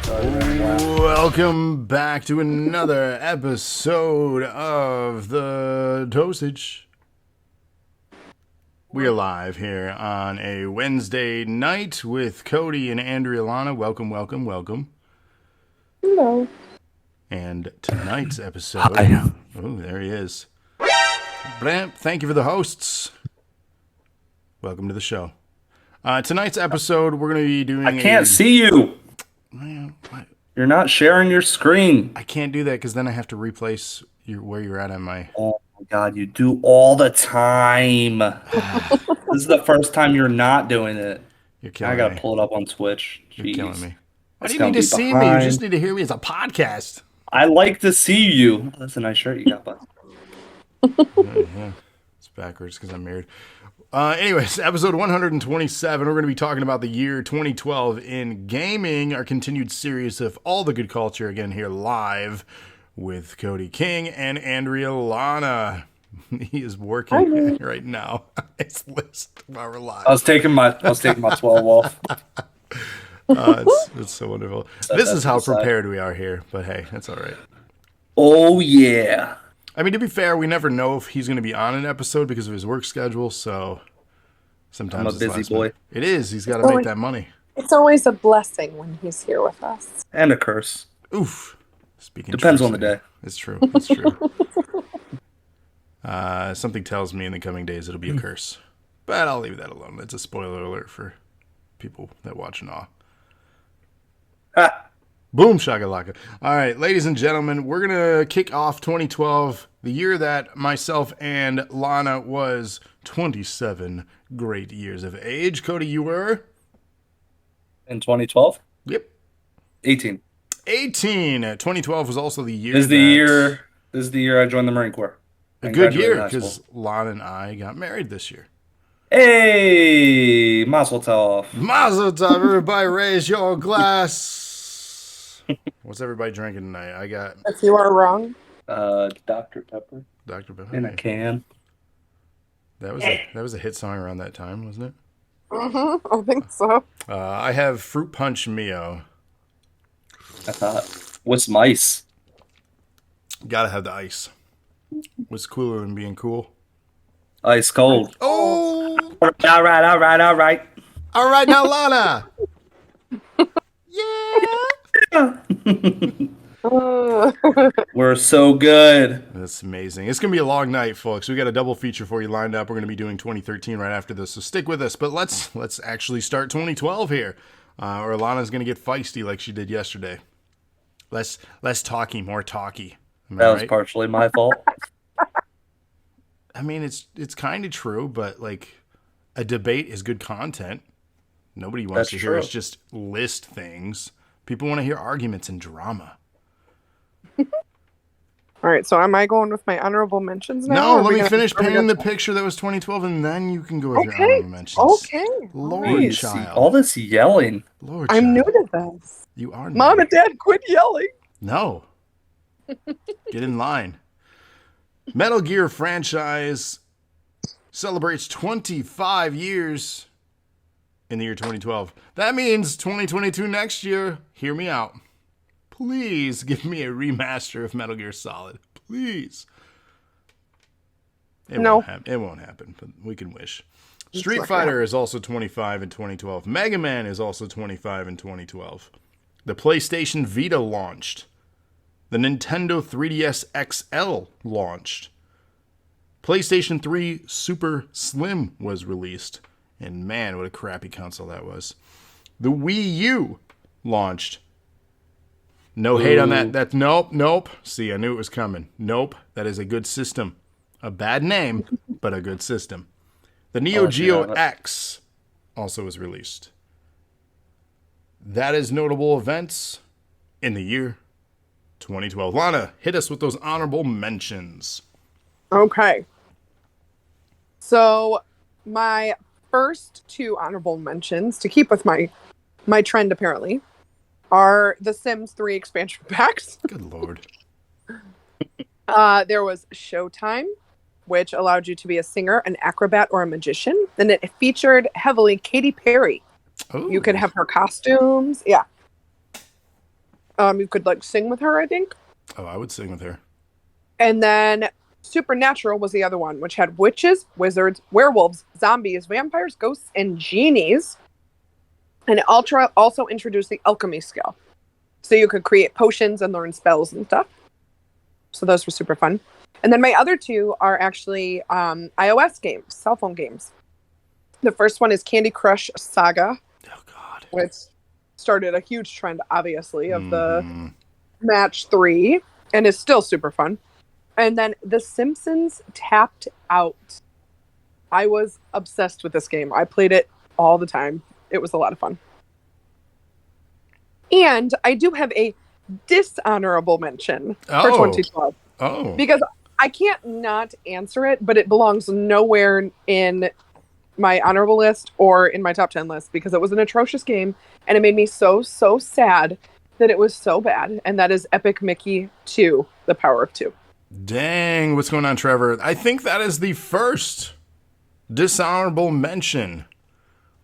Welcome back to another episode of the Dosage. We are live here on a Wednesday night with Cody and Andrea Lana. Welcome. Hello. And tonight's episode... Oh, there he is. Blamp, thank you for the hosts. Welcome to the show. Tonight's episode, we're going to be doing I can't see you. What? You're not sharing your screen. I can't do that because then I have to replace where you're at on my... Oh my god, you do all the time. This is the first time you're not doing it. You're killing me. I gotta pull it up on Twitch. You're Jeez. killing me. Why It's do you gonna need to be see me? You behind. just need to hear me. It's a podcast. I like to see you. That's a nice shirt you got, bud. Yeah, it's backwards because I'm married. Anyways, episode 127, we're going to be talking about the year 2012 in gaming, our continued series of all the good culture, again here live with Cody King and Andrea Lana. He is working right now on his list while we're live. I was taking my 12 off. It's so wonderful. This is how prepared we are here, but hey, that's all right. Oh yeah. I mean, to be fair, we never know if he's going to be on an episode because of his work schedule, so sometimes I'm a it's busy last boy. minute. It is. He's got to make that money. It's always a blessing when he's here with us. And a curse. Oof. Speaking Depends truth, on the day. It's true. It's true. Something tells me in the coming days it'll be a curse. But I'll leave that alone. It's a spoiler alert for people that watch Gnaw. Ha. Boom, shakalaka. All right, ladies and gentlemen, we're going to kick off 2012, the year that myself and Lana was 27 great years of age. Cody, you were? In 2012? Yep. 18. 18. 2012 was also the year This is the year I joined the Marine Corps. A And good graduated year, high school. because Lana and I got married this year. Hey, Mazel Tov. Mazel tov, everybody raise your glass. What's everybody drinking tonight? I got If you are wrong, Dr. Pepper Dr. Bill. in a can. That was a hit song around that time, wasn't it? I think so. I have Fruit Punch Mio. I thought. With some ice. Gotta have the ice. What's cooler than being cool? Ice cold. Oh! All right. All right, now, Lana! Yeah! We're so good. That's amazing. It's going to be a long night, folks. We got a double feature for you lined up. We're going to be doing 2013 right after this, so stick with us. But let's actually start 2012 here. Or Lana's going to get feisty like she did yesterday. Less talky, more talky. That was partially my fault. I mean, it's kind of true, but like a debate is good content. Nobody wants to hear us just list things. People want to hear arguments and drama. All right, so am I going with my honorable mentions now? No, let me finish painting the picture that was 2012, and then you can go with your honorable mentions. Okay. Lord, Jeez, child. all this yelling. Lord, I'm new child. to this. You are new. Mom and Dad, quit yelling. No. Get in line. Metal Gear franchise celebrates 25 years in the year 2012. That means 2022 next year. Hear me out. Please give me a remaster of Metal Gear Solid. Please. It won't happen, but we can wish. Street Fighter is also 25 in 2012. Mega Man is also 25 in 2012. The PlayStation Vita launched. The Nintendo 3DS XL launched. PlayStation 3 Super Slim was released. And man, what a crappy console that was. The Wii U launched. No hate on that. That's nope. See, I knew it was coming. Nope. That is a good system. A bad name, but a good system. The Neo Geo X also was released. That is notable events in the year 2012. Lana, hit us with those honorable mentions. Okay. So my first two honorable mentions, to keep with my trend apparently, are the Sims 3 expansion packs. Good Lord. There was Showtime, which allowed you to be a singer, an acrobat, or a magician. And it featured heavily Katy Perry. Ooh. You could have her costumes. Yeah. You could like sing with her, I think. Oh, I would sing with her. And then Supernatural was the other one, which had witches, wizards, werewolves, zombies, vampires, ghosts, and genies. And it also introduced the alchemy skill. So you could create potions and learn spells and stuff. So those were super fun. And then my other two are actually iOS games, cell phone games. The first one is Candy Crush Saga. Oh, God. Which started a huge trend, obviously, of the match 3. And is still super fun. And then The Simpsons Tapped Out. I was obsessed with this game. I played it all the time. It was a lot of fun. And I do have a dishonorable mention for 2012. Oh. Because I can't not answer it, but it belongs nowhere in my honorable list or in my top 10 list because it was an atrocious game and it made me so sad that it was so bad. And that is Epic Mickey 2, The Power of 2. Dang, what's going on, Trevor? I think that is the first dishonorable mention.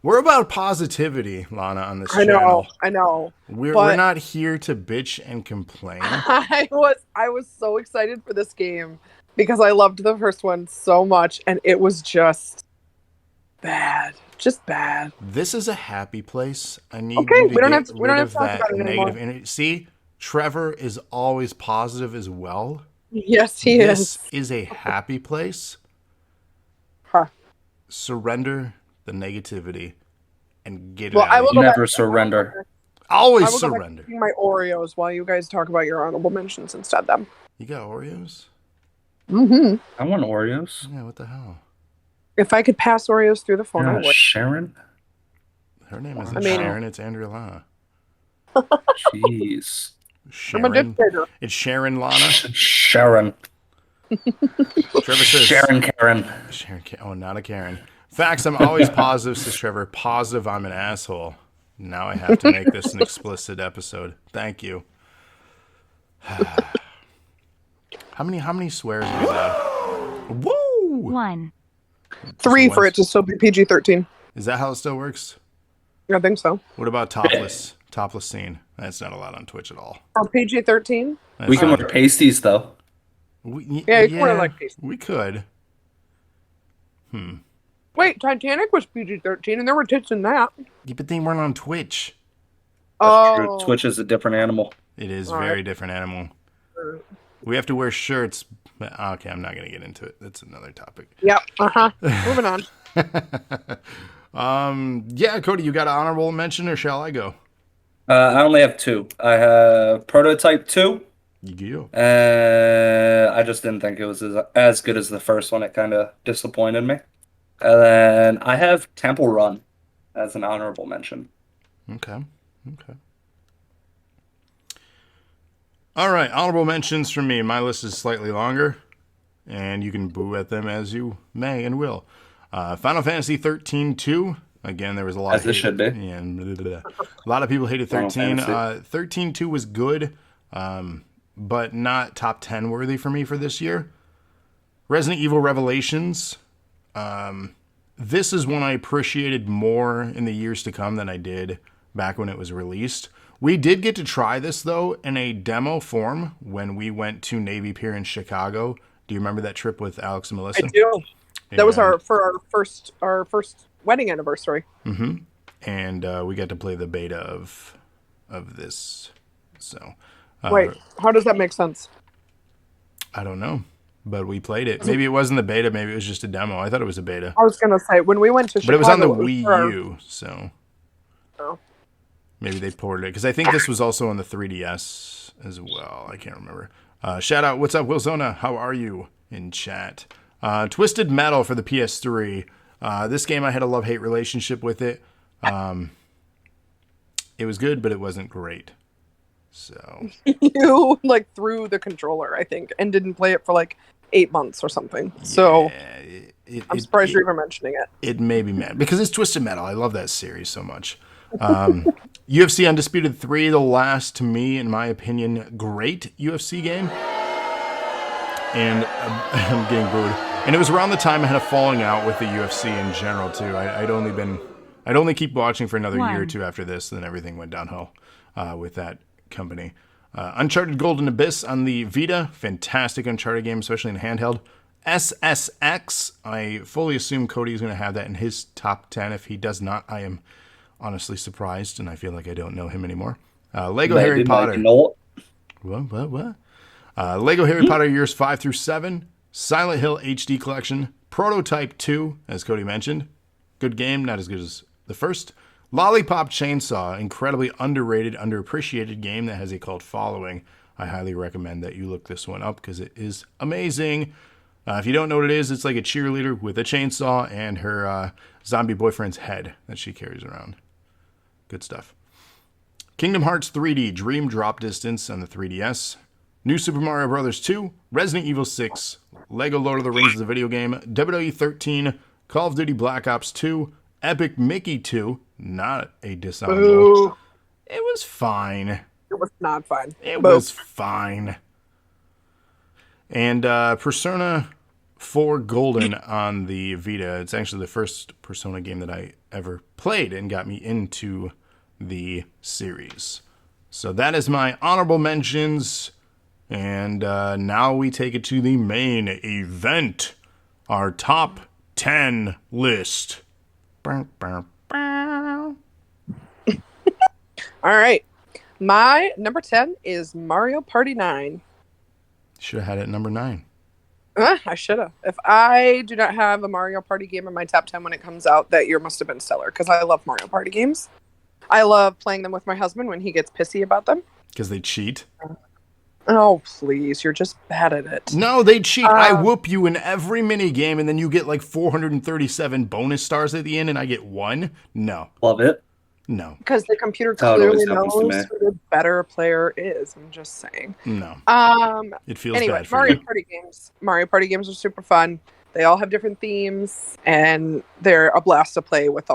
We're about positivity, Lana, on this channel. I know. We're not here to bitch and complain. I was so excited for this game because I loved the first one so much and it was just bad. Just bad. This is a happy place. I need okay, you to we don't get have to, we don't rid have of to talk that about it negative anymore. energy. See, Trevor is always positive as well. Yes, he is. This is a happy place. Huh. Surrender the negativity and get it Well, out. I will Never surrender. Always I will go back surrender. to my Oreos while you guys talk about your honorable mentions instead. Then. You got Oreos? Mm-hmm. I want Oreos. Yeah, what the hell? If I could pass Oreos through the phone, I Yeah, would. Sharon? Her name isn't I mean- Sharon, it's Andrea Lana. Jeez. I'm a Sharon? dictator. It's Sharon Lana? Sharon. Trevor says Sharon Karen. Sharon. Oh, not a Karen. Facts, I'm always positive, says Trevor. Positive, I'm an asshole. Now I have to make this an explicit episode. Thank you. How many swears are allowed? Woo! 1. 3 Just for once. it to still be PG-13. Is that how it still works? I think so. What about topless scene? That's not allowed on Twitch at all. Or PG-13? That's We can not- wear pasties, though. Yeah, you can wear, like, pasties. we could. Wait, Titanic was PG-13, and there were tits in that. Yeah, but they weren't on Twitch. That's true. Oh, Twitch is a different animal. It is All very right. different animal. We have to wear shirts. Okay, I'm not going to get into it. That's another topic. Yep. Moving on. Yeah, Cody, you got an honorable mention, or shall I go? I only have 2. I have Prototype 2. You go. I just didn't think it was as good as the first one. It kind of disappointed me. And then I have Temple Run as an honorable mention. Okay. All right, honorable mentions from me. My list is slightly longer, and you can boo at them as you may and will. Final Fantasy 13-2. Again, there was a lot As of it hate. should be. Yeah, a lot of people hated Final 13. Fantasy. 13-2 was good, but not top 10 worthy for me for this year. Resident Evil Revelations. This is one I appreciated more in the years to come than I did back when it was released. We did get to try this, though, in a demo form when we went to Navy Pier in Chicago. Do you remember that trip with Alex and Melissa? I do. That was And- our first wedding anniversary. And we got to play the beta of this. So, Wait, how does that make sense? I don't know, but we played it. Maybe it wasn't the beta. Maybe it was just a demo. I thought it was a beta, I was gonna say when we went to but it was on the Chicago, Wii for our- U. So Oh. maybe they ported it because I think this was also on the 3DS as well. I can't remember. Shout out, what's up, Wilsona? How are you in chat? Twisted Metal for the PS3. This game, I had a love-hate relationship with it. It was good, but it wasn't great. So You like threw the controller, I think, and didn't play it for like 8 months or something. So yeah, I'm surprised you're even mentioning it. it made me mad because it's Twisted Metal. I love that series so much. UFC Undisputed 3, the last, to me, in my opinion, great UFC game. And I'm getting booed. And it was around the time I had a falling out with the UFC in general, too. I'd only keep watching for another year or 1. two after this, then everything went downhill with that company. Uncharted Golden Abyss on the Vita. Fantastic Uncharted game, especially in handheld. SSX. I fully assume Cody is going to have that in his top 10. If he does not, I am honestly surprised, and I feel like I don't know him anymore. Lego Maybe Harry Potter. Noel. What? Lego Harry Potter years 5 through 7. Silent Hill HD Collection. Prototype 2, as Cody mentioned. Good game, not as good as the first. Lollipop Chainsaw, incredibly underrated, underappreciated game that has a cult following. I highly recommend that you look this one up because it is amazing. If you don't know what it is, it's like a cheerleader with a chainsaw and her zombie boyfriend's head that she carries around. Good stuff. Kingdom Hearts 3D Dream Drop Distance on the 3DS. New Super Mario Bros. 2, Resident Evil 6, Lego Lord of the Rings the video game, WWE 13, Call of Duty Black Ops 2, Epic Mickey 2, not a dishonorable. Boo. It was fine. It was not fun. It Boo. was fine. And Persona 4 Golden on the Vita. It's actually the first Persona game that I ever played and got me into the series. So that is my honorable mentions. And now we take it to the main event. Our top 10 list. All right. My number 10 is Mario Party 9. Should have had it at number 9. I should have. If I do not have a Mario Party game in my top 10 when it comes out, that year must have been stellar because I love Mario Party games. I love playing them with my husband when he gets pissy about them. Because they cheat? Oh, please. You're just bad at it. No, they cheat. I whoop you in every mini game, and then you get like 437 bonus stars at the end, and I get 1? No. Love it. No. Because the computer That's how it clearly always happens to knows who the better player is. I'm just saying. No. It feels Anyway, bad for Mario you. Party games. Mario Party games are super fun. They all have different themes, and they're a blast to play with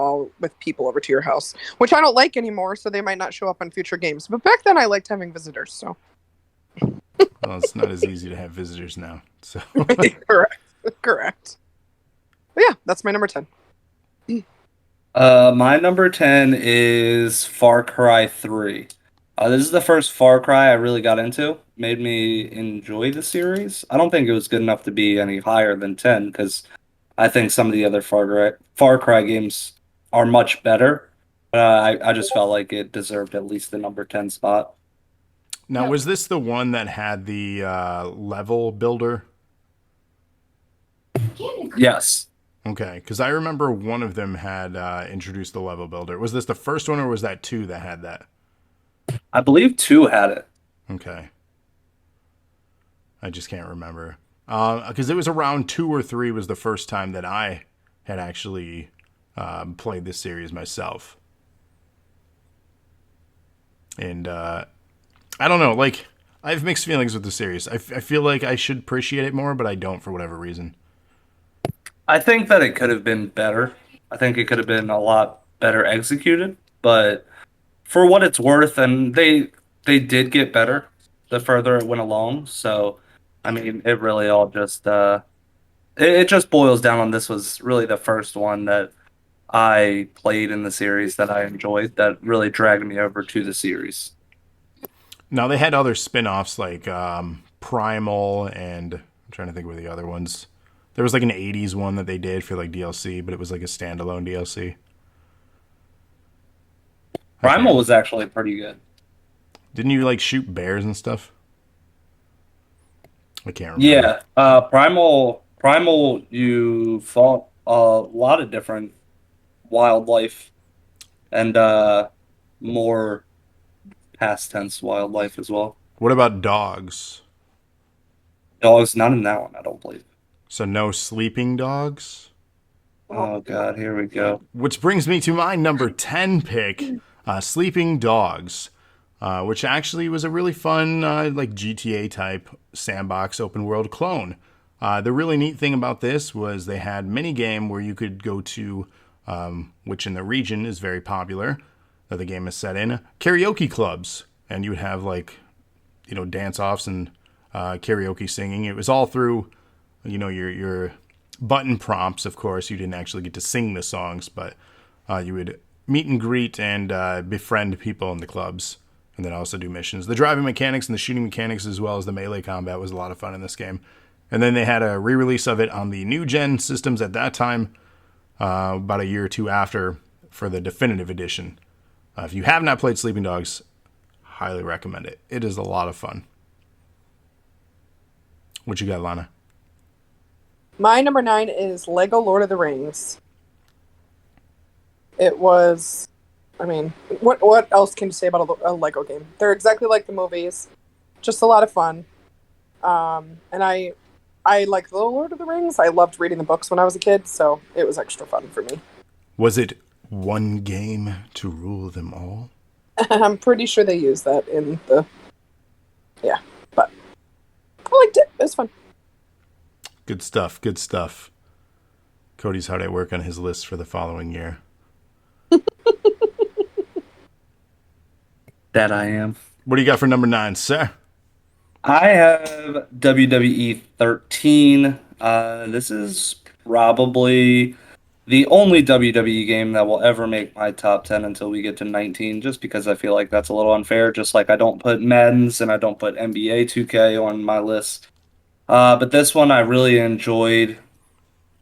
people over to your house, which I don't like anymore, so they might not show up on future games. But back then, I liked having visitors. So Well, it's not as easy to have visitors now. So correct. But yeah, that's my number 10. My number 10 is Far Cry 3. This is the first Far Cry I really got into. Made me enjoy the series. I don't think it was good enough to be any higher than 10 because I think some of the other Far Cry games are much better. I just felt like it deserved at least the number 10 spot. now, was this the one that had the level builder? Yes. Okay, because I remember one of them had introduced the level builder. Was this the first one, or was that 2 that had that? I believe 2 had it. Okay. I just can't remember. Because it was around 2 or 3 was the first time that I had actually played this series myself. And I don't know, like, I have mixed feelings with the series. I feel like I should appreciate it more, but I don't for whatever reason. I think that it could have been better. I think it could have been a lot better executed, but for what it's worth, and they did get better the further it went along. So, I mean, it really all just it just boils down on this was really the first one that I played in the series that I enjoyed that really dragged me over to the series. Now, they had other spin-offs like Primal and I'm trying to think of the other ones. There was like an 80s one that they did for like DLC, but it was like a standalone DLC. Primal was actually pretty good. Didn't you like shoot bears and stuff? I can't remember. Yeah, Primal, you fought a lot of different wildlife and more past tense wildlife as well. What about dogs? Dogs, not in that one, I don't believe. So no sleeping dogs? Oh god, here we go. Which brings me to my number 10 pick, Sleeping Dogs, which actually was a really fun like GTA type sandbox open world clone. The really neat thing about this was they had mini game where you could go to, which in the region is very popular, that the game is set in, karaoke clubs. And you would have like, dance offs and karaoke singing. It was all through, your button prompts, of course. You didn't actually get to sing the songs, but you would meet and greet and befriend people in the clubs. and then also do missions. The driving mechanics and the shooting mechanics, as well as the melee combat, was a lot of fun in this game. And then they had a re-release of it on the new gen systems at that time, about a year or two after, for the definitive edition. If you have not played Sleeping Dogs, highly recommend it. It is a lot of fun. What you got, Lana? My number 9 is Lego Lord of the Rings. It was, I mean, what else can you say about a Lego game? They're exactly like the movies, just a lot of fun. And I like the Lord of the Rings. I loved reading the books when I was a kid, so it was extra fun for me. Was it one game to rule them all? I'm pretty sure they use that in the... Yeah, but I liked it. It was fun. Good stuff, good stuff. Cody's hard at work on his list for the following year. That I am. What do you got for number 9, sir? I have WWE 13. This is probably the only WWE game that will ever make my top 10 until we get to 19, just because I feel like that's a little unfair. Just like I don't put Madden's and I don't put NBA 2K on my list. But this one I really enjoyed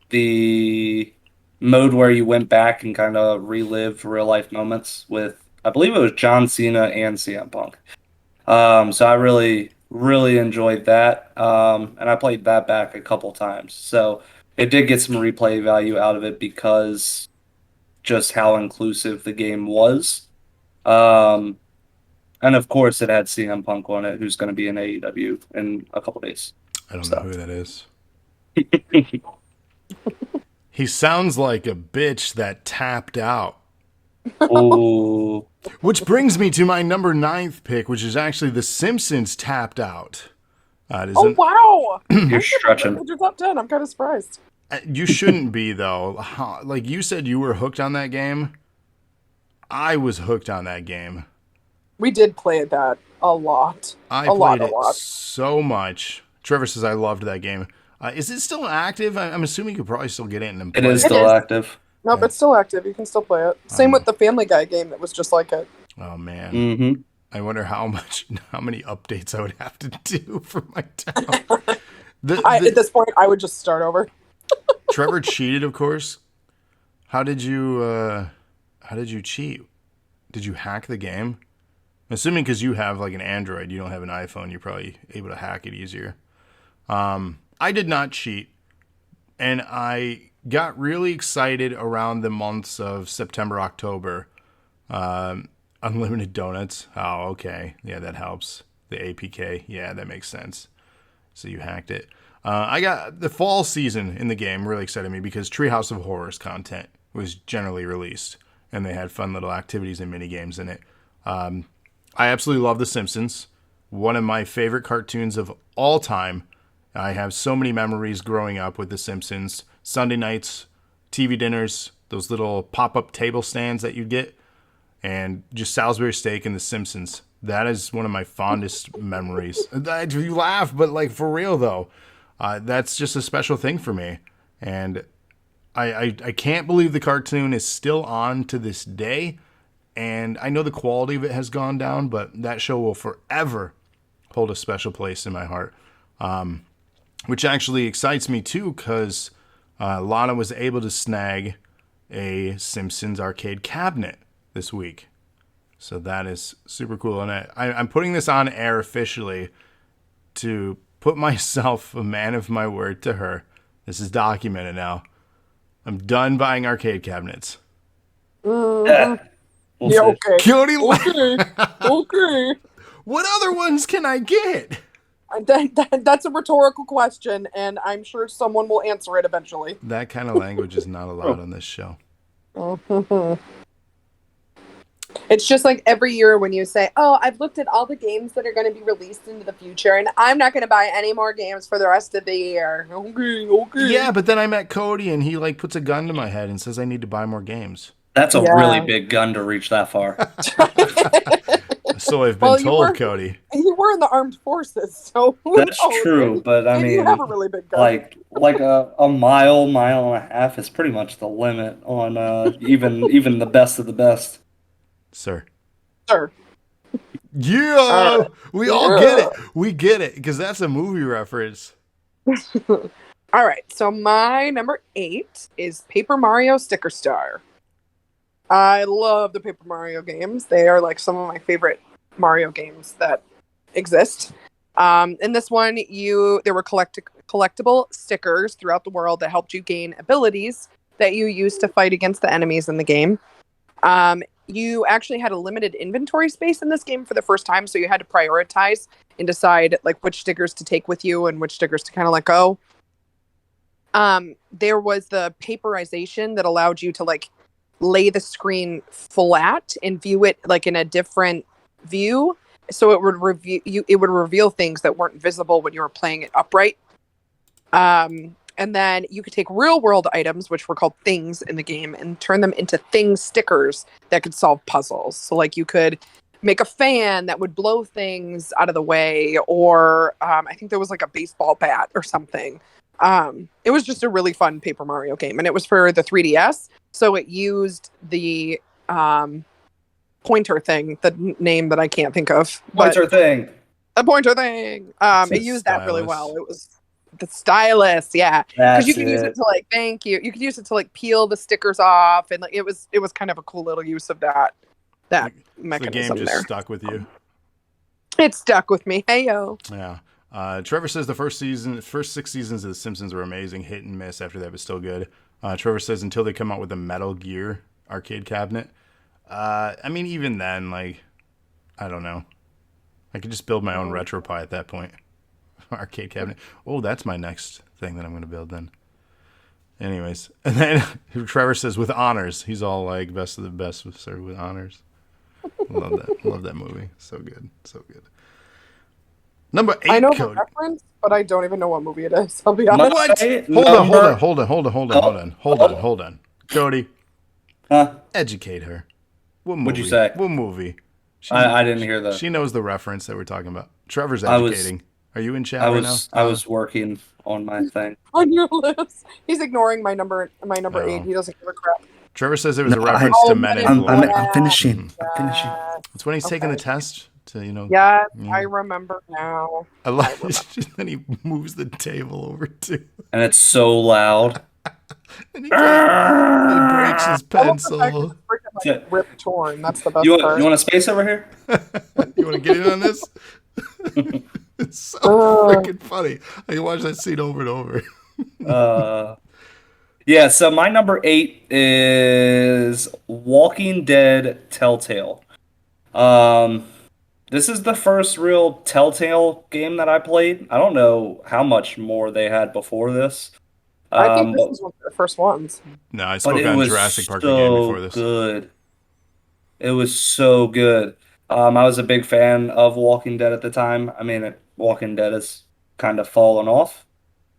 the mode where you went back and kind of relived real life moments with, I believe it was John Cena and CM Punk. So I really, really enjoyed that. And I played that back a couple times. So it did get some replay value out of it because just how inclusive the game was. And of course, it had CM Punk on it, who's going to be in AEW in a couple days. I don't know who that is. He sounds like a bitch that tapped out. Ooh. Which brings me to my number 9th pick, which is actually The Simpsons tapped out. Oh, wow! You're stretching. Your top 10. I'm kind of surprised. You shouldn't be, though. Like you said, you were hooked on that game. I was hooked on that game. We did play that a lot. I played it so much. Trevor says I loved that game. Is it still active? I'm assuming you could probably still get in and play It is still active. Nope, it's still active. You can still play it. Same with the Family Guy game that was just like it. Oh, man. Mm-hmm. I wonder how many updates I would have to do for my town. At this point, I would just start over. Trevor cheated, of course. How did you cheat? Did you hack the game? I'm assuming because you have like an Android, you don't have an iPhone, you're probably able to hack it easier. I did not cheat, and I got really excited around the months of September, October. Unlimited donuts. Oh, okay. Yeah, that helps. The APK. Yeah, that makes sense. So you hacked it. I got the fall season in the game really excited me because Treehouse of Horrors content was generally released, and they had fun little activities and mini games in it. I absolutely love The Simpsons. One of my favorite cartoons of all time. I have so many memories growing up with The Simpsons. Sunday nights, TV dinners, those little pop-up table stands that you'd get, and just Salisbury steak and The Simpsons. That is one of my fondest memories. You laugh, but like for real though, that's just a special thing for me. And I can't believe the cartoon is still on to this day. And I know the quality of it has gone down, but that show will forever hold a special place in my heart. Which actually excites me too, because Lana was able to snag a Simpsons arcade cabinet this week. So that is super cool. And I'm putting this on air officially to put myself a man of my word to her. This is documented now. I'm done buying arcade cabinets. Yeah, okay. Cody, Okay. What other ones can I get? That's a rhetorical question, and I'm sure someone will answer it eventually. That kind of language is not allowed on this show. It's just like every year when you say, oh, I've looked at all the games that are going to be released into the future, and I'm not going to buy any more games for the rest of the year. Okay. Yeah, but then I met Cody, and he like puts a gun to my head and says I need to buy more games. That's a really big gun to reach that far. So I've been told, Cody. You were in the armed forces, so that's true. But I mean, you have a really big gun. like a mile and a half is pretty much the limit on even the best of the best. Sir. Yeah, Uh, we all get it. We get it because that's a movie reference. All right, so my number 8 is Paper Mario Sticker Star. I love the Paper Mario games. They are like some of my favorite Mario games that exist. In this one, there were collectible stickers throughout the world that helped you gain abilities that you used to fight against the enemies in the game. You actually had a limited inventory space in this game for the first time, so you had to prioritize and decide like which stickers to take with you and which stickers to kind of let go. There was the paperization that allowed you to like lay the screen flat and view it like in a different view, so it would reveal things that weren't visible when you were playing it upright. And then you could take real world items, which were called things in the game, and turn them into thing stickers that could solve puzzles. So like you could make a fan that would blow things out of the way, or I think there was like a baseball bat or something. It was just a really fun Paper Mario game, and it was for the 3DS. So it used the pointer thing, the name that I can't think of. Pointer thing. A pointer thing. It used that really well. It was the stylus, yeah. Because you could use it to like thank you. You could use it to like peel the stickers off, and like it was kind of a cool little use of that mechanism. The game just stuck with you. It stuck with me. Heyo. Yeah. Trevor says the first 6 seasons of The Simpsons were amazing, hit and miss. After that, but still good. Trevor says until they come out with a Metal Gear arcade cabinet. I mean, even then, like, I don't know. I could just build my own RetroPie at that point. Arcade cabinet. Oh, that's my next thing that I'm going to build then. Anyways, and then Trevor says with honors. He's all like best of the best with honors. Love that. Love that movie. So good. So good. Number 8. I know Cody. the reference, but I don't even know what movie it is. I'll be honest. What? Hold on. Cody. Huh? Educate her. What movie? What'd you say? What movie? I didn't hear that. She knows the reference that we're talking about. Trevor's educating. Are you in chat right now? I was working on my thing. On your list. He's ignoring my number 8. He doesn't give a crap. Trevor says it was a reference to Men in Black. I'm finishing. I'm finishing. It's when he's taking the test to, Yes, I remember now. I love it. Then he moves the table over too. And it's so loud. And he breaks his pencil. Like, rip torn. That's the best You part. want a space over here? You want to get in on this? It's so freaking funny. I watch that scene over and over. Yeah, so my number 8 is Walking Dead Telltale. This is the first real Telltale game that I played. I don't know how much more they had before this. I think this was one of the first ones. No, I spoke on Jurassic Park again before this. Good. It was so good. I was a big fan of Walking Dead at the time. I mean, Walking Dead has kind of fallen off.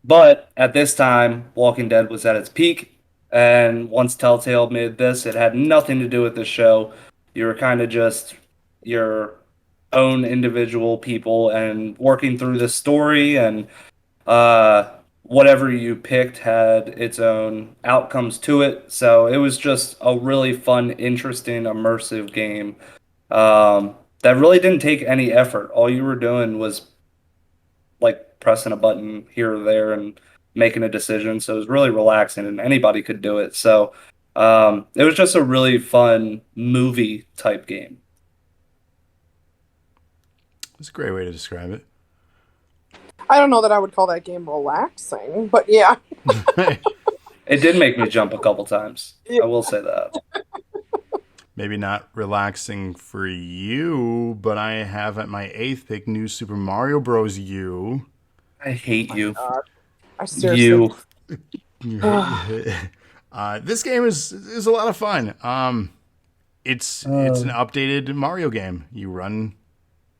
But at this time, Walking Dead was at its peak. And once Telltale made this, it had nothing to do with the show. You were kind of just your own individual people and working through the story. And whatever you picked had its own outcomes to it. So it was just a really fun, interesting, immersive game. That really didn't take any effort. All you were doing was like pressing a button here or there and making a decision. So it was really relaxing and anybody could do it. So it was just a really fun movie type game. It's a great way to describe it. I don't know that I would call that game relaxing, but yeah. It did make me jump a couple times. Yeah. I will say that. Maybe not relaxing for you, but I have at my 8th pick New Super Mario Bros. U. I hate you. I seriously. This game is a lot of fun. It's an updated Mario game. You run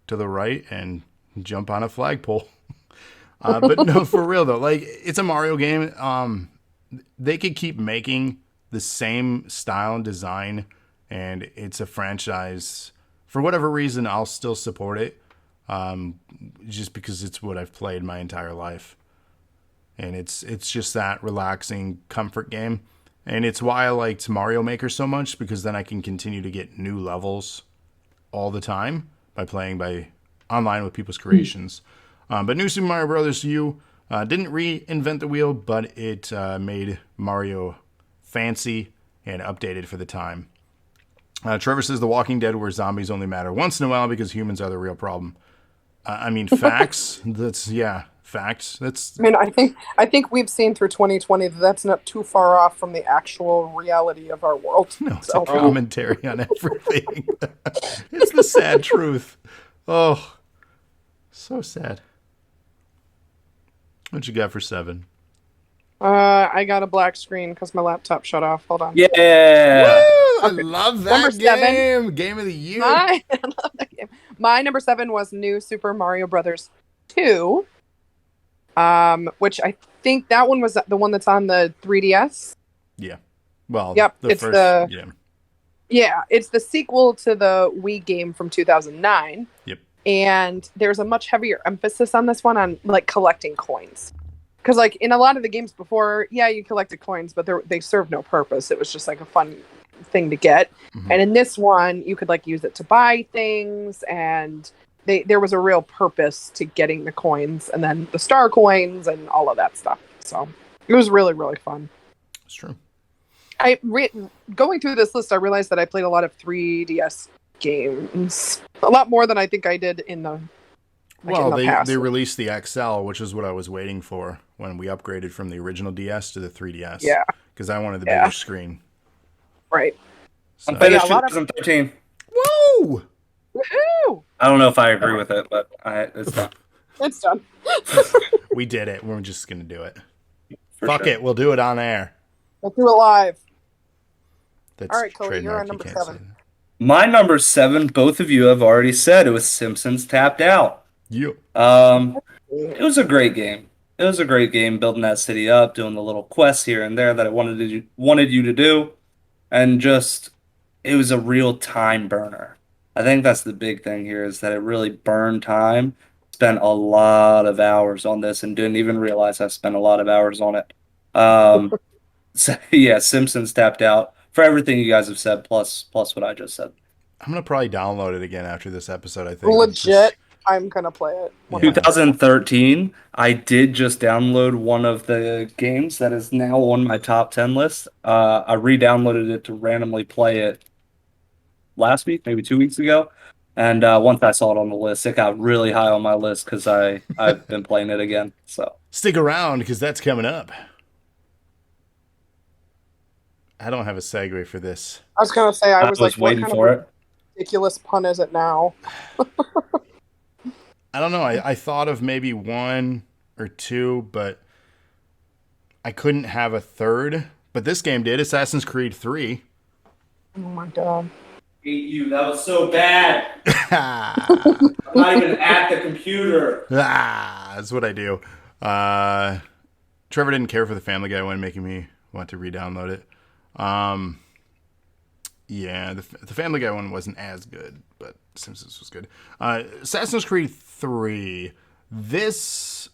to the right and jump on a flagpole. But no, for real though, like it's a Mario game. They could keep making the same style and design, and it's a franchise. For whatever reason, I'll still support it, just because it's what I've played my entire life, and it's just that relaxing comfort game, and it's why I liked Mario Maker so much, because then I can continue to get new levels all the time. by playing by online with people's creations. But New Super Mario Brothers U didn't reinvent the wheel, but it made Mario fancy and updated for the time. Trevor says The Walking Dead, where zombies only matter once in a while because humans are the real problem. I mean, facts. Facts. That's. I mean, I think we've seen through 2020 that that's not too far off from the actual reality of our world. No, it's a commentary on everything. It's the sad truth. Oh, so sad. What you got for 7? I got a black screen because my laptop shut off. Hold on. Yeah. Woo, I love that Number 7. Game of the year. I love that game. My number 7 was New Super Mario Brothers 2, which I think that one was the one that's on the 3DS. Yeah. Well, yep, it's it's the sequel to the Wii game from 2009. Yep. And there's a much heavier emphasis on this one on like collecting coins. Because like in a lot of the games before, yeah, you collected coins, but they served no purpose. It was just like a fun thing to get. Mm-hmm. And in this one, you could like use it to buy things, and there was a real purpose to getting the coins, and then the star coins and all of that stuff. So it was really, really fun. It's true. Going through this list, I realized that I played a lot of 3DS games, a lot more than I think I did in the. They released the XL, which is what I was waiting for when we upgraded from the original DS to the 3DS. Yeah. Because I wanted the bigger screen. Right. So. I'm finished 2013. Woo! Woohoo! I don't know if I agree with it, but it's done. It's done. We did it. We're just going to do it. Fuck it. We'll do it on air. We'll do it live. That's all right, Cody, you're on number 7. My number 7, both of you have already said, it was Simpsons Tapped Out. Yep. It was a great game. It was a great game, building that city up, doing the little quests here and there that I wanted you to do, and just it was a real time burner. I think that's the big thing here, is that it really burned time. Spent a lot of hours on this and didn't even realize I spent a lot of hours on it. So yeah, Simpsons Tapped Out for everything you guys have said, plus what I just said. I'm gonna probably download it again after this episode. I think legit. I'm gonna play it. 2013, I did just download one of the games that is now on my top 10 list. I re-downloaded it to randomly play it last week, maybe 2 weeks ago. And once I saw it on the list, it got really high on my list because I've been playing it again. So stick around because that's coming up. I don't have a segue for this. I was gonna say I was like waiting for it. Ridiculous pun is it now? I don't know. I thought of maybe 1 or 2, but I couldn't have a third. But this game did. Assassin's Creed 3. Oh my god. I hate you. That was so bad. I'm not even at the computer. That's what I do. Trevor didn't care for the Family Guy one, making me want to re-download it. Yeah, the Family Guy one wasn't as good, but Simpsons was good. Assassin's Creed 3. This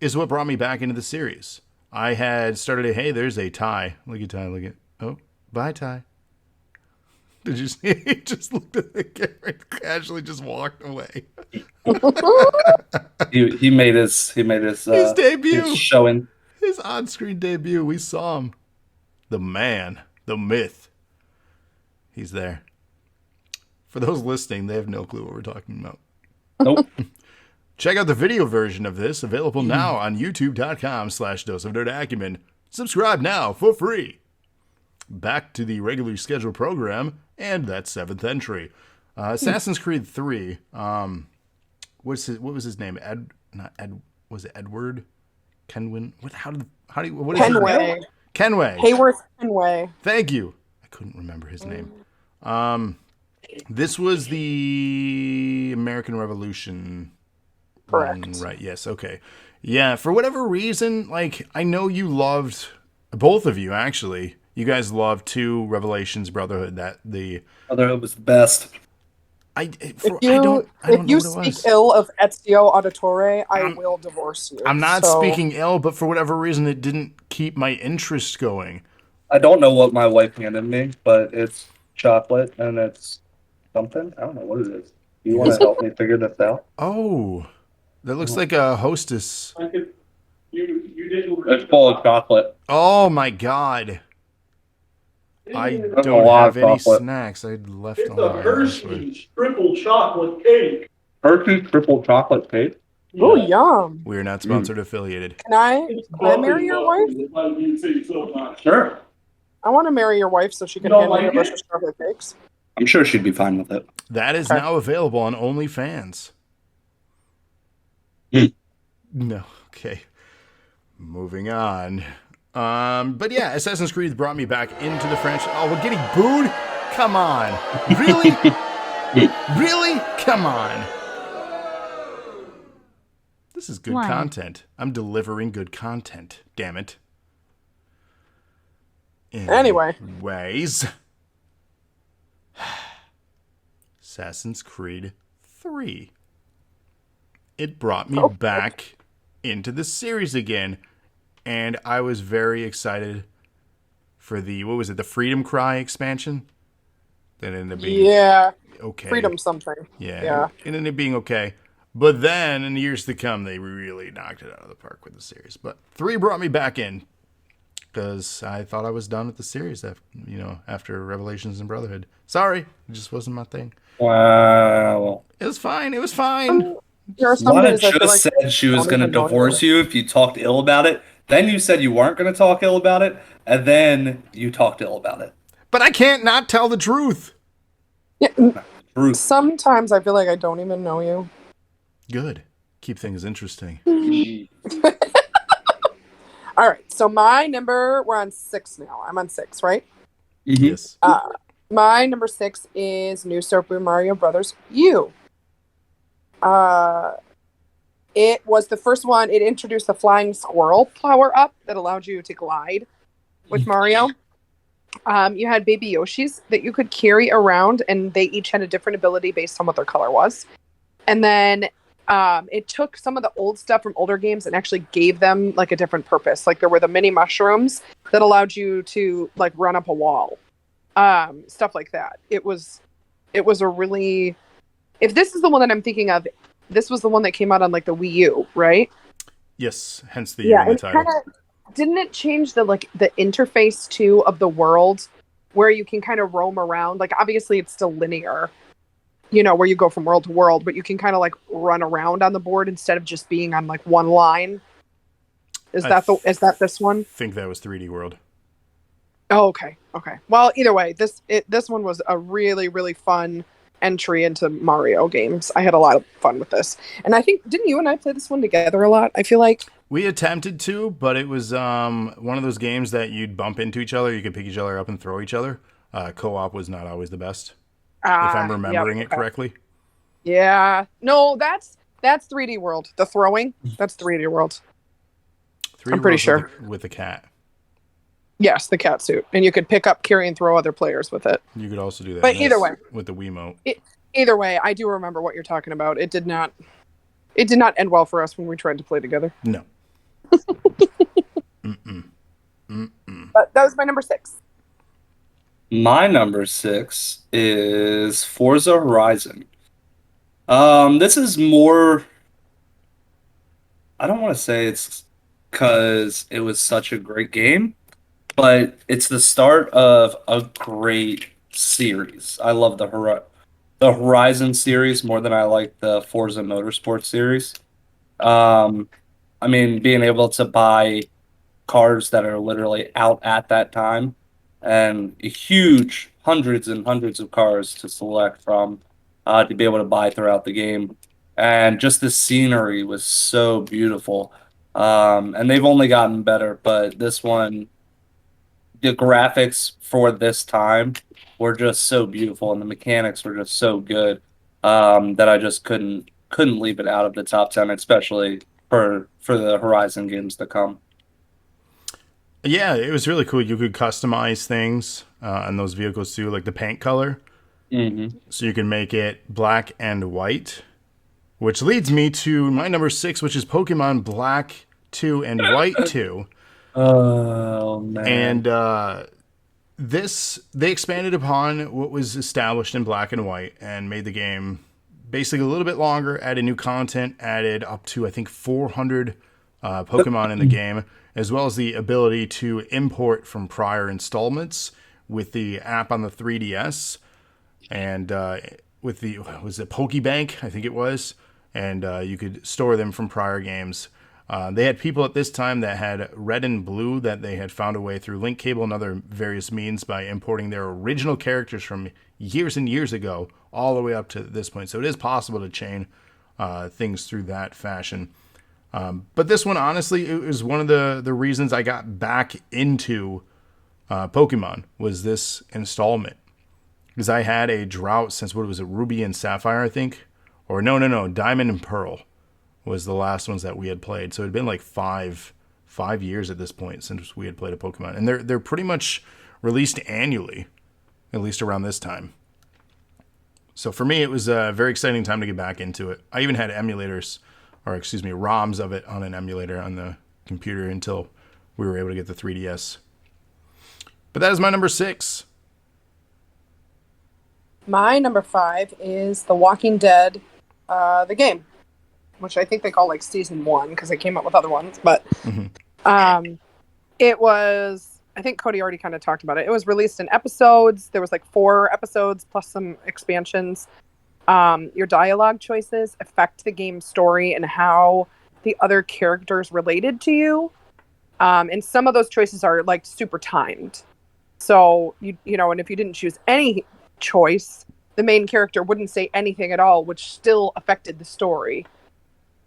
is what brought me back into the series. I had started hey, there's a Ty. Look at Ty, look at. Oh, bye, Ty. Did you see? He just looked at the camera and casually just walked away. he made his debut. His showing. His on-screen debut. We saw him. The man, the myth. He's there. For those listening, they have no clue what we're talking about. Nope. Check out the video version of this, available now on youtube.com/doseofnerdacumen. Subscribe now for free. Back to the regularly scheduled program, and that 7th entry. Assassin's Creed 3. What was his name? Was it Edward? Kenway? What is his name? Kenway. Hayworth Kenway. Thank you. I couldn't remember his name. This was the American Revolution. Correct. One, right. Yes. Okay. Yeah. For whatever reason, like, I know you loved, both of you actually, you guys loved 2 Revelations Brotherhood. Brotherhood was the best. If you speak ill of Ezio Auditore, I will divorce you. I'm not speaking ill, but for whatever reason, it didn't keep my interest going. I don't know what my wife handed me, but it's chocolate and it's something. I don't know what it is. You want to help me figure this out? Oh, that looks like a Hostess. It's full of chocolate. Oh my god. I That's a don't lot have of any chocolate. snacks. I left It's all a mine elsewhere. Hershey's triple chocolate cake. Hershey's triple chocolate cake. Oh, yum. We are not sponsored affiliated. Can I marry your wife? Sure. I want to marry your wife so she can You don't hand me like delicious chocolate cakes. I'm sure she'd be fine with it. That is Okay. now available on OnlyFans. Hmm. No. Okay. Moving on. But yeah, Assassin's Creed brought me back into the franchise. Oh, we're getting booed? Come on. Really? Really? Come on. This is good content. I'm delivering good content. Damn it. Anyway. Anyways. Assassin's Creed 3. It brought me back into the series again. And I was very excited for the, what was it, the Freedom Cry expansion? That ended up being okay. Freedom something. Yeah. It ended up being okay. But then, in the years to come, they really knocked it out of the park with the series. But 3 brought me back in. Because I thought I was done with the series after Revelations and Brotherhood. Sorry. It just wasn't my thing. Wow. It was fine. It was fine. There are some Lana days I feel just like said she was don't going to even know divorce you if you talked ill about it. Then you said you weren't going to talk ill about it. And then you talked ill about it. But I can't not tell the truth. Yeah, Truth. sometimes I feel like I don't even know you. Good. Keep things interesting. All right, so my number, we're on 6 now. I'm on 6, right? Mhm. Yes. My number 6 is New Super Mario Brothers U. It was the first one. It introduced the flying squirrel power up that allowed you to glide with Mario. You had baby Yoshis that you could carry around, and they each had a different ability based on what their color was. And then it took some of the old stuff from older games and actually gave them like a different purpose. Like there were the mini mushrooms that allowed you to like run up a wall, stuff like that. It was a really, if this is the one that I'm thinking of, this was the one that came out on like the Wii U, right? Yes. Hence the year in the title. Didn't it change the interface too of the world where you can kind of roam around? Like obviously it's still linear, where you go from world to world, but you can kind of like run around on the board instead of just being on like one line. Is that this one? I think that was 3D World. Oh, okay. Well, either way, this one was a really, really fun entry into Mario games. I had a lot of fun with this. And I think, didn't you and I play this one together a lot? I feel like. We attempted to, but it was one of those games that you'd bump into each other. You could pick each other up and throw each other. Co-op was not always the best, if I'm remembering it correctly. Yeah. No, that's 3D World. The throwing, that's 3D World. I'm pretty sure. With the cat. Yes, the cat suit. And you could pick up, carry, and throw other players with it. You could also do that. But either way. With the Wiimote. Either way, I do remember what you're talking about. It did not end well for us when we tried to play together. No. But that was my number 6. My number 6 is Forza Horizon. This is more, I don't want to say it's because it was such a great game, but it's the start of a great series. I love the Horizon series more than I like the Forza Motorsport series. I mean, being able to buy cars that are literally out at that time and huge hundreds and hundreds of cars to select from to be able to buy throughout the game. And just the scenery was so beautiful. And they've only gotten better, but this one, the graphics for this time were just so beautiful and the mechanics were just so good that I just couldn't leave it out of the top 10, especially for the Horizon games to come. Yeah, it was really cool. You could customize things on those vehicles too, like the paint color. Mm-hmm. So you can make it black and white, which leads me to my number 6, which is Pokemon Black 2 and White 2. Oh, man. And they expanded upon what was established in Black and White and made the game basically a little bit longer, added new content, added up to, I think, 400 Pokemon in the game, as well as the ability to import from prior installments with the app on the 3DS and with the, was it Pokebank? I think it was. And you could store them from prior games. They had people at this time that had red and blue that they had found a way through link cable and other various means by importing their original characters from years and years ago all the way up to this point. So it is possible to chain things through that fashion. But this one, honestly, it was one of the reasons I got back into Pokemon was this installment. Because I had a drought since, what was it, Ruby and Sapphire, I think? Or no, Diamond and Pearl was the last ones that we had played. So it had been like five years at this point since we had played a Pokemon. And they're pretty much released annually, at least around this time. So for me, it was a very exciting time to get back into it. I even had ROMs of it on an emulator on the computer until we were able to get the 3DS. But that is my number 6. My number 5 is The Walking Dead, the game, which I think they call like season 1 because they came up with other ones. But it was, I think Cody already kind of talked about it. It was released in episodes. There was like 4 episodes plus some expansions. Your dialogue choices affect the game's story and how the other characters related to you. And some of those choices are like super timed. So, you know, and if you didn't choose any choice, the main character wouldn't say anything at all, which still affected the story.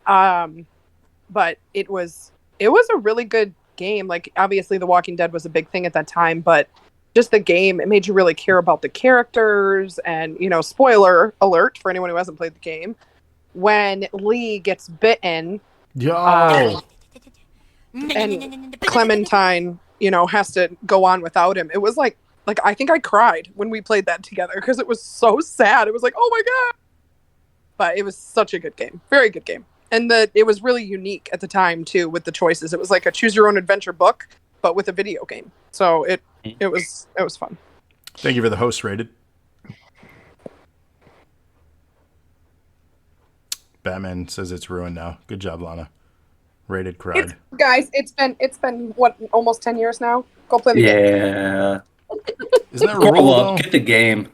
But it was a really good game. Like, obviously The Walking Dead was a big thing at that time, but just the game, it made you really care about the characters. And, you know, spoiler alert for anyone who hasn't played the game, when Lee gets bitten, and Clementine, you know, has to go on without him. It was like I think I cried when we played that together because it was so sad. It was like, oh my god. But it was such a good game. Very good game. And it was really unique at the time too with the choices. It was like a choose your own adventure book, but with a video game. So it was fun. Thank you for the host rated. Batman says it's ruined now. Good job, Lana. Rated cried. Guys, it's been what, almost 10 years now? Go play the game. Yeah. Isn't that a rule, though? Get the game.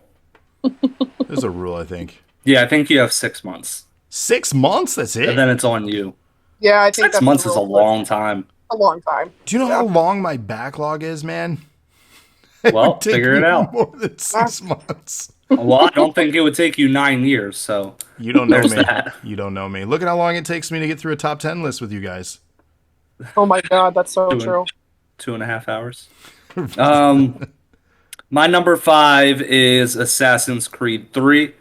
There's a rule, I think. Yeah, I think you have 6 months. 6 months? That's it? And then it's on you. Yeah, I think 6 months is a long time. A long time. Do you know how long my backlog is, man? Well, figure it out. More than 6 months. Well, I don't think it would take you 9 years, so you don't know me. That. You don't know me. Look at how long it takes me to get through a top 10 list with you guys. Oh my god, that's so true. 2.5 hours. My number 5 is Assassin's Creed 3.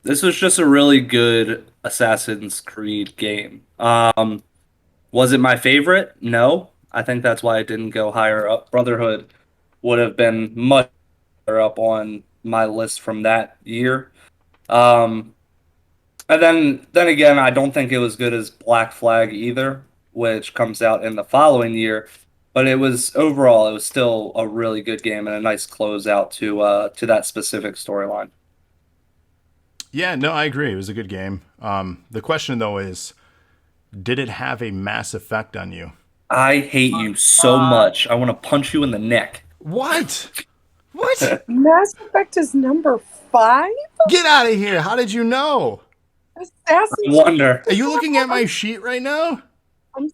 This was just a really good Assassin's Creed game. Was it my favorite? No. I think that's why it didn't go higher up. Brotherhood would have been much higher up on my list from that year. And then again, I don't think it was good as Black Flag either, which comes out in the following year. But it was still a really good game and a nice closeout to that specific storyline. Yeah, no, I agree. It was a good game. The question, though, is, did it have a mass effect on you? I hate you so much. I want to punch you in the neck. What? What? Mass Effect is number 5? Get out of here. How did you know? Assassin's Wonder. Are you looking at my sheet right now? I'm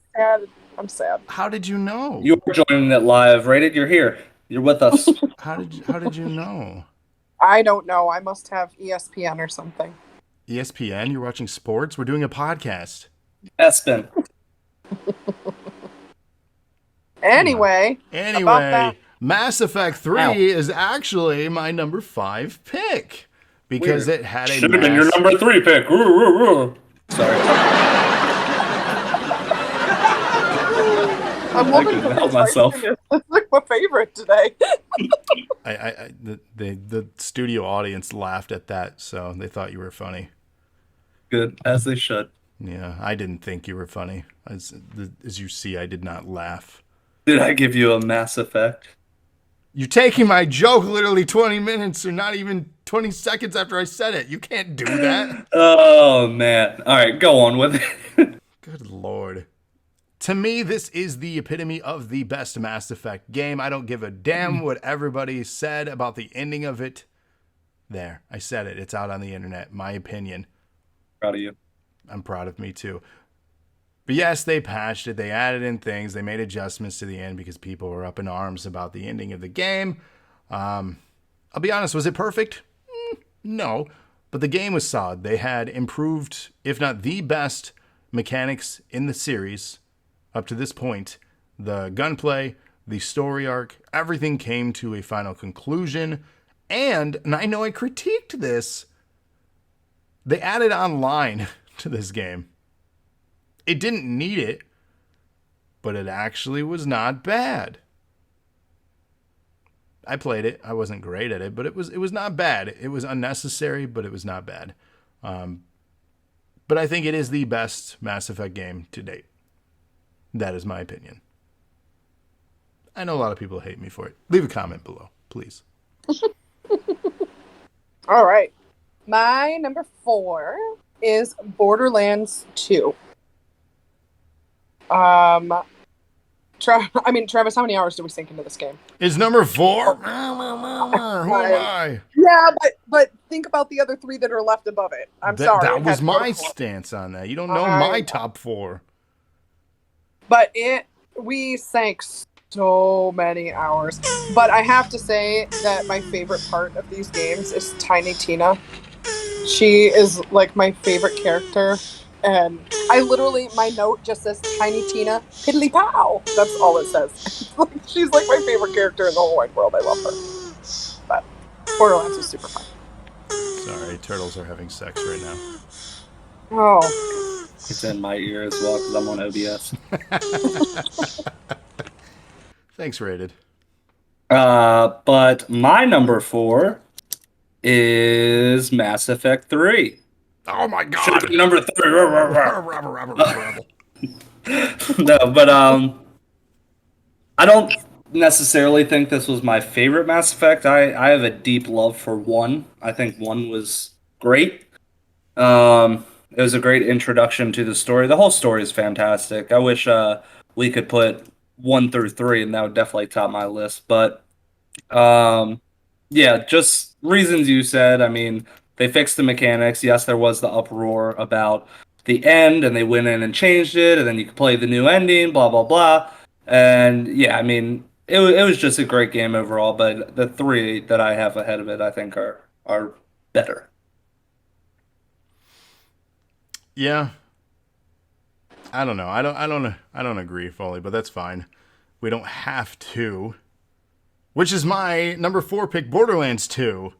sad. How did you know? You're joining it live, Rated. You're here. You're with us. How did you know? I don't know. I must have ESPN or something. ESPN? You're watching sports? We're doing a podcast. Espen. Anyway, Mass Effect 3 is actually my number 5 pick because it had a should have been your number 3 pick. Sorry. I'm looking for help myself. That's like my favorite today. The studio audience laughed at that, so they thought you were funny. Good, as they should. Yeah, I didn't think you were funny. As you see, I did not laugh. Did I give you a Mass Effect? You're taking my joke literally 20 minutes or not even 20 seconds after I said it. You can't do that. Oh, man. All right, go on with it. Good Lord. To me, this is the epitome of the best Mass Effect game. I don't give a damn what everybody said about the ending of it. There, I said it. It's out on the internet. My opinion. Proud of you. I'm proud of me too. But yes, they patched it. They added in things. They made adjustments to the end because people were up in arms about the ending of the game. I'll be honest, was it perfect? No. But the game was solid. They had improved, if not the best, mechanics in the series up to this point. The gunplay, the story arc, everything came to a final conclusion. And I know I critiqued this, they added online to this game. It didn't need it, but it actually was not bad. I played it. I wasn't great at it, but it was not bad. It was unnecessary, but it was not bad. But I think it is the best Mass Effect game to date. That is my opinion. I know a lot of people hate me for it. Leave a comment below, please. All right. My number 4 is Borderlands 2. Travis, how many hours do we sink into this game? Is number 4? Who am I? Yeah, but think about the other 3 that are left above it. I'm sorry. That it was had my protocol. stance on that. You don't know my top 4. But we sank so many hours. But I have to say that my favorite part of these games is Tiny Tina. She is like my favorite character. And I literally, my note just says Tiny Tina, piddly pow. That's all it says. She's like my favorite character in the whole wide world. I love her. But Borderlands is super fun. Sorry, turtles are having sex right now. Oh. It's in my ear as well because I'm on OBS. Thanks, Rated. But my number 4 is Mass Effect 3. Oh my God! Number 3. Rebel. No, but I don't necessarily think this was my favorite Mass Effect. I have a deep love for 1. I think 1 was great. It was a great introduction to the story. The whole story is fantastic. I wish we could put 1 through 3, and that would definitely top my list. But yeah, just reasons you said. I mean, they fixed the mechanics. Yes, there was the uproar about the end, and they went in and changed it, and then you could play the new ending, blah, blah, blah. And yeah, I mean, it was just a great game overall, but the 3 that I have ahead of it, I think, are better. Yeah. I don't know. I don't agree fully, but that's fine. We don't have to. Which is my number 4 pick, Borderlands 2.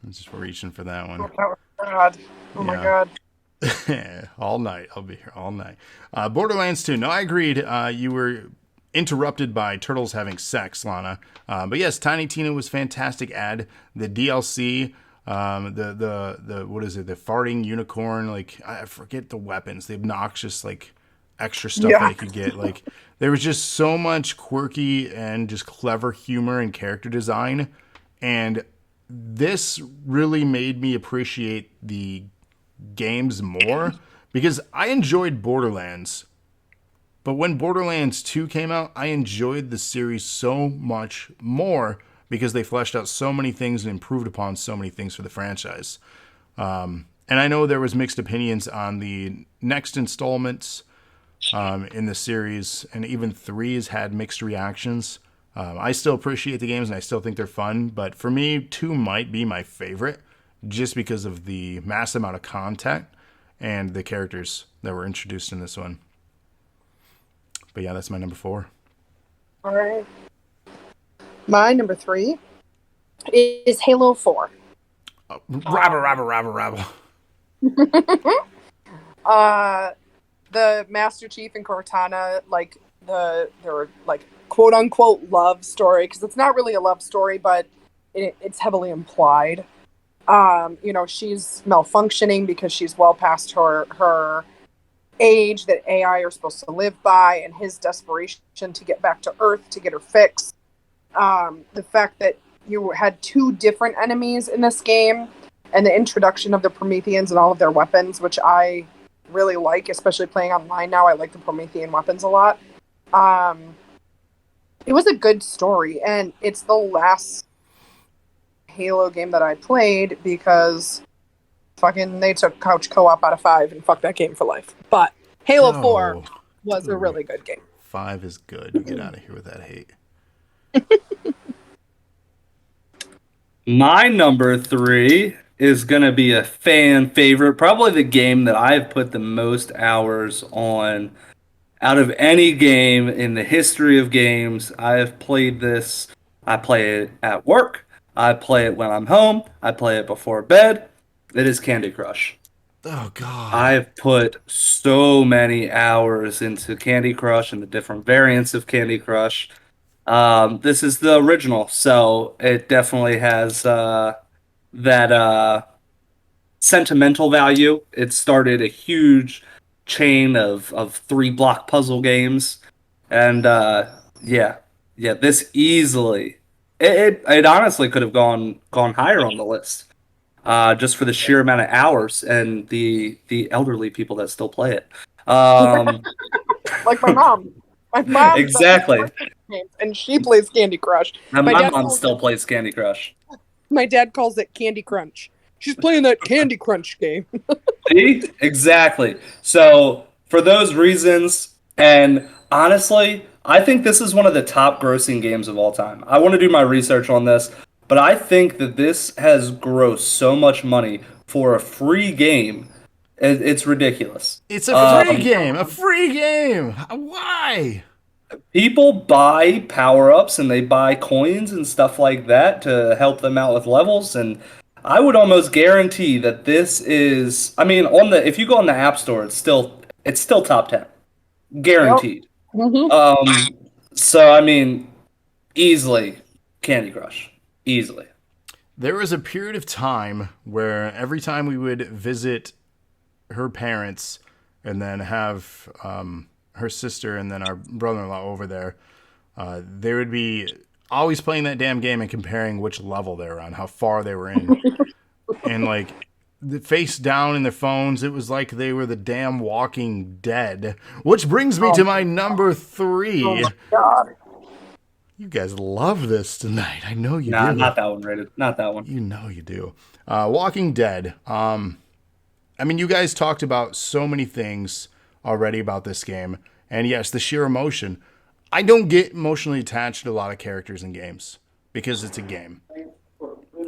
I'm just reaching for that one. Oh, God. Oh, my God. All night. I'll be here all night. Borderlands 2. No, I agreed. You were interrupted by turtles having sex, Lana. But yes, Tiny Tina was fantastic ad. The DLC, the what is it? The farting unicorn. Like, I forget the weapons. The obnoxious, like, extra stuff that you could get. Like, there was just so much quirky and just clever humor and character design. And this really made me appreciate the games more because I enjoyed Borderlands, but when Borderlands 2 came out, I enjoyed the series so much more because they fleshed out so many things and improved upon so many things for the franchise. And I know there was mixed opinions on the next installments in the series, and even 3 has had mixed reactions. I still appreciate the games and I still think they're fun, but for me, 2 might be my favorite just because of the massive amount of content and the characters that were introduced in this one. But yeah, that's my number 4. All right. My number 3 is Halo 4. Rabble. The Master Chief and Cortana, like, their, like, quote unquote love story, because it's not really a love story, but it's heavily implied. She's malfunctioning because she's well past her age that AI are supposed to live by, and his desperation to get back to Earth to get her fixed. The fact that you had 2 different enemies in this game, and the introduction of the Prometheans and all of their weapons, which I really like, especially playing online now. I like the Promethean weapons a lot. It was a good story, and it's the last Halo game that I played because fucking they took couch co-op out of 5 and fucked that game for life. But Halo 4 was a really good game. 5 is good. You get out of here with that hate. My number 3 is going to be a fan favorite, probably the game that I've put the most hours on out of any game in the history of games. I have played this. I play it at work. I play it when I'm home. I play it before bed. It is Candy Crush. Oh, God. I've put so many hours into Candy Crush and the different variants of Candy Crush. This is the original, so it definitely has that sentimental value. It started a huge chain of 3 block puzzle games, and yeah, this easily it honestly could have gone higher on the list, just for the sheer amount of hours and the elderly people that still play it. Like my mom. My mom Exactly. games, and she plays Candy Crush. And My my dad mom calls still plays Candy Crush. My dad calls it Candy Crunch. She's playing that Candy Crunch game. See? Exactly. So, for those reasons, and honestly, I think this is one of the top grossing games of all time. I want to do my research on this, but I think that this has grossed so much money for a free game. It's ridiculous. It's a free game. A free game. Why? People buy power-ups and they buy coins and stuff like that to help them out with levels, and I would almost guarantee that this is, I mean, if you go on the App Store, it's still top 10. Guaranteed. Mm-hmm. So I mean, easily Candy Crush. Easily. There was a period of time where every time we would visit her parents and then have her sister and then our brother-in-law over there, they would be always playing that damn game and comparing which level they were on, how far they were in. And like the face down in their phones, it was like they were the damn Walking Dead. Which brings me to my number 3. Oh my God. You guys love this tonight. I know you do. Not that one, rated. Not that one. You know you do. Walking Dead. I mean, you guys talked about so many things already about this game. And yes, the sheer emotion. I don't get emotionally attached to a lot of characters in games because it's a game.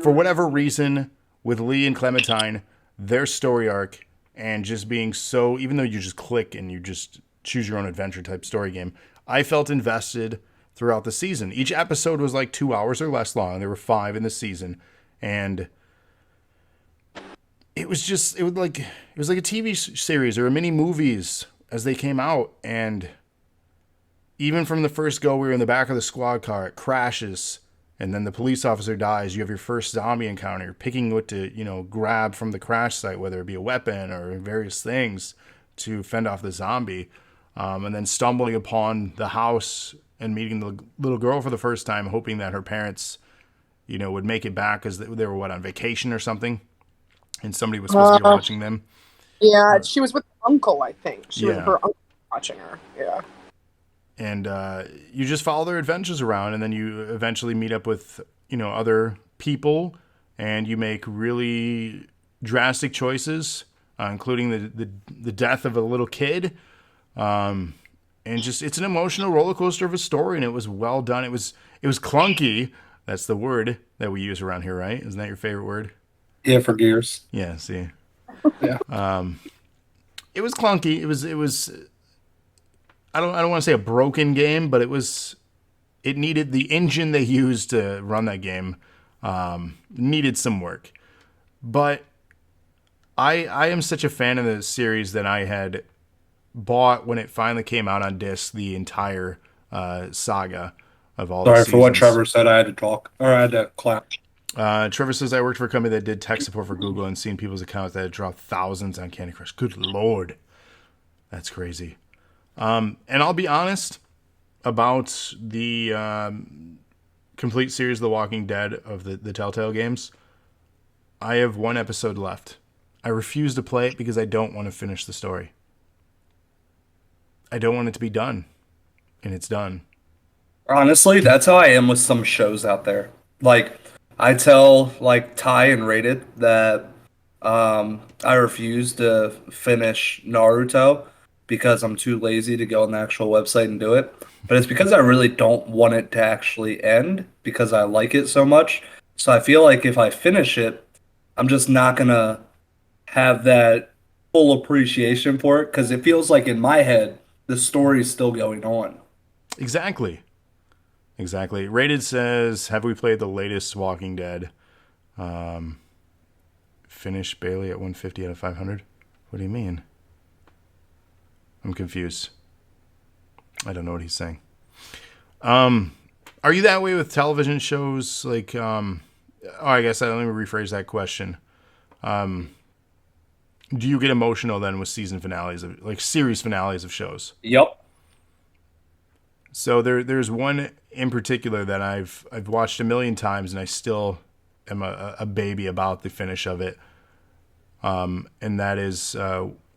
For whatever reason, with Lee and Clementine, their story arc and just being so, even though you just click and you just choose your own adventure type story game, I felt invested throughout the season. Each episode was like 2 hours or less long. There were 5 in the season. And it was like a TV series or mini movies as they came out. And even from the first go, we were in the back of the squad car, it crashes, and then the police officer dies. You have your first zombie encounter. You're picking what to, grab from the crash site, whether it be a weapon or various things to fend off the zombie. And then stumbling upon the house and meeting the little girl for the first time, hoping that her parents, would make it back because they were, on vacation or something. And somebody was supposed to be watching them. Yeah, she was with her uncle, I think. She was Yeah. her uncle watching her. Yeah. And you just follow their adventures around, and then you eventually meet up with, other people, and you make really drastic choices, including the death of a little kid. And just, it's an emotional roller coaster of a story, and it was well done. It was clunky. That's the word that we use around here, right? Isn't that your favorite word? Yeah, for Gears. Yeah, see. Yeah. It was clunky. It was I don't want to say a broken game, but it needed the engine they used to run that game needed some work. But I am such a fan of the series that I had bought when it finally came out on disc the entire saga of all the Sorry seasons. for what Trevor said. I had to talk, or I had to clap. Trevor says I worked for a company that did tech support for Google and seen people's accounts that had dropped thousands on Candy Crush. Good Lord. That's crazy. And I'll be honest about the complete series of The Walking Dead of the Telltale games. I have one episode left. I refuse to play it because I don't want to finish the story. I don't want it to be done. And it's done. Honestly, that's how I am with some shows out there. Like, I tell like Ty and Rated that I refuse to finish Naruto because I'm too lazy to go on the actual website and do it. But it's because I really don't want it to actually end because I like it so much. So I feel like if I finish it, I'm just not gonna have that full appreciation for it because it feels like in my head the story's still going on. Exactly. Rated says, have we played the latest Walking Dead? Finish Bailey at 150 out of 500? What do you mean? I'm confused. I don't know what he's saying. Are you that way with television shows? Like, I guess let me rephrase that question. Do you get emotional then with season finales of like series finales of shows? Yep. So there's one in particular that I've watched a million times and I still am a baby about the finish of it. And that is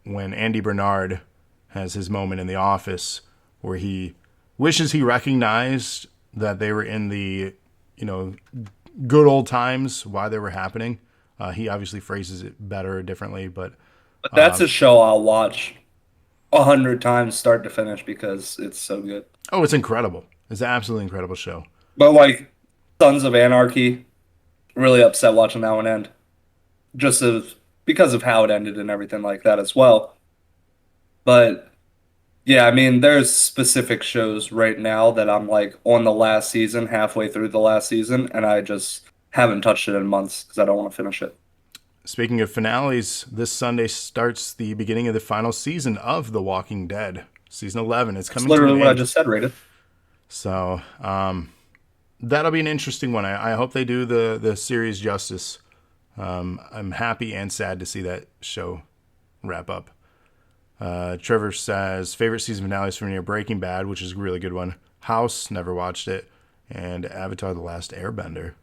when Andy Bernard has his moment in the office where he wishes he recognized that they were in the, good old times, why they were happening. He obviously phrases it better or differently, but that's a show I'll watch 100 times start to finish because it's so good. oh, it's incredible. It's an absolutely incredible show. But like Sons of Anarchy, really upset watching that one end. Just because of how it ended and everything like that as well. But yeah, I mean, there's specific shows right now that I'm like on the last season, halfway through the last season, and I just haven't touched it in months because I don't want to finish it. Speaking of finales, this Sunday starts the beginning of the final season of The Walking Dead. Season 11. It's coming to Literally an what I end. just said, Rated. So that'll be an interesting one. I hope they do the series justice. I'm happy and sad to see that show wrap up. Trevor says, favorite season finales from near Breaking Bad, which is a really good one. House, never watched it. And Avatar The Last Airbender.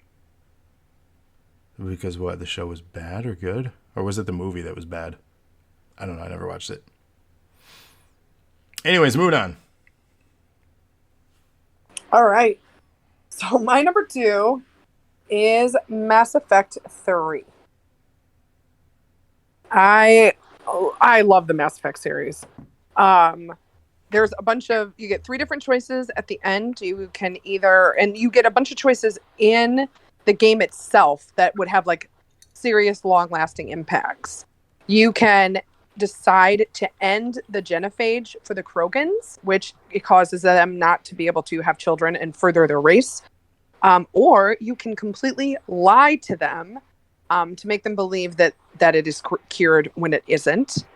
Because what, the show was bad or good? Or was it the movie that was bad? I don't know, I never watched it. Anyways, moving on. All right. So my number 2 is Mass Effect 3. I love the Mass Effect series. There's a bunch of, you get 3 different choices at the end. You can and you get a bunch of choices in the game itself that would have like serious long lasting impacts. You can decide to end the genophage for the Krogans, which it causes them not to be able to have children and further their race. Or you can completely lie to them to make them believe that it is cured when it isn't.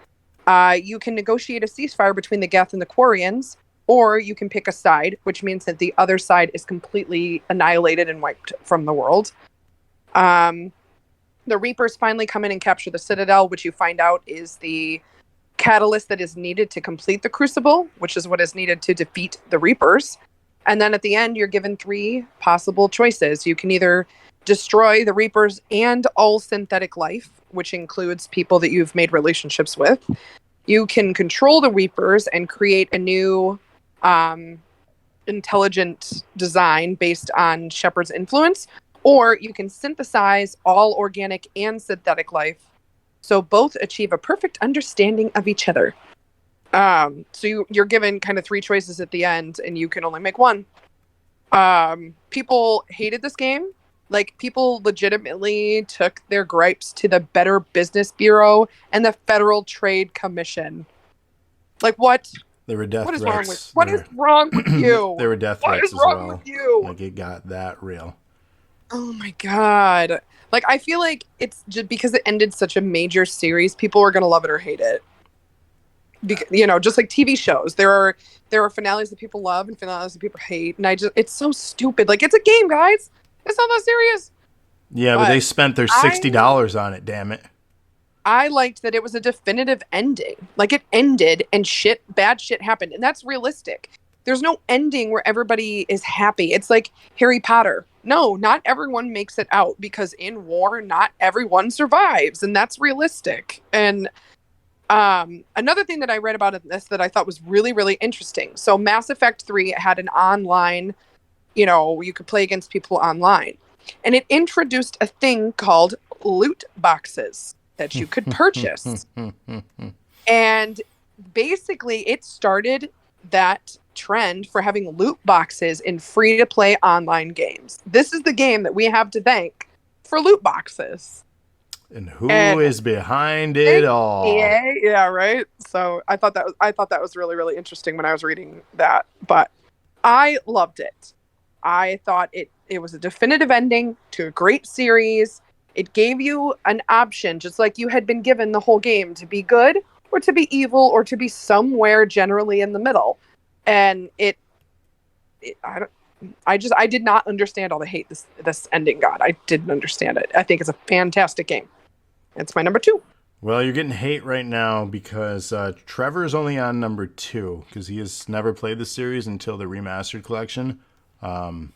You can negotiate a ceasefire between the Geth and the Quarians, or you can pick a side, which means that the other side is completely annihilated and wiped from the world. The Reapers finally come in and capture the Citadel, which you find out is the catalyst that is needed to complete the Crucible, which is what is needed to defeat the Reapers. And then at the end, you're given 3 possible choices. You can either destroy the Reapers and all synthetic life, which includes people that you've made relationships with. You can control the Reapers and create a new intelligent design based on Shepard's influence, or you can synthesize all organic and synthetic life, so both achieve a perfect understanding of each other. So you're given kind of 3 choices at the end, and you can only make one. People hated this game. Like, people legitimately took their gripes to the Better Business Bureau and the Federal Trade Commission. Like, what? There were death threats. What is wrong with you? There were death threats as well. What is wrong with you? Like, it got that real. Oh my god. Like, I feel like it's just because it ended such a major series, people are going to love it or hate it. Just like TV shows. There are finales that people love and finales that people hate. And it's so stupid. Like, it's a game, guys. It's not that serious. Yeah, but they spent their $60 on it, damn it. I liked that it was a definitive ending. Like, it ended and bad shit happened. And that's realistic. there's no ending where everybody is happy. It's like Harry Potter. No, not everyone makes it out, because in war, not everyone survives, and that's realistic. And another thing that I read about in this that I thought was really, really interesting. So Mass Effect 3 had an online, you could play against people online. And it introduced a thing called loot boxes that you could purchase. And basically it started that trend for having loot boxes in free-to-play online games. This is the game that we have to thank for loot boxes. And who is behind it all? Yeah, right. So I thought that was really, really interesting when I was reading that. But I loved it. I thought it was a definitive ending to a great series. It gave you an option, just like you had been given the whole game, to be good or to be evil or to be somewhere generally in the middle. And I did not understand all the hate this ending got. I didn't understand it. I think it's a fantastic game. It's my number 2. Well, you're getting hate right now because Trevor's only on number 2 because he has never played the series until the remastered collection. And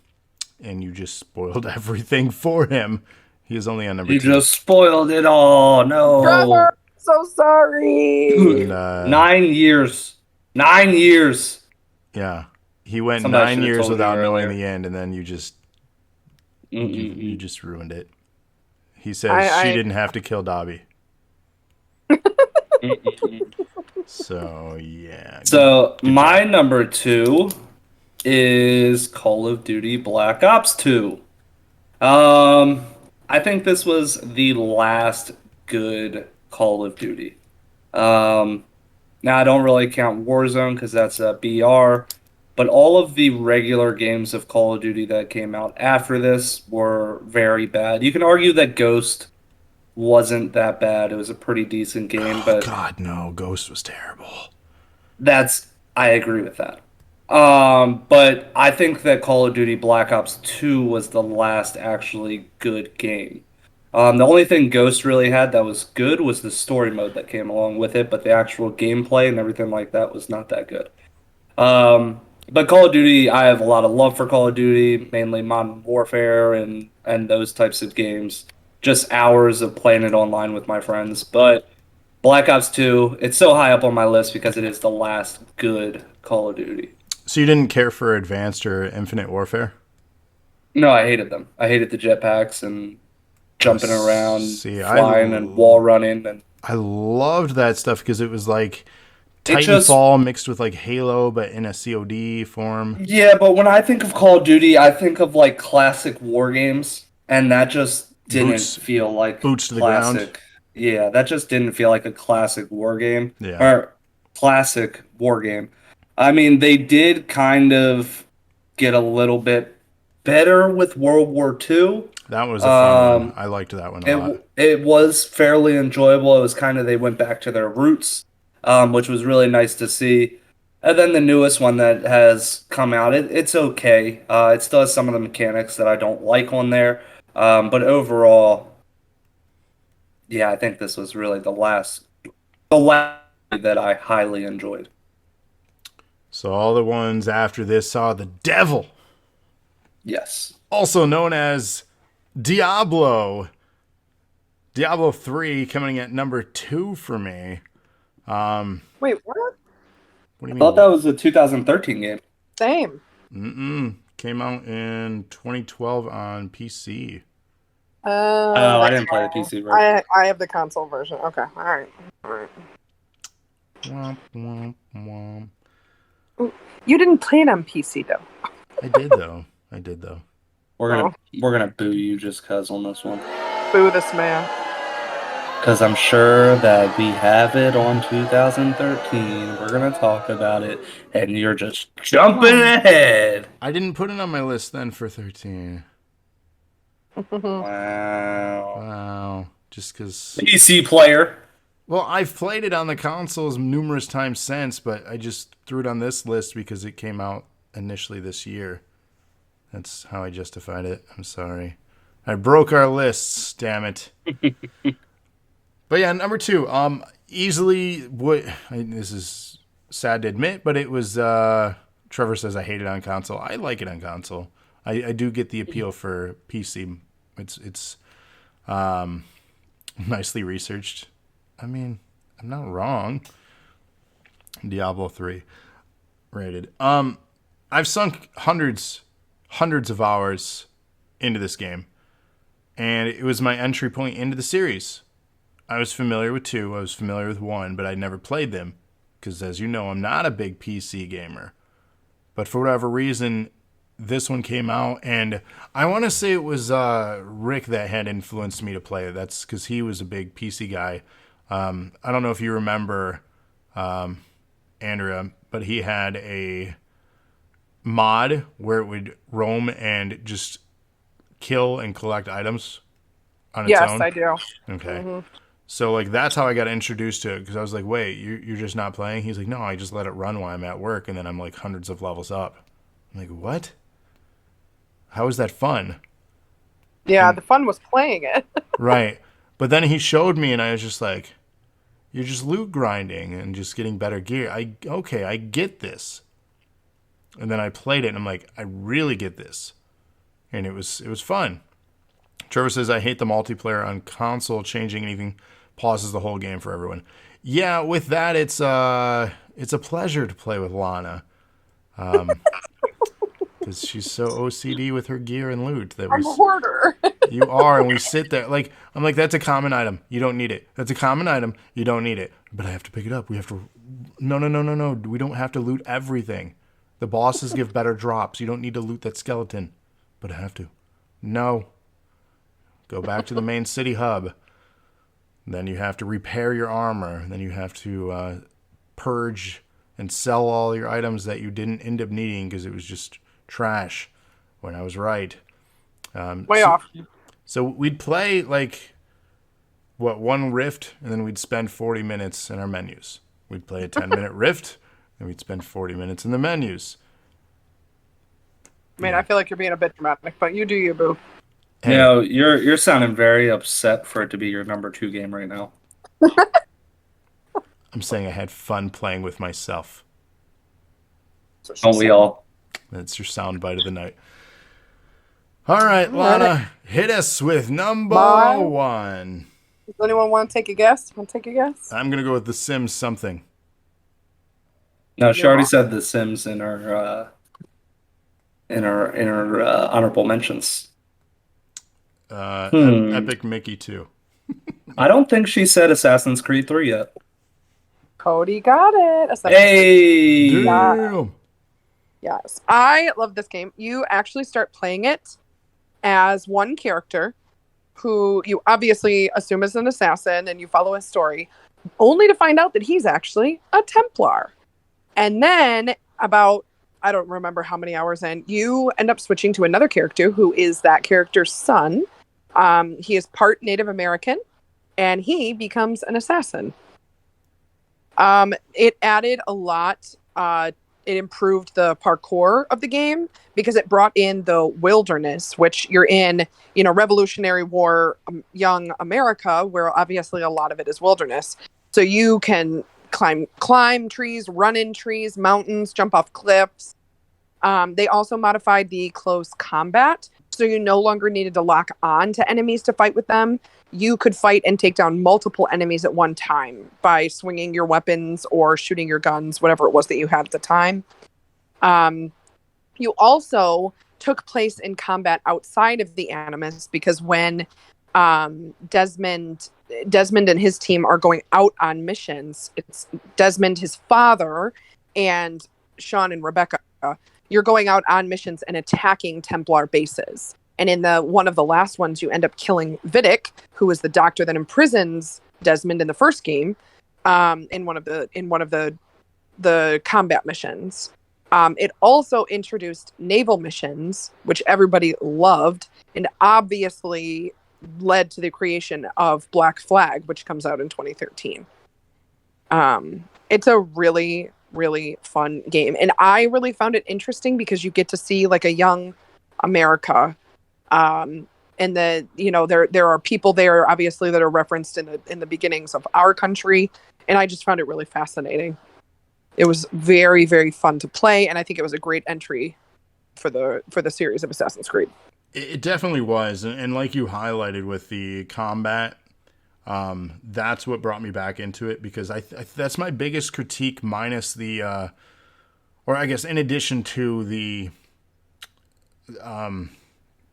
you just spoiled everything for him. He is only on number 2. You just spoiled it all. No. Trevor, so sorry. Dude, 9 years. 9 years. Yeah. He went Somebody 9 should've years told me without knowing earlier. the end, and then you just you just ruined it. He says she didn't have to kill Dobby. So, yeah. So, my number 2 is Call of Duty Black Ops 2. I think this was the last good Call of Duty. Now, I don't really count Warzone because that's a BR, but all of the regular games of Call of Duty that came out after this were very bad. You can argue that Ghost wasn't that bad. It was a pretty decent game, but God, no. Ghost was terrible. I agree with that. But I think that Call of Duty Black Ops 2 was the last actually good game. The only thing Ghost really had that was good was the story mode that came along with it, but the actual gameplay and everything like that was not that good. But Call of Duty, I have a lot of love for Call of Duty, mainly Modern Warfare and those types of games. Just hours of playing it online with my friends. But Black Ops 2, it's so high up on my list because it is the last good Call of Duty. So you didn't care for Advanced or Infinite Warfare? No, I hated them. I hated the jetpacks and jumping around, See, flying, and wall running. And I loved that stuff because it was like It just- Titanfall mixed with like Halo, but in a COD form. yeah, but when I think of Call of Duty, I think of like classic war games, and that just didn't feel like boots to the classic. ground. Yeah, that just didn't feel like a classic war game. Yeah. Or classic war game. I mean, they did kind of get a little bit better with World War II. That was a fun one. I liked that one a lot. It was fairly enjoyable. It was kind of, they went back to their roots, which was really nice to see. And then the newest one that has come out, it's okay. It still has some of the mechanics that I don't like on there. But overall, yeah, I think this was really the last that I highly enjoyed. So all the ones after this saw the devil, Yes. also known as Diablo. Diablo 3 coming at number 2 for me. Wait, what? What do you I mean? thought that was a 2013 game. Same. Came out in 2012 on PC. Oh, I didn't play the PC version. I have the console version. Okay, all right. Womp, womp, womp. You didn't play it on PC though. I did though. We're gonna boo you just cause on this one. Boo this man. Because I'm sure that we have it on 2013. We're going to talk about it, and you're just jumping ahead. I didn't put it on my list then for 13. Wow. Wow. Just because. PC player. Well, I've played it on the consoles numerous times since, but I just threw it on this list because it came out initially this year. That's how I justified it. I'm sorry. I broke our lists, damn it. But yeah, number 2, easily this is sad to admit, but it was Trevor says I hate it on console. I like it on console. I do get the appeal for PC. It's nicely researched. I mean, I'm not wrong. Diablo 3 rated. I've sunk hundreds of hours into this game, and it was my entry point into the series. I was familiar with 2, I was familiar with 1, but I'd never played them because, as you know, I'm not a big PC gamer. But for whatever reason, this one came out, and I want to say it was Rick that had influenced me to play it. That's because he was a big PC guy. I don't know if you remember Andrea, but he had a mod where it would roam and just kill and collect items on its own. Yes, I do. Okay. Mhm. So, like, that's how I got introduced to it, because I was like, wait, you're just not playing? He's like, no, I just let it run while I'm at work, and then I'm, like, hundreds of levels up. I'm like, what? How is that fun? Yeah, the fun was playing it. Right. But then he showed me, and I was just like, you're just loot grinding and just getting better gear. Okay, I get this. And then I played it, and I'm like, I really get this. And it was fun. Trevor says, I hate the multiplayer on console. Changing anything pauses the whole game for everyone. Yeah, with that, it's a pleasure to play with Lana. Because she's so OCD with her gear and loot. That I'm a hoarder. You are, and we sit there. Like, I'm like, that's a common item. You don't need it. That's a common item. You don't need it. But I have to pick it up. We have to... No. We don't have to loot everything. The bosses give better drops. You don't need to loot that skeleton. But I have to. No. Go back to the main city hub. Then you have to repair your armor. Then you have to purge and sell all your items that you didn't end up needing because it was just trash when I was right. Way off. So we'd play, like, one rift, and then we'd spend 40 minutes in our menus. We'd play a 10-minute rift, and we'd spend 40 minutes in the menus. I mean, I feel like you're being a bit dramatic, but you do you, boo. Hey, You know, you're sounding very upset for it to be your number 2 game right now. I'm saying I had fun playing with myself. Don't we all? That's your soundbite of the night. All right, Lana, hit us with number 1. Does anyone want to take a guess? Want to take a guess? I'm going to go with The Sims something. No, she already said The Sims in her honorable mentions. Epic Mickey 2. Mm-hmm. I don't think she said Assassin's Creed 3 yet. Cody got it. Hey! Damn. Yes. I love this game. You actually start playing it as one character who you obviously assume is an assassin and you follow his story, only to find out that he's actually a Templar. And then about, I don't remember how many hours in, you end up switching to another character who is that character's son. He is part Native American and he becomes an assassin. It added a lot. It improved the parkour of the game because it brought in the wilderness, which you're in, Revolutionary War, young America, where obviously a lot of it is wilderness. So you can climb trees, run in trees, mountains, jump off cliffs. They also modified the close combat, so you no longer needed to lock on to enemies to fight with them. You could fight and take down multiple enemies at one time by swinging your weapons or shooting your guns, whatever it was that you had at the time. You also took place in combat outside of the Animus because when Desmond and his team are going out on missions, it's Desmond, his father, and Sean and Rebecca. You're going out on missions and attacking Templar bases. And in one of the last ones, you end up killing Vidic, who is the doctor that imprisons Desmond in the first game, in one of the combat missions. It also introduced naval missions, which everybody loved, and obviously led to the creation of Black Flag, which comes out in 2013. It's a really, really fun game, and I really found it interesting because you get to see like a young America. And there are people there obviously that are referenced in the beginnings of our country, and I just found it really fascinating. It was very, very fun to play, and I think it was a great entry for the series of Assassin's Creed. It definitely was, and like you highlighted with the combat, that's what brought me back into it, because that's my biggest critique, minus the, or I guess in addition to the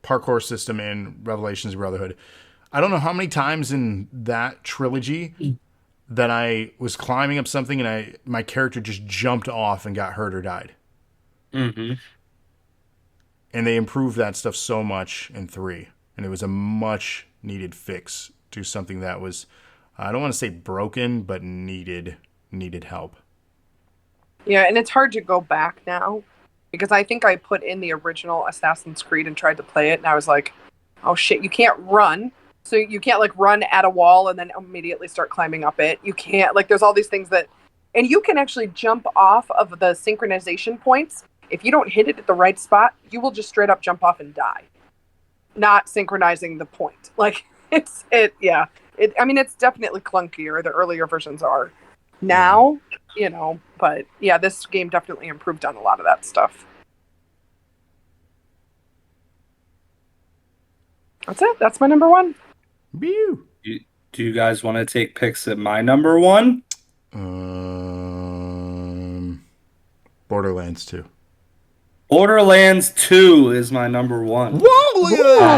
parkour system in Revelations of Brotherhood. I don't know how many times in that trilogy that I was climbing up something and my character just jumped off and got hurt or died. Mm-hmm. And they improved that stuff so much in 3. And it was a much needed fix to something that was, I don't want to say broken, but needed help. Yeah, and it's hard to go back now, because I think I put in the original Assassin's Creed and tried to play it, and I was like, oh shit, you can't run. So you can't like run at a wall and then immediately start climbing up it. You can't, like, there's all these things that, and you can actually jump off of the synchronization points. If you don't hit it at the right spot, you will just straight up jump off and die. Not synchronizing the point. Like, yeah. I mean, it's definitely clunkier. The earlier versions are now, but yeah, this game definitely improved on a lot of that stuff. That's it. That's my number 1. Woo! Do you guys want to take picks at my number 1? Borderlands 2. Borderlands 2 is my number 1. Whoa, look at that!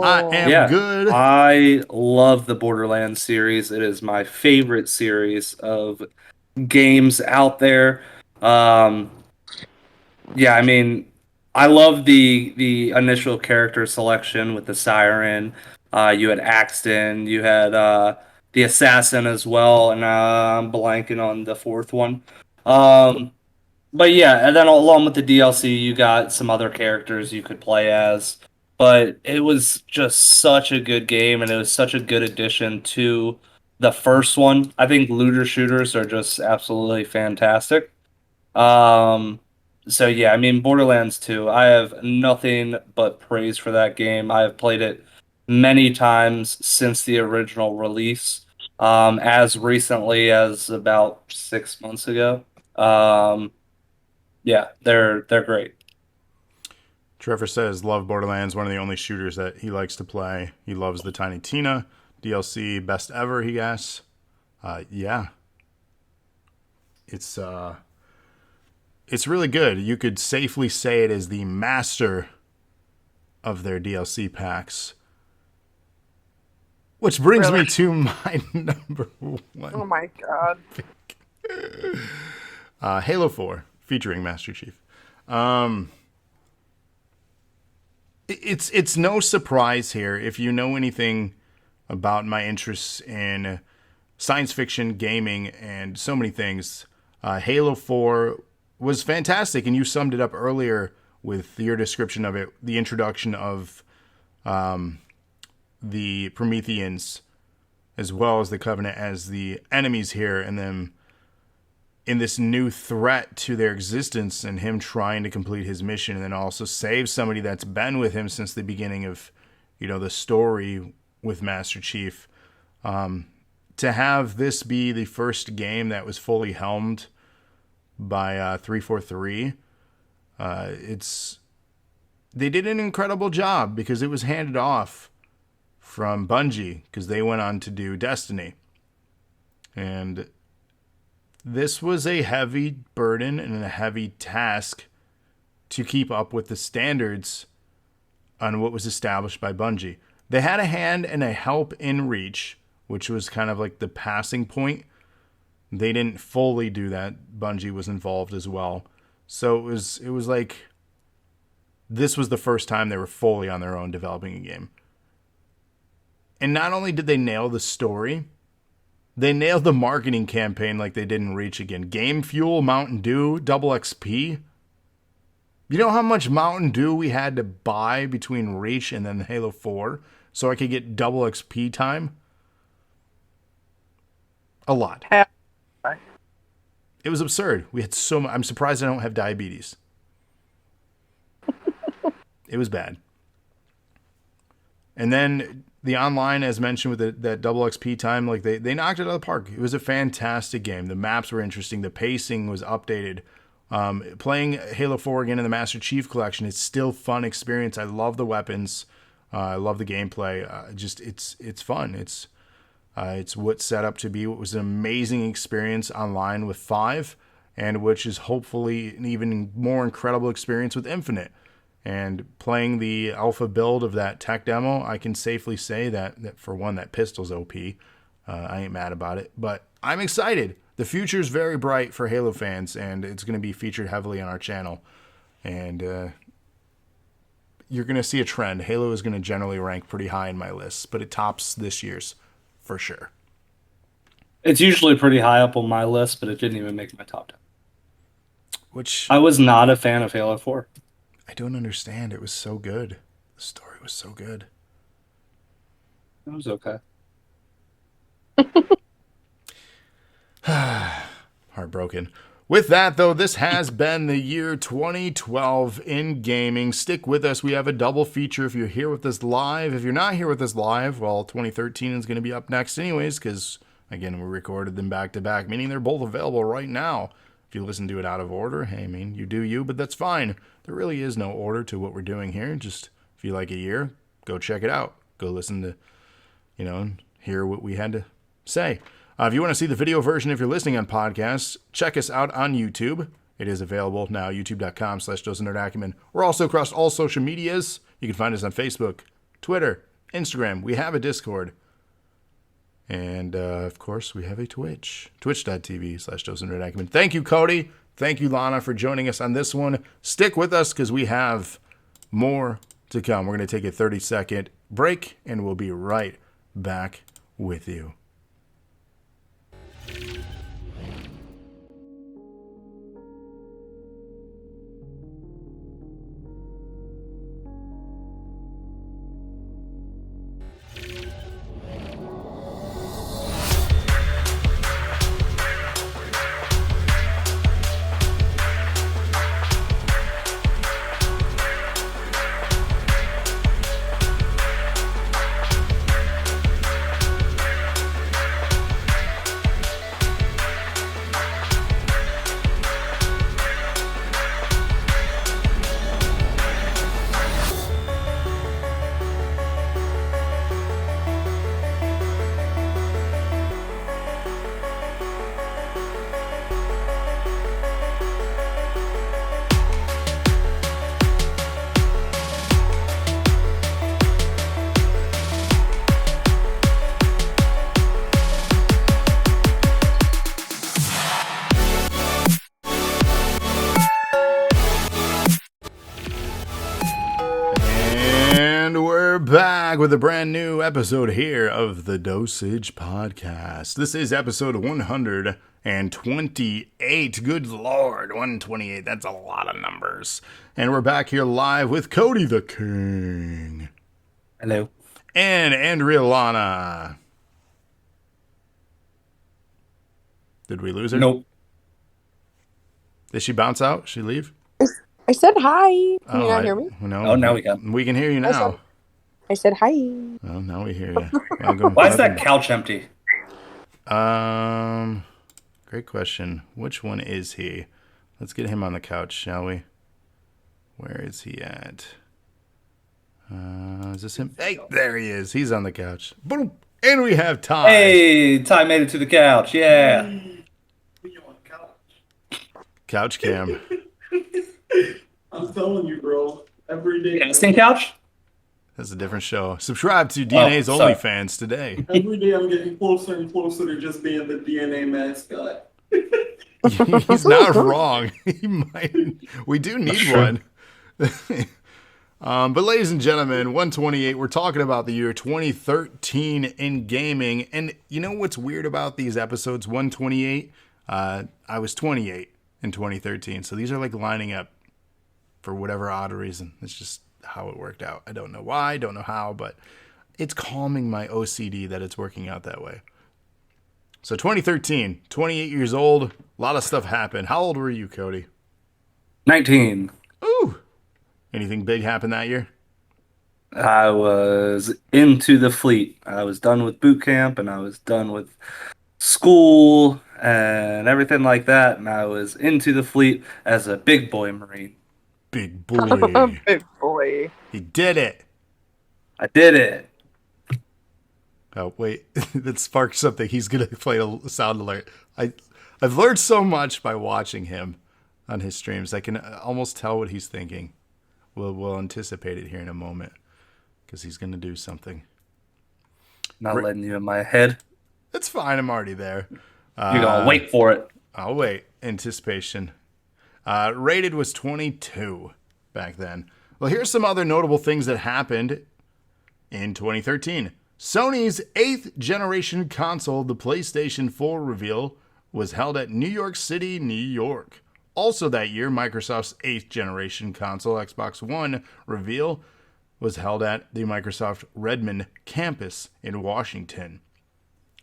I am Yeah, good. I love the Borderlands series. It is my favorite series of games out there. Yeah, I mean, I love the initial character selection with the Siren. You had Axton, you had the Assassin as well, and I'm blanking on the fourth one. But yeah, and then along with the DLC, you got some other characters you could play as. But it was just such a good game, and it was such a good addition to the first one. I think looter shooters are just absolutely fantastic. Um, so yeah, I mean Borderlands 2, I have nothing but praise for that game. I have played it many times since the original release, as recently as about 6 months ago. Yeah, they're great. Trevor says, love Borderlands, one of the only shooters that he likes to play. He loves the Tiny Tina DLC, best ever, he guesses. Yeah. It's really good. You could safely say it is the master of their DLC packs. Which brings me to my number 1. Oh my god. Halo 4, featuring Master Chief. It's no surprise here if you know anything about my interests in science fiction, gaming, and so many things. Halo 4 was fantastic, and you summed it up earlier with your description of it, the introduction of the Prometheans as well as the Covenant as the enemies here, and then in this new threat to their existence, and him trying to complete his mission and then also save somebody that's been with him since the beginning of, the story with Master Chief. To have this be the first game that was fully helmed by 343, they did an incredible job, because it was handed off from Bungie, because they went on to do Destiny. And this was a heavy burden and a heavy task to keep up with the standards on what was established by Bungie. They had a hand and a help in Reach, which was kind of like the passing point. They didn't fully do that. Bungie was involved as well. So it was like this was the first time they were fully on their own developing a game. And not only did they nail the story, they nailed the marketing campaign like they did in Reach again. Game Fuel, Mountain Dew, double XP. You know how much Mountain Dew we had to buy between Reach and then Halo 4 so I could get double XP time? A lot. It was absurd. We had so much. I'm surprised I don't have diabetes. It was bad. And then the online, as mentioned, with that double XP time, like they knocked it out of the park. It was a fantastic game. The maps were interesting. The pacing was updated. Playing Halo 4 again in the Master Chief Collection, it's still fun experience. I love the weapons. I love the gameplay. It's fun. It's what's set up to be what was an amazing experience online with 5, and which is hopefully an even more incredible experience with Infinite. And playing the alpha build of that tech demo, I can safely say that for one, that pistol's OP. I ain't mad about it, but I'm excited. The future's very bright for Halo fans, and it's going to be featured heavily on our channel. And you're going to see a trend. Halo is going to generally rank pretty high in my lists, but it tops this year's for sure. It's usually pretty high up on my list, but it didn't even make my top 10. Which I was not a fan of Halo 4. I don't understand. It was so good. The story was so good. It was okay. Heartbroken. With that, though, this has been the year 2012 in gaming. Stick with us. We have a double feature if you're here with us live. If you're not here with us live, well, 2013 is going to be up next anyways, because, again, we recorded them back-to-back, meaning they're both available right now. If you listen to it out of order, hey, I mean, you do you, but that's fine. There really is no order to what we're doing here. Just, if you like a year, go check it out. Go listen to, and hear what we had to say. If you want to see the video version, if you're listening on podcasts, check us out on YouTube. It is available now, youtube.com/DoseNerdAcumen. We're also across all social medias. You can find us on Facebook, Twitter, Instagram. We have a Discord. And, of course, we have a Twitch, twitch.tv/DoseNerdAcumen. Thank you, Cody. Thank you, Lana, for joining us on this one. Stick with us because we have more to come. We're going to take a 30-second break, and we'll be right back with you. Back with a brand new episode here of the Dosage Podcast. This is episode 128. Good Lord, 128. That's a lot of numbers. And we're back here live with Cody the King. Hello. And Andrea Lana. Did we lose her? Nope. Did she bounce out? She leave? I said hi. Can you not hear me? No. Oh, now we can. We can hear you now. I said hi. Well, now we hear you. Welcome. Why is that couch empty? Great question. Which one is he? Let's get him on the couch, shall we? Where is he at? Is this him? Hey, there he is. He's on the couch. Boom. And we have Ty. Hey, Ty made it to the couch. Yeah. Couch cam. I'm telling you, bro. Every day. Casting couch? That's a different show. Subscribe to DNA's OnlyFans today. Every day I'm getting closer and closer to just being the DNA mascot. He's not wrong. He might. We do need one. But ladies and gentlemen, 128, we're talking about the year 2013 in gaming. And you know what's weird about these episodes, 128? I was 28 in 2013. So these are like lining up for whatever odd reason. It's just how it worked out. I don't know why, don't know how, but it's calming my OCD that it's working out that way. So 2013, 28 years old, a lot of stuff happened. How old were you, Cody? 19. Ooh. Anything big happened that year? I was into the fleet. I was done with boot camp and I was done with school and everything like that. And I was into the fleet as a big boy Marine. Big boy. Big boy. He did it. I did it. Oh, wait. That sparked something. He's going to play a sound alert. I've learned so much by watching him on his streams. I can almost tell what he's thinking. We'll anticipate it here in a moment because he's going to do something. Not letting you in my head. It's fine. I'm already there. You're going to wait for it. I'll wait. Anticipation. Rated was 22 back then. Well, here's some other notable things that happened in 2013. Sony's 8th generation console, the PlayStation 4 reveal, was held at New York City, New York. Also that year, Microsoft's 8th generation console, Xbox One reveal, was held at the Microsoft Redmond campus in Washington.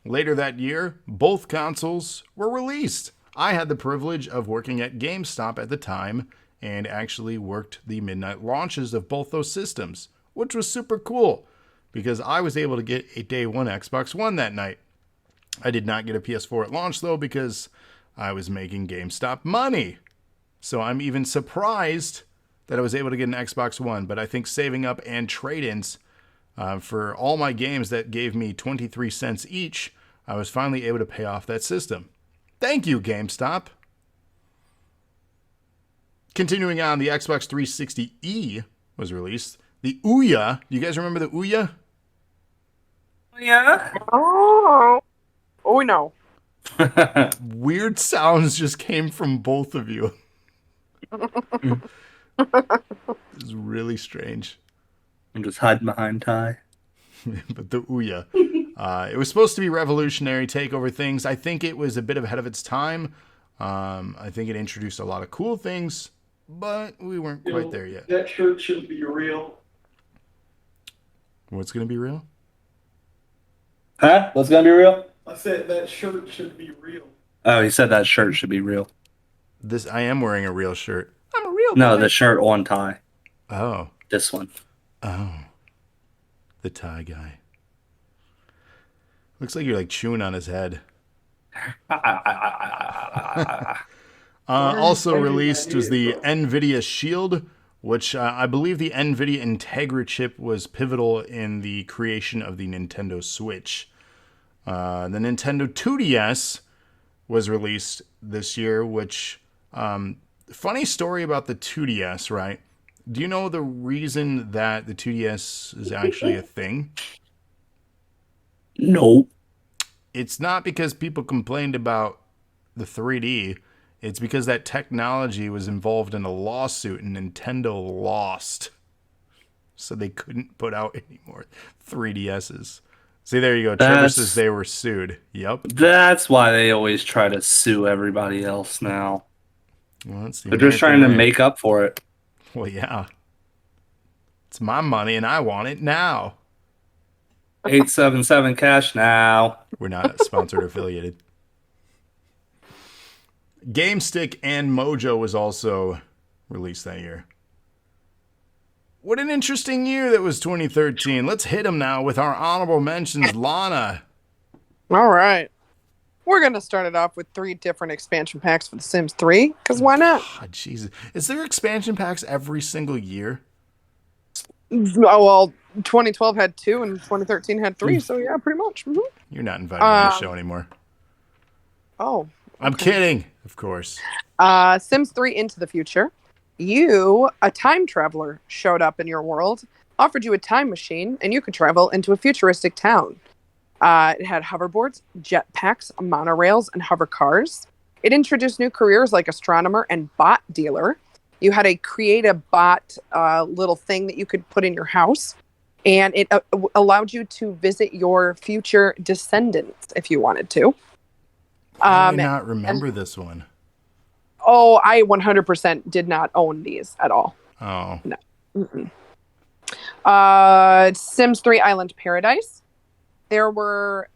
Later that year, both consoles were released. I had the privilege of working at GameStop at the time and actually worked the midnight launches of both those systems, which was super cool because I was able to get a day one Xbox One that night. I did not get a PS4 at launch though because I was making GameStop money. So I'm even surprised that I was able to get an Xbox One, but I think saving up and trade-ins for all my games that gave me 23 cents each, I was finally able to pay off that system. Thank you, GameStop. Continuing on, the Xbox 360e was released. The Ouya, do you guys remember the Ouya? Yeah. Oh no. Weird sounds just came from both of you. It's really strange. I'm just hiding behind Ty. But the Ouya. It was supposed to be revolutionary, take over things. I think it was a bit ahead of its time. I think it introduced a lot of cool things, but we weren't quite there yet. That shirt should be real. What's going to be real? Huh? What's going to be real? I said that shirt should be real. Oh, he said that shirt should be real. I am wearing a real shirt. I'm a real No, guy. the shirt on Ty. Oh. This one. Oh. The tie guy. Looks like you're like chewing on his head. Also released was the NVIDIA Shield, which I believe the NVIDIA Integra chip was pivotal in the creation of the Nintendo Switch. The Nintendo 2DS was released this year, which, funny story about the 2DS, right? Do you know the reason that the 2DS is actually a thing? No. It's not because people complained about the 3D. It's because that technology was involved in a lawsuit and Nintendo lost. So they couldn't put out any more 3DSs. See, there you go. Trevor says they were sued. Yep. That's why they always try to sue everybody else now. Well, that's the They're just trying to make up for it. Well, yeah. It's my money and I want it now. 877 cash now. We're not sponsored or affiliated. GameStick and Mojo was also released that year. What an interesting year that was 2013. Let's hit them now with our honorable mentions. Lana. All right. We're going to start it off with 3 different expansion packs for The Sims 3, because why not? God, Jesus. Is there expansion packs every single year? Oh, well, 2012 had 2 and 2013 had 3, so yeah, pretty much. Mm-hmm. You're not invited on the show anymore. Oh. Okay. I'm kidding, of course. Sims 3 Into the Future. You, a time traveler, showed up in your world, offered you a time machine, and you could travel into a futuristic town. It had hoverboards, jetpacks, monorails, and hover cars. It introduced new careers like astronomer and bot dealer. You had a create a bot little thing that you could put in your house, and it allowed you to visit your future descendants if you wanted to. I do not remember this one. Oh, I 100% did not own these at all. Oh. No. Sims 3 Island Paradise. There were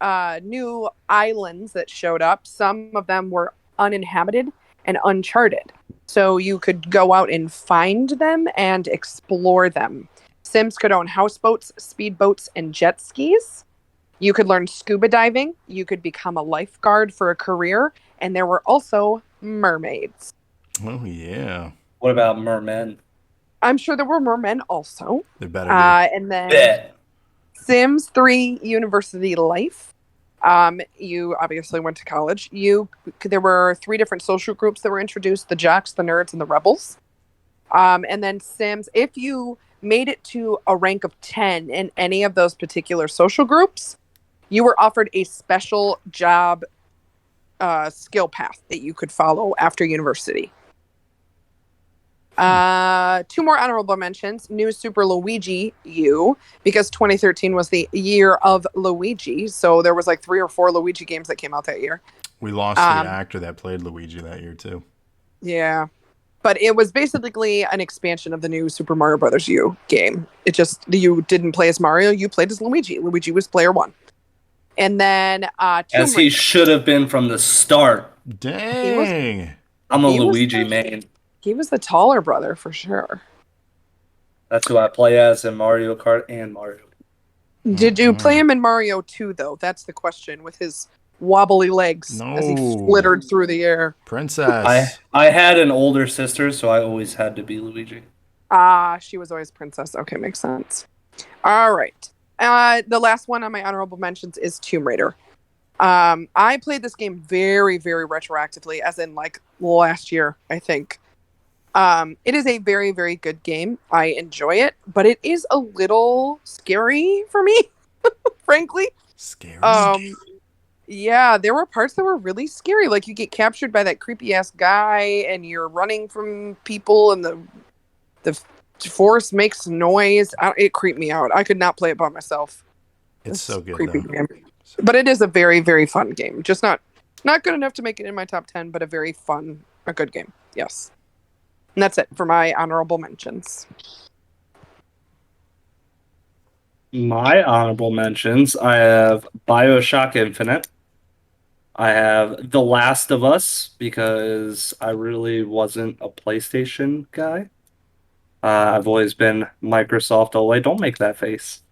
new islands that showed up. Some of them were uninhabited and uncharted. So you could go out and find them and explore them. Sims could own houseboats, speedboats, and jet skis. You could learn scuba diving. You could become a lifeguard for a career. And there were also mermaids. Oh, yeah. What about mermen? I'm sure there were mermen also. There better be. And then Bet. Sims 3 University Life. You obviously went to college. There were 3 different social groups that were introduced: the jocks, the nerds, and the rebels. And then Sims, if you made it to a rank of 10 in any of those particular social groups, you were offered a special job skill path that you could follow after university. 2 more honorable mentions. New Super Luigi U, because 2013 was the year of Luigi. So there was like 3 or 4 Luigi games that came out that year. We lost the actor that played Luigi that year, too. Yeah. But it was basically an expansion of the new Super Mario Brothers U game. It just, you didn't play as Mario, you played as Luigi. Luigi was player 1. And then As he should have been from the start. Dang. I'm a Luigi main. He was the taller brother for sure. That's who I play as in Mario Kart and Mario. Did you play him in Mario 2, though? That's the question, with his wobbly legs as he flittered through the air. Princess. I had an older sister, so I always had to be Luigi. She was always princess. Okay, makes sense. All right. The last one on my honorable mentions is Tomb Raider. I played this game very, very retroactively, as in like last year, I think. It is a very, very good game. I enjoy it, but it is a little scary for me, frankly. Scary? Yeah, there were parts that were really scary. Like you get captured by that creepy ass guy and you're running from people and the forest makes noise. It creeped me out. I could not play it by myself. It's so good, creepy though. game. But it is a very, very fun game. Just not good enough to make it in my top 10, but a very fun, a good game. Yes. And that's it for my honorable mentions. My honorable mentions, I have BioShock Infinite. I have The Last of Us, because I really wasn't a PlayStation guy. I've always been Microsoft only. Don't make that face.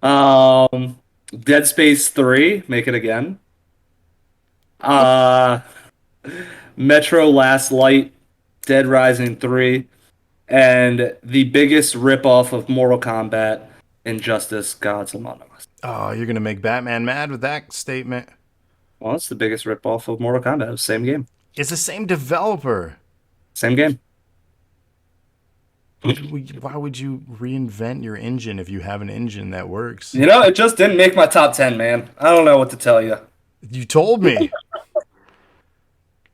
Dead Space 3, make it again. Metro Last Light, Dead Rising 3, and the biggest ripoff of Mortal Kombat, Injustice: Gods Among Us. Oh, you're going to make Batman mad with that statement. Well, it's the biggest ripoff of Mortal Kombat. It's the same game. It's the same developer. Same game. Why would you reinvent your engine if you have an engine that works? You know, it just didn't make my top 10, man. I don't know what to tell you. You told me.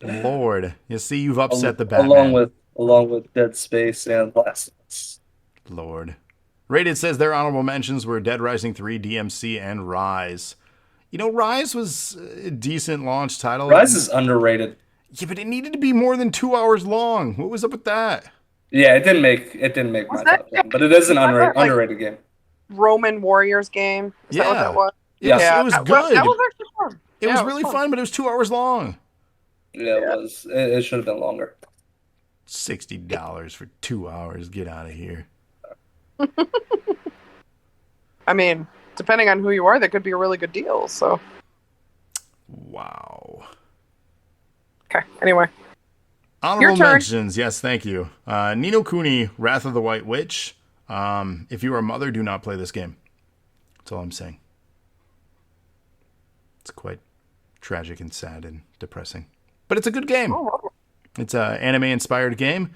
Lord. You see, you've upset the Batman. Along with Dead Space and Last of Us. Lord. Rated says their honorable mentions were Dead Rising 3, DMC, and Rise. You know, Rise was a decent launch title. Rise is underrated. Yeah, but it needed to be more than 2 hours long. What was up with that? Yeah, it didn't make my top 10, but it is an underrated game. Roman Warriors game. Is that what that was? Yeah, it was good. That was actually fun. It was really fun, but it was 2 hours long. Yeah, it was. It should have been longer. $60 for 2 hours. Get out of here. I mean, depending on who you are, that could be a really good deal. So. Wow. Okay. Anyway. Honorable mentions. Yes, thank you. Ni no Kuni, Wrath of the White Witch. If you are a mother, do not play this game. That's all I'm saying. It's quite tragic and sad and depressing. But it's a good game. Oh. It's an anime-inspired game.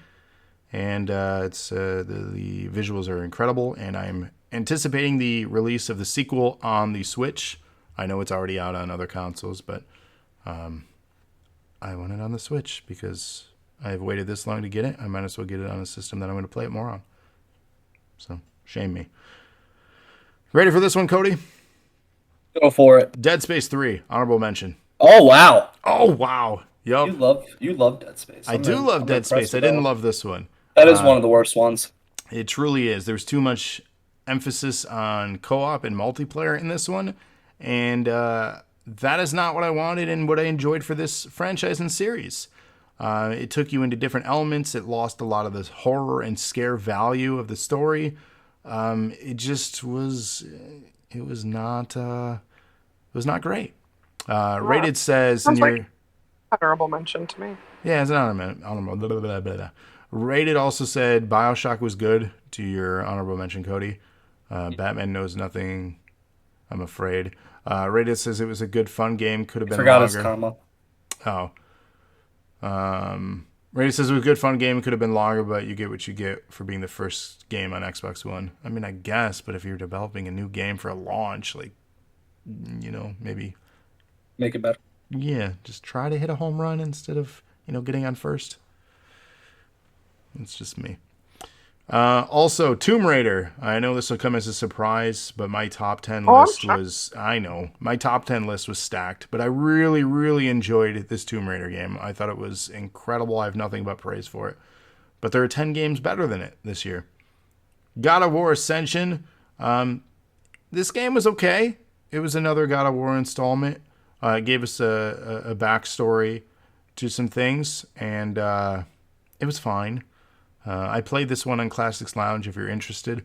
And the visuals are incredible. And I'm anticipating the release of the sequel on the Switch. I know it's already out on other consoles, but I want it on the Switch because I've waited this long to get it. I might as well get it on a system that I'm going to play it more on. So, shame me. Ready for this one, Cody? Go for it. Dead Space 3, honorable mention. Oh, wow. Oh, wow. Yup. You love Dead Space. I do love Dead Space. I didn't love this one. That is one of the worst ones. It truly is. There's too much emphasis on co-op and multiplayer in this one. And that is not what I wanted and what I enjoyed for this franchise and series. It took you into different elements. It lost a lot of the horror and scare value of the story. It just was. It was not. It was not great. Rated says in Sounds like your. honorable mention to me. Yeah, it's not honorable. Blah, blah, blah, blah, blah. Rated also said Bioshock was good to your honorable mention, Cody. Batman Knows Nothing, I'm afraid. Rated says it was a good, fun game. Could have been Forgot longer. his comma. Oh. Rated says it was a good, fun game. Could have been longer, but you get what you get for being the first game on Xbox One. I mean, I guess, but if you're developing a new game for a launch, like, maybe, Make it better. yeah, just try to hit a home run instead of, getting on first. It's just me. Also, Tomb Raider. I know this will come as a surprise, but my top 10 list was... I know. My top 10 list was stacked, but I really, really enjoyed this Tomb Raider game. I thought it was incredible. I have nothing but praise for it. But there are 10 games better than it this year. God of War Ascension. This game was okay. It was another God of War installment. It gave us a backstory to some things, and it was fine. I played this one on Classics Lounge if you're interested.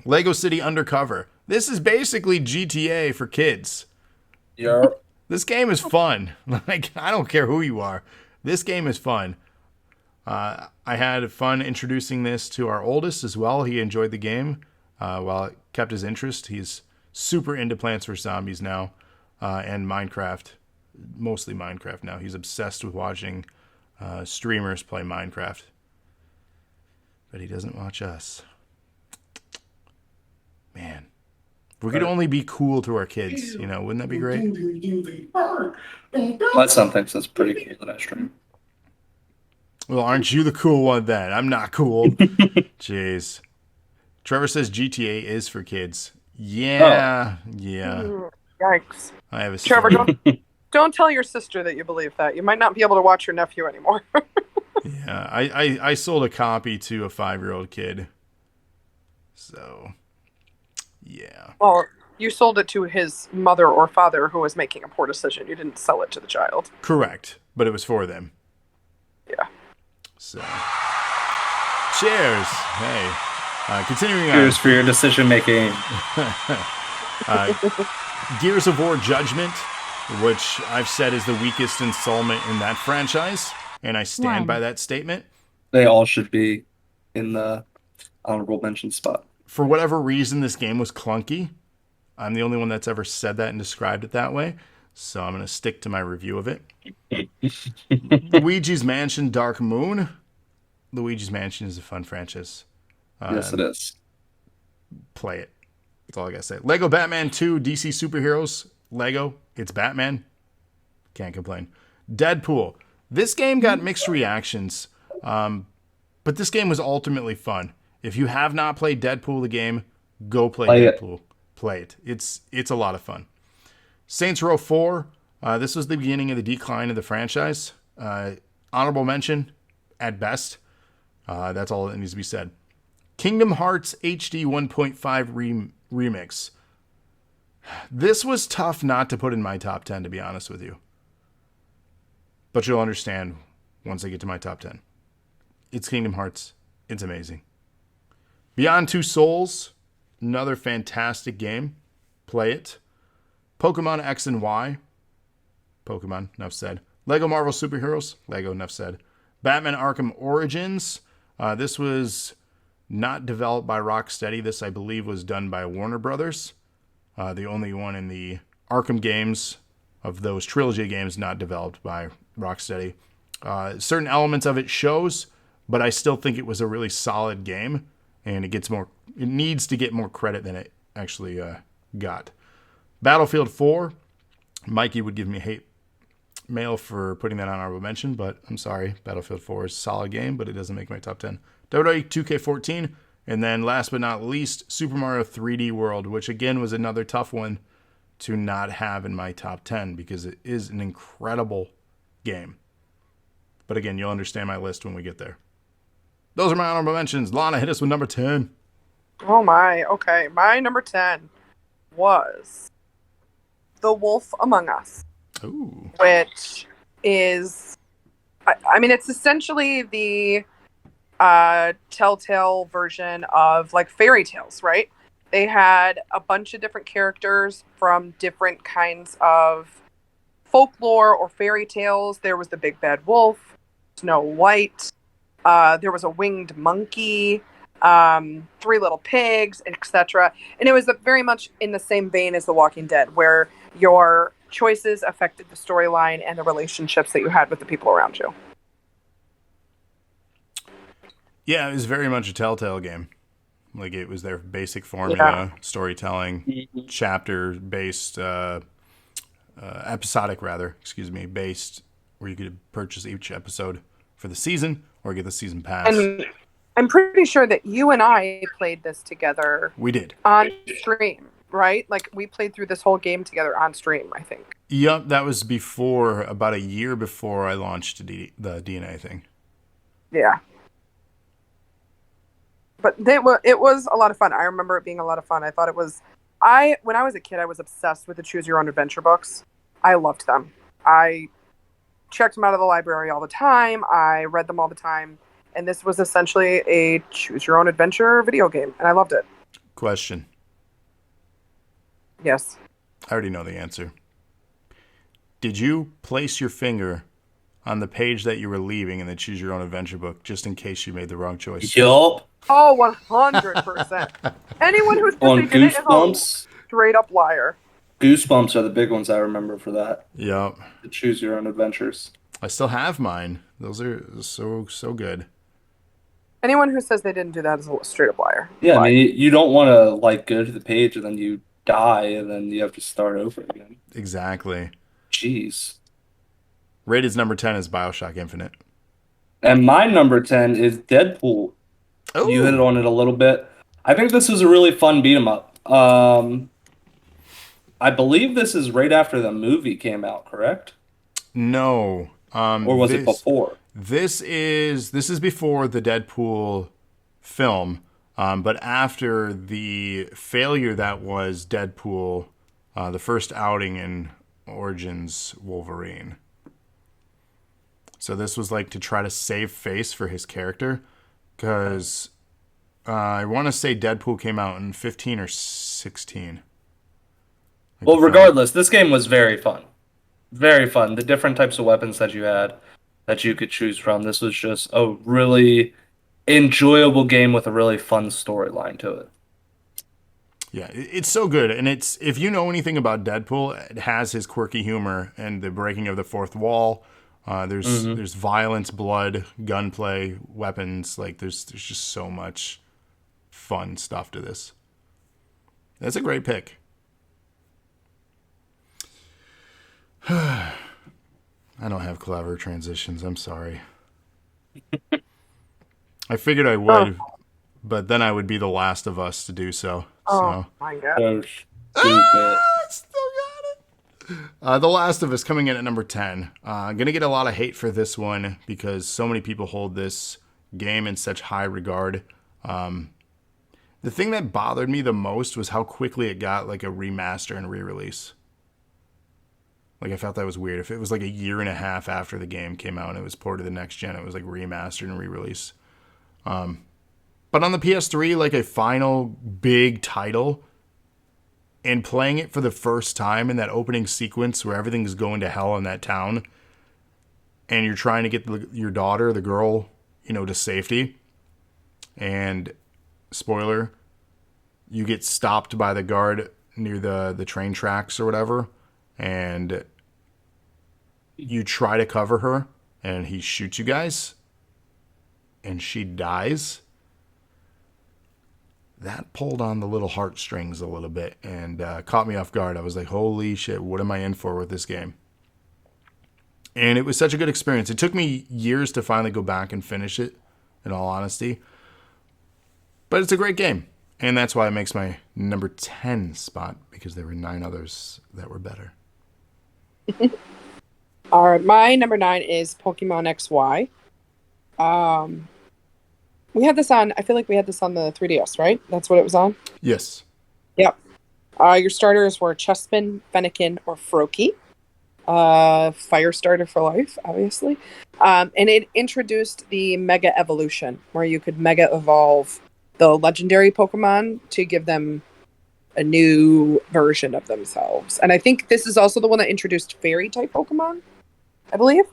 Lego City Undercover. This is basically GTA for kids. Yeah. This game is fun. Like, I don't care who you are. This game is fun. I had fun introducing this to our oldest as well. He enjoyed the game while it kept his interest. He's super into Plants vs. Zombies now and Minecraft. Mostly Minecraft now. He's obsessed with watching streamers play Minecraft. But he doesn't watch us. Man. If we could only be cool to our kids, wouldn't that be great? My son thinks that's pretty cool that I stream. Well, aren't you the cool one then? I'm not cool. Jeez. Trevor says GTA is for kids. Yeah. Yeah. Yikes. I have a Trevor, don't tell your sister that you believe that. You might not be able to watch your nephew anymore. Yeah, I sold a copy to a 5-year-old kid. So, yeah. Well, you sold it to his mother or father who was making a poor decision. You didn't sell it to the child. Correct, but it was for them. Yeah. So, cheers. Hey, continuing on. Cheers for your decision making. Gears of War Judgment, which I've said is the weakest installment in that franchise. And I stand by that statement. They all should be in the honorable mention spot. For whatever reason, this game was clunky. I'm the only one that's ever said that and described it that way. So I'm going to stick to my review of it. Luigi's Mansion Dark Moon. Luigi's Mansion is a fun franchise. Yes, it is. Play it. That's all I got to say. Lego Batman 2 DC Superheroes. Lego. It's Batman. Can't complain. Deadpool. This game got mixed reactions, but this game was ultimately fun. If you have not played Deadpool the game, go play Deadpool. Play it. It's a lot of fun. Saints Row 4. This was the beginning of the decline of the franchise. Honorable mention, at best. That's all that needs to be said. Kingdom Hearts HD 1.5 Remix. This was tough not to put in my top 10, to be honest with you. But you'll understand once I get to my top 10. It's Kingdom Hearts. It's amazing. Beyond Two Souls. Another fantastic game. Play it. Pokemon X and Y. Pokemon, enough said. Lego Marvel Superheroes. Lego, enough said. Batman Arkham Origins. This was not developed by Rocksteady. This, I believe, was done by Warner Brothers. The only one in the Arkham games of those trilogy games not developed by Rocksteady. Certain elements of it shows, but I still think it was a really solid game, and it needs to get more credit than it actually got. Battlefield 4. Mikey would give me hate mail for putting that on honorable mention, but I'm sorry. Battlefield 4 is a solid game, but it doesn't make my top 10. WWE 2K14, and then last but not least, Super Mario 3D World, which again was another tough one to not have in my top 10 because it is an incredible game. But again, you'll understand my list when we get there. Those are my honorable mentions. Lana, hit us with number 10. Oh my, okay. My number 10 was The Wolf Among Us. Ooh. Which is, I mean, it's essentially the Telltale version of like fairy tales, right? They had a bunch of different characters from different kinds of folklore or fairy tales. There was the big bad wolf, Snow White. There was a winged monkey, Three Little Pigs, etc. And it was very much in the same vein as The Walking Dead, where your choices affected the storyline and the relationships that you had with the people around you. Yeah, it was very much a Telltale game. Like, it was their basic formula, storytelling, chapter-based, episodic, rather, based, where you could purchase each episode for the season or get the season pass. And I'm pretty sure that you and I played this together. We did. On stream, right? Like, we played through this whole game together on stream, I think. Yep, that was about a year before I launched the DNA thing. Yeah. But it was a lot of fun. I remember it being a lot of fun. I thought it was... when I was a kid, I was obsessed with the Choose Your Own Adventure books. I loved them. I checked them out of the library all the time. I read them all the time. And this was essentially a Choose Your Own Adventure video game. And I loved it. Question. Yes. I already know the answer. Did you place your finger on the page that you were leaving in the Choose Your Own Adventure book just in case you made the wrong choice? Yup. Oh, 100%. Anyone who's On did it at home, Goosebumps. straight up liar. Goosebumps are the big ones I remember for that. Yep. To Choose Your Own Adventures. I still have mine. Those are so good. Anyone who says they didn't do that is a straight up liar. Yeah, Lie. I mean, you don't want to like go to the page and then you die and then you have to start over again. Exactly. Jeez. Rated number 10 is BioShock Infinite. And my number 10 is Deadpool. Oh. You hit on it a little bit. I think this is a really fun beat 'em up. I believe this is right after the movie came out, correct? No. Or was it before? This is before the Deadpool film, but after the failure that was Deadpool, the first outing in Origins Wolverine. So this was like to try to save face for his character, because I want to say Deadpool came out in 15 or 16. Well, regardless, this game was very fun. Very fun. The different types of weapons that you had that you could choose from. This was just a really enjoyable game with a really fun storyline to it. Yeah, it's so good. And it's, if you know anything about Deadpool, it has his quirky humor and the breaking of the fourth wall. There's violence, blood, gunplay, weapons. Like, there's just so much fun stuff to this. That's a great pick. I don't have clever transitions. I'm sorry. I figured I would, but then I would be the last of us to do so. Oh, my God. So stupid. I still got it. The Last of Us coming in at number 10. Gonna get a lot of hate for this one because so many people hold this game in such high regard. The thing that bothered me the most was how quickly it got like a remaster and re-release. Like, I felt that was weird. If it was like a year and a half after the game came out and it was ported to the next gen, it was like remastered and re-release. But on the PS3, like a final big title, and playing it for the first time in that opening sequence where everything's going to hell in that town, and you're trying to get your daughter, the girl, to safety, and spoiler, you get stopped by the guard near the train tracks or whatever, and you try to cover her, and he shoots you guys, and she dies. That pulled on the little heartstrings a little bit and caught me off guard. I was like, holy shit, what am I in for with this game? And it was such a good experience. It took me years to finally go back and finish it, in all honesty. But it's a great game. And that's why it makes my number 10 spot, because there were 9 others that were better. All right, my number 9 is Pokemon XY. We had this on, I feel like we had this on the 3DS, right? That's what it was on? Yes. Yep. Your starters were Chespin, Fennekin, or Froakie. Fire starter for life, obviously. And it introduced the Mega Evolution, where you could Mega Evolve the legendary Pokemon to give them a new version of themselves. And I think this is also the one that introduced Fairy type Pokemon, I believe.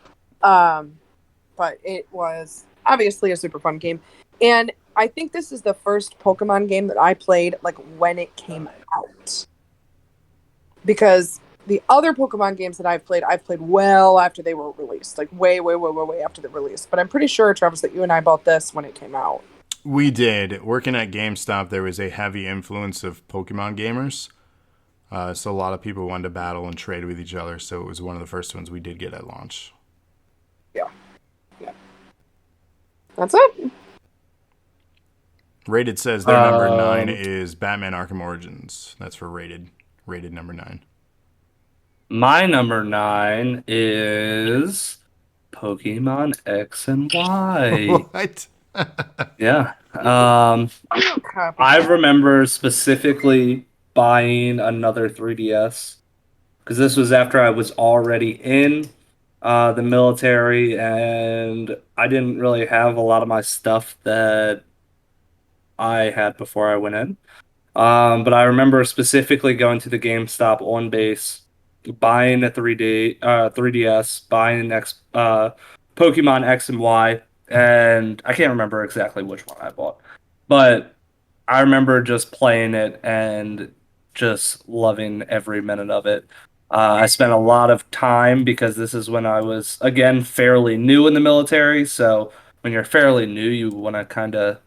But it was obviously a super fun game. And I think this is the first Pokemon game that I played like when it came out. Because the other Pokemon games that I've played well after they were released. Like way after the release. But I'm pretty sure, Travis, that you and I bought this when it came out. We did. Working at GameStop, there was a heavy influence of Pokemon gamers. So a lot of people wanted to battle and trade with each other. So it was one of the first ones we did get at launch. Yeah. That's it. Rated says their number 9 is Batman Arkham Origins. That's for rated. Rated number 9. My number 9 is Pokemon X and Y. What? Yeah. I remember specifically buying another 3DS because this was after I was already in the military and I didn't really have a lot of my stuff that I had before I went in. But I remember specifically going to the GameStop on base, buying a 3DS, buying Pokemon X and Y, and I can't remember exactly which one I bought, but I remember just playing it and just loving every minute of it. I spent a lot of time because this is when I was, again, fairly new in the military. So when you're fairly new, you want to kind of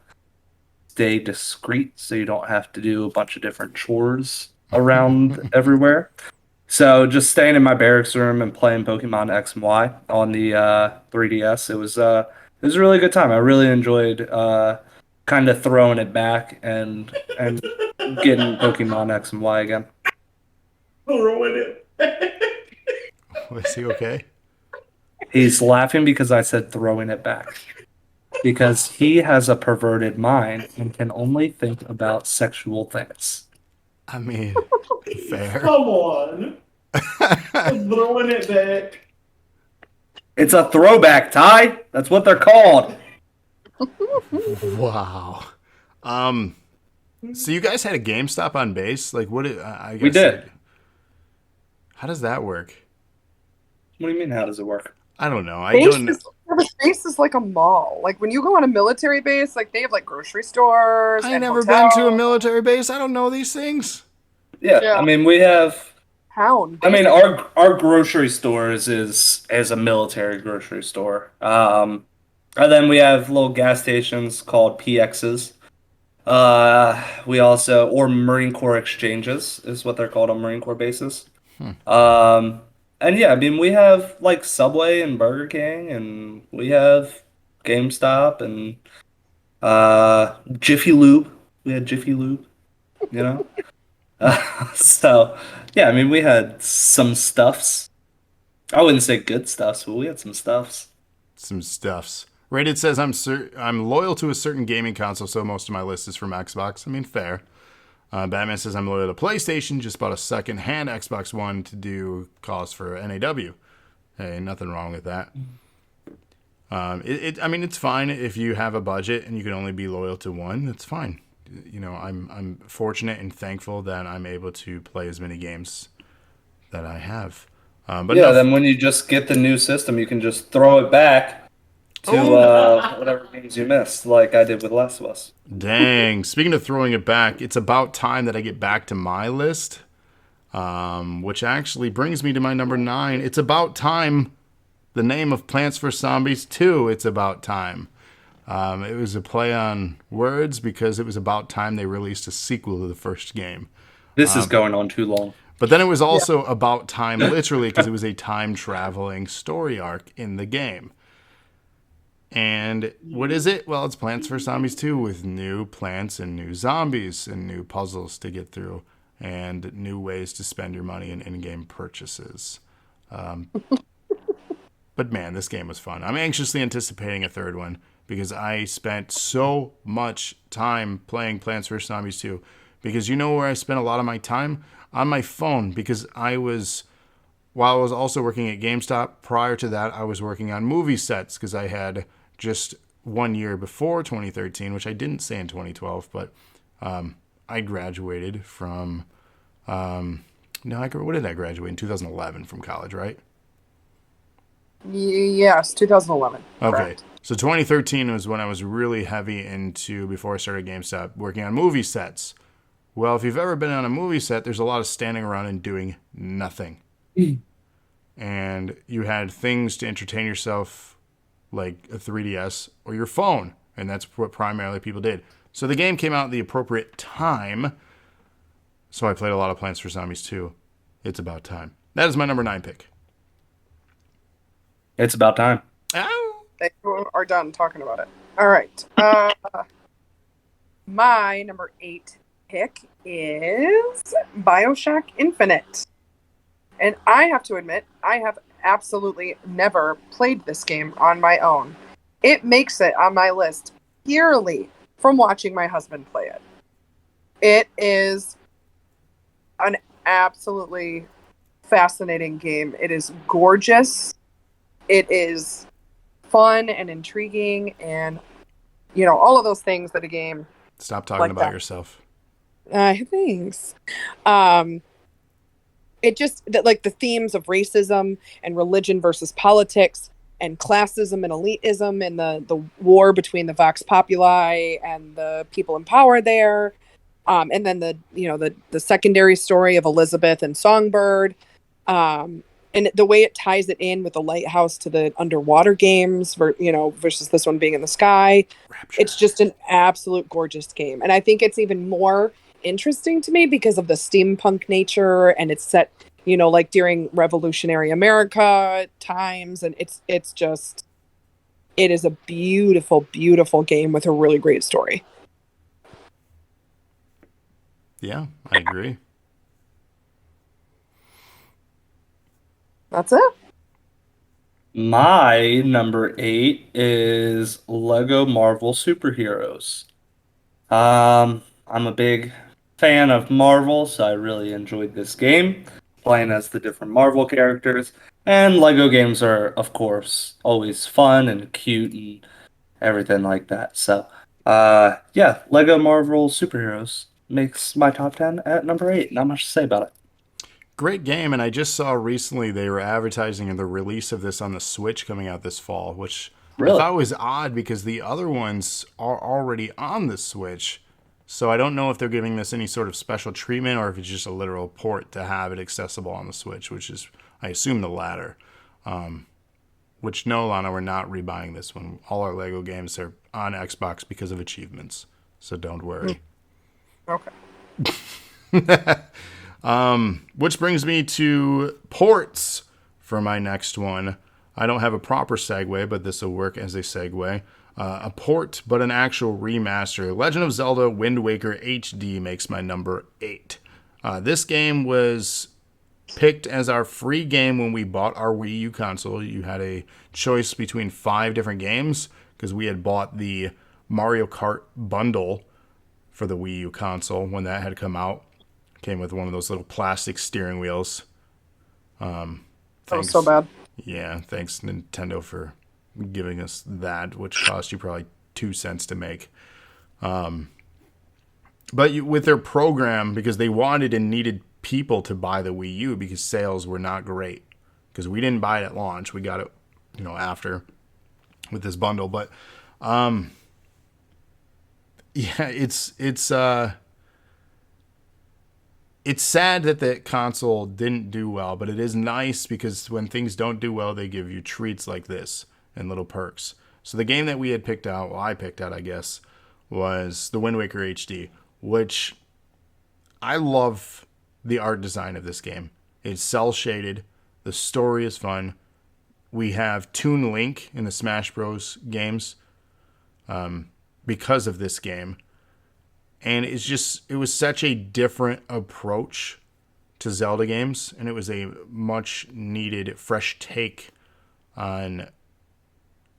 stay discreet so you don't have to do a bunch of different chores around everywhere. So just staying in my barracks room and playing Pokemon X and Y on the 3DS, it was a really good time. I really enjoyed kind of throwing it back and getting Pokemon X and Y again. Throwing it. Was he okay? He's laughing because I said throwing it back. Because he has a perverted mind and can only think about sexual things. I mean, fair. Come on. Throwing it back. It's a throwback, Ty. That's what they're called. Wow. So you guys had a GameStop on base? Like, what? I guess We did. How does that work? What do you mean, how does it work? I don't know. The space is like a mall. Like when you go on a military base, like they have like grocery stores. I and never hotels. been to a military base. I don't know these things. Yeah. I mean, we have. Town. I mean, our grocery stores is a military grocery store. And then we have little gas stations called PXs. We also, or Marine Corps exchanges is what they're called on Marine Corps bases. And yeah, I mean, we have like Subway and Burger King, and we have GameStop and Jiffy Lube. We had Jiffy Lube, you know? So, yeah, I mean, we had some stuffs. I wouldn't say good stuffs, but we had some stuffs. Some stuffs. Rated says I'm loyal to a certain gaming console, so most of my list is from Xbox. I mean, fair. Batman says I'm loyal to PlayStation. Just bought a second-hand Xbox One to do calls for NAW. Hey, nothing wrong with that. I mean, it's fine if you have a budget and you can only be loyal to one. It's fine. You know, I'm fortunate and thankful that I'm able to play as many games that I have. But yeah, then when you just get the new system, you can just throw it back to whatever games you missed, like I did with Last of Us. Dang. Speaking of throwing it back, it's about time that I get back to my list, which actually brings me to my number 9. It's about time. The name of Plants vs. Zombies 2, It's About Time. It was a play on words because it was about time they released a sequel to the first game. This is going on too long. But then it was also about time, literally, because it was a time-traveling story arc in the game. And what is it? Well, it's Plants vs. Zombies 2 with new plants and new zombies and new puzzles to get through and new ways to spend your money in in-game purchases. But man, this game was fun. I'm anxiously anticipating a third one because I spent so much time playing Plants vs. Zombies 2. Because you know where I spent a lot of my time? On my phone, because I was while I was also working at GameStop, prior to that, I was working on movie sets because I had just 1 year before 2013, which I didn't say in 2012, but I graduated from. What did I graduate in 2011 from college, right? Yes, 2011. Okay. Correct. So 2013 was when I was really heavy into, before I started GameStop, working on movie sets. Well, if you've ever been on a movie set, there's a lot of standing around and doing nothing. And you had things to entertain yourself, like a 3DS or your phone. And that's what primarily people did. So the game came out at the appropriate time. So I played a lot of Plants vs. Zombies 2. It's about time. That is my number 9 pick. It's about time. Ow! They are done talking about it. All right. My number 8 pick is BioShock Infinite. And I have to admit, I have absolutely never played this game on my own. It makes it on my list purely from watching my husband play it. It is an absolutely fascinating game. It is gorgeous. It is fun and intriguing and, all of those things that a game... Stop talking like about that. yourself. Thanks. It just, like the themes of racism and religion versus politics and classism and elitism and the war between the Vox Populi and the people in power there. And then the secondary story of Elizabeth and Songbird. And the way it ties it in with the lighthouse to the underwater games, versus this one being in the sky. Rapture. It's just an absolute gorgeous game. And I think it's even more interesting to me because of the steampunk nature, and it's set, like during Revolutionary America times. And it is a beautiful, beautiful game with a really great story. Yeah, I agree. That's it. My number 8 is Lego Marvel Superheroes. I'm a big fan of Marvel, so I really enjoyed this game, playing as the different Marvel characters. And Lego games are, of course, always fun and cute and everything like that. So, yeah, Lego Marvel Superheroes makes my top 10 at number 8. Not much to say about it. Great game, and I just saw recently they were advertising the release of this on the Switch coming out this fall, which I Really? thought was odd because the other ones are already on the Switch. So I don't know if they're giving this any sort of special treatment or if it's just a literal port to have it accessible on the Switch, which is, I assume, the latter. Which, no, Lana, we're not rebuying this one. All our Lego games are on Xbox because of achievements, so don't worry. Okay. Which brings me to ports for my next one. I don't have a proper segue, but this will work as a segue. A port, but an actual remaster. Legend of Zelda Wind Waker HD makes my number 8. This game was picked as our free game when we bought our Wii U console. You had a choice between 5 different games because we had bought the Mario Kart bundle for the Wii U console when that had come out. Came with one of those little plastic steering wheels. That was so bad. Yeah, thanks Nintendo for giving us that, which cost you probably 2 cents to make. But with their program, because they wanted and needed people to buy the Wii U because sales were not great. Because we didn't buy it at launch, we got it, after with this bundle. But yeah, it's sad that the console didn't do well, but it is nice because when things don't do well, they give you treats like this and little perks. So the game that we had picked out, well, I picked out, I guess, was the Wind Waker HD, which I love the art design of this game. It's cel-shaded. The story is fun. We have Toon Link in the Smash Bros. Games because of this game. And it was such a different approach to Zelda games, and it was a much needed fresh take on,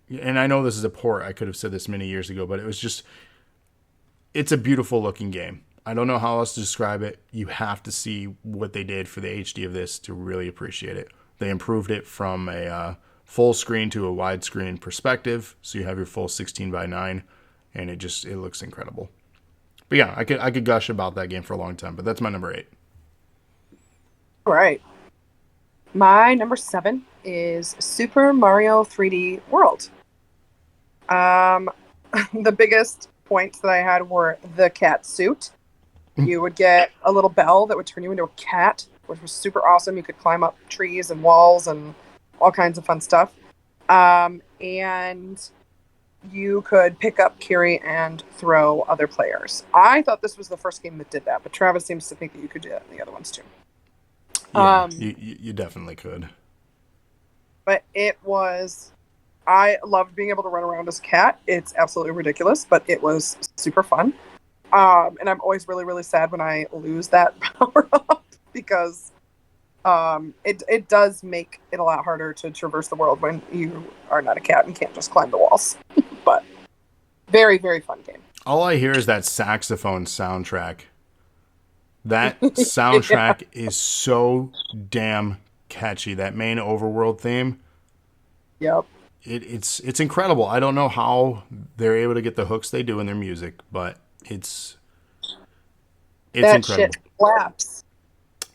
and I know this is a port, I could have said this many years ago, but it's a beautiful looking game. I don't know how else to describe it. You have to see what they did for the HD of this to really appreciate it. They improved it from a full screen to a widescreen perspective, so you have your full 16:9, and it looks incredible. But yeah, I could gush about that game for a long time, but that's my number 8. All right. My number 7 is Super Mario 3D World. The biggest points that I had were the cat suit. You would get a little bell that would turn you into a cat, which was super awesome. You could climb up trees and walls and all kinds of fun stuff. And you could pick up, carry, and throw other players. I thought this was the first game that did that, but Travis seems to think that you could do that in the other ones too. Yeah, you definitely could. But I loved being able to run around as a cat. It's absolutely ridiculous, but it was super fun. And I'm always really, really sad when I lose that power up because it does make it a lot harder to traverse the world when you are not a cat and can't just climb the walls. But very, very fun game. All I hear is that saxophone soundtrack. That soundtrack is so damn catchy. That main overworld theme. Yep. It's incredible. I don't know how they're able to get the hooks they do in their music, but it's that incredible. Shit slaps.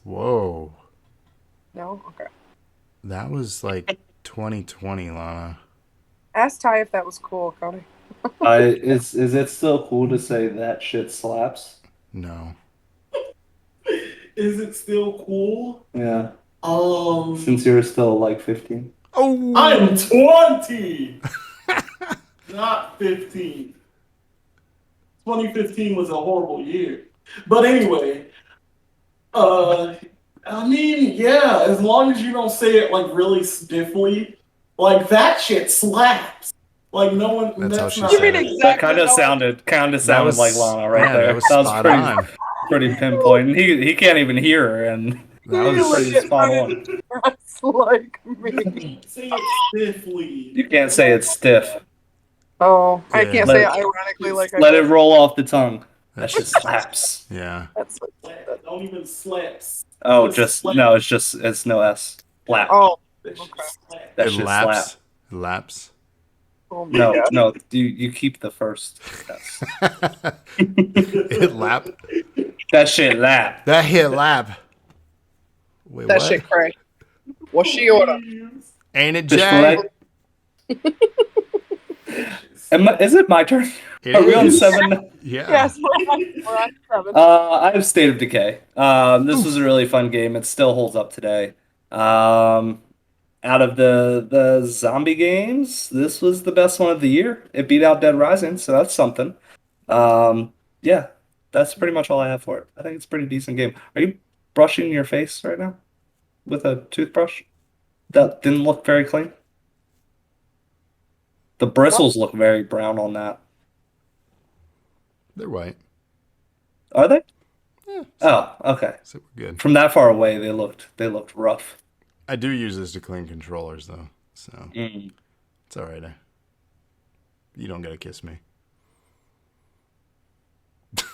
Whoa. No? Okay. That was like 2020, Lana. Ask Ty if that was cool, Cody. Is it still cool to say that shit slaps? No. Is it still cool? Yeah. Since you're still like 15. Oh, I'm 20, not 15. 2015 was a horrible year. But anyway, I mean, yeah, as long as you don't say it like really stiffly, like that shit slaps. Like no one. That's how she You said mean it. exactly That kind of how sounded was- like Lana right yeah, there. that was spot on. pretty pinpoint. He can't even hear her, and That You was pretty legit spot on. That's like me. Say it stiffly. You can't say it's stiff. Oh, I Yeah. can't Let say it- it ironically like I Let it did. roll off the tongue. That shit slaps. yeah. That's Don't even slaps. Oh, Just it's no S. Slap. oh, That shit okay. slaps. That It shit laps. slap. It laps. Oh my God. No, you keep the first S. It lap. That shit lap. That hit lap. Wait, That what? shit cray. What's she order? Ain't it, Fish Jay? fillet. Is it my turn? It Are we on is. 7? Yeah. Yes, we're on 7. I have State of Decay. This was a really fun game. It still holds up today. Out of the zombie games, this was the best one of the year. It beat out Dead Rising, so that's something. Yeah, that's pretty much all I have for it. I think it's a pretty decent game. Are you brushing your face right now with a toothbrush? That didn't look very clean. The bristles look very brown on that. They're white. Are they? Yeah. Oh, okay. So we're good. From that far away, they looked rough. I do use this to clean controllers, though. So it's all right. You don't got to kiss me.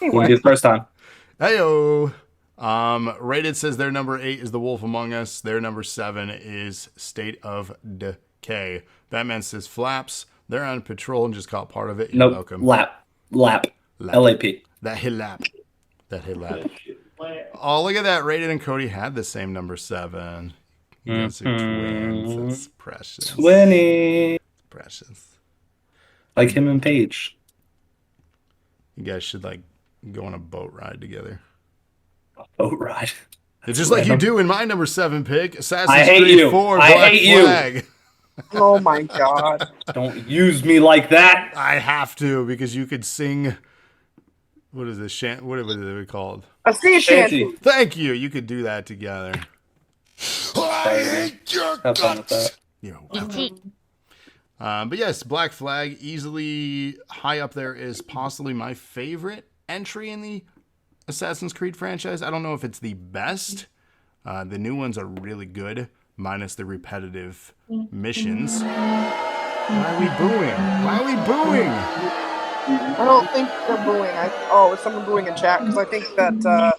Wouldn't be the first time. Heyo. Rated says their number 8 is The Wolf Among Us. Their number 7 is State of Decay. Batman says Flaps. They're on patrol and just caught part of it. You're Nope. welcome. Lap. LAP. That hit lap. That hit lap. That shit slaps. Oh, look at that. Rated and Cody had the same number 7. You guys are twins. That's precious. 20. Precious. Like him and Paige. You guys should like go on a boat ride together. Boat ride. It's just like you do in my number 7 pick, Assassin's I hate Creed you. 4 I Black hate you. Flag. Oh my God. Don't use me like that. I have to because you could sing. What is this? What is it called? A sea shanty. Shanty. Thank you. You could do that together. I hate your Have fun with that. You're welcome. But yes, Black Flag easily high up there is possibly my favorite entry in the Assassin's Creed franchise. I don't know if it's the best. The new ones are really good, minus the repetitive missions. Why are we booing? Why are we booing? I don't think they're booing. Is someone booing in chat? Because I think that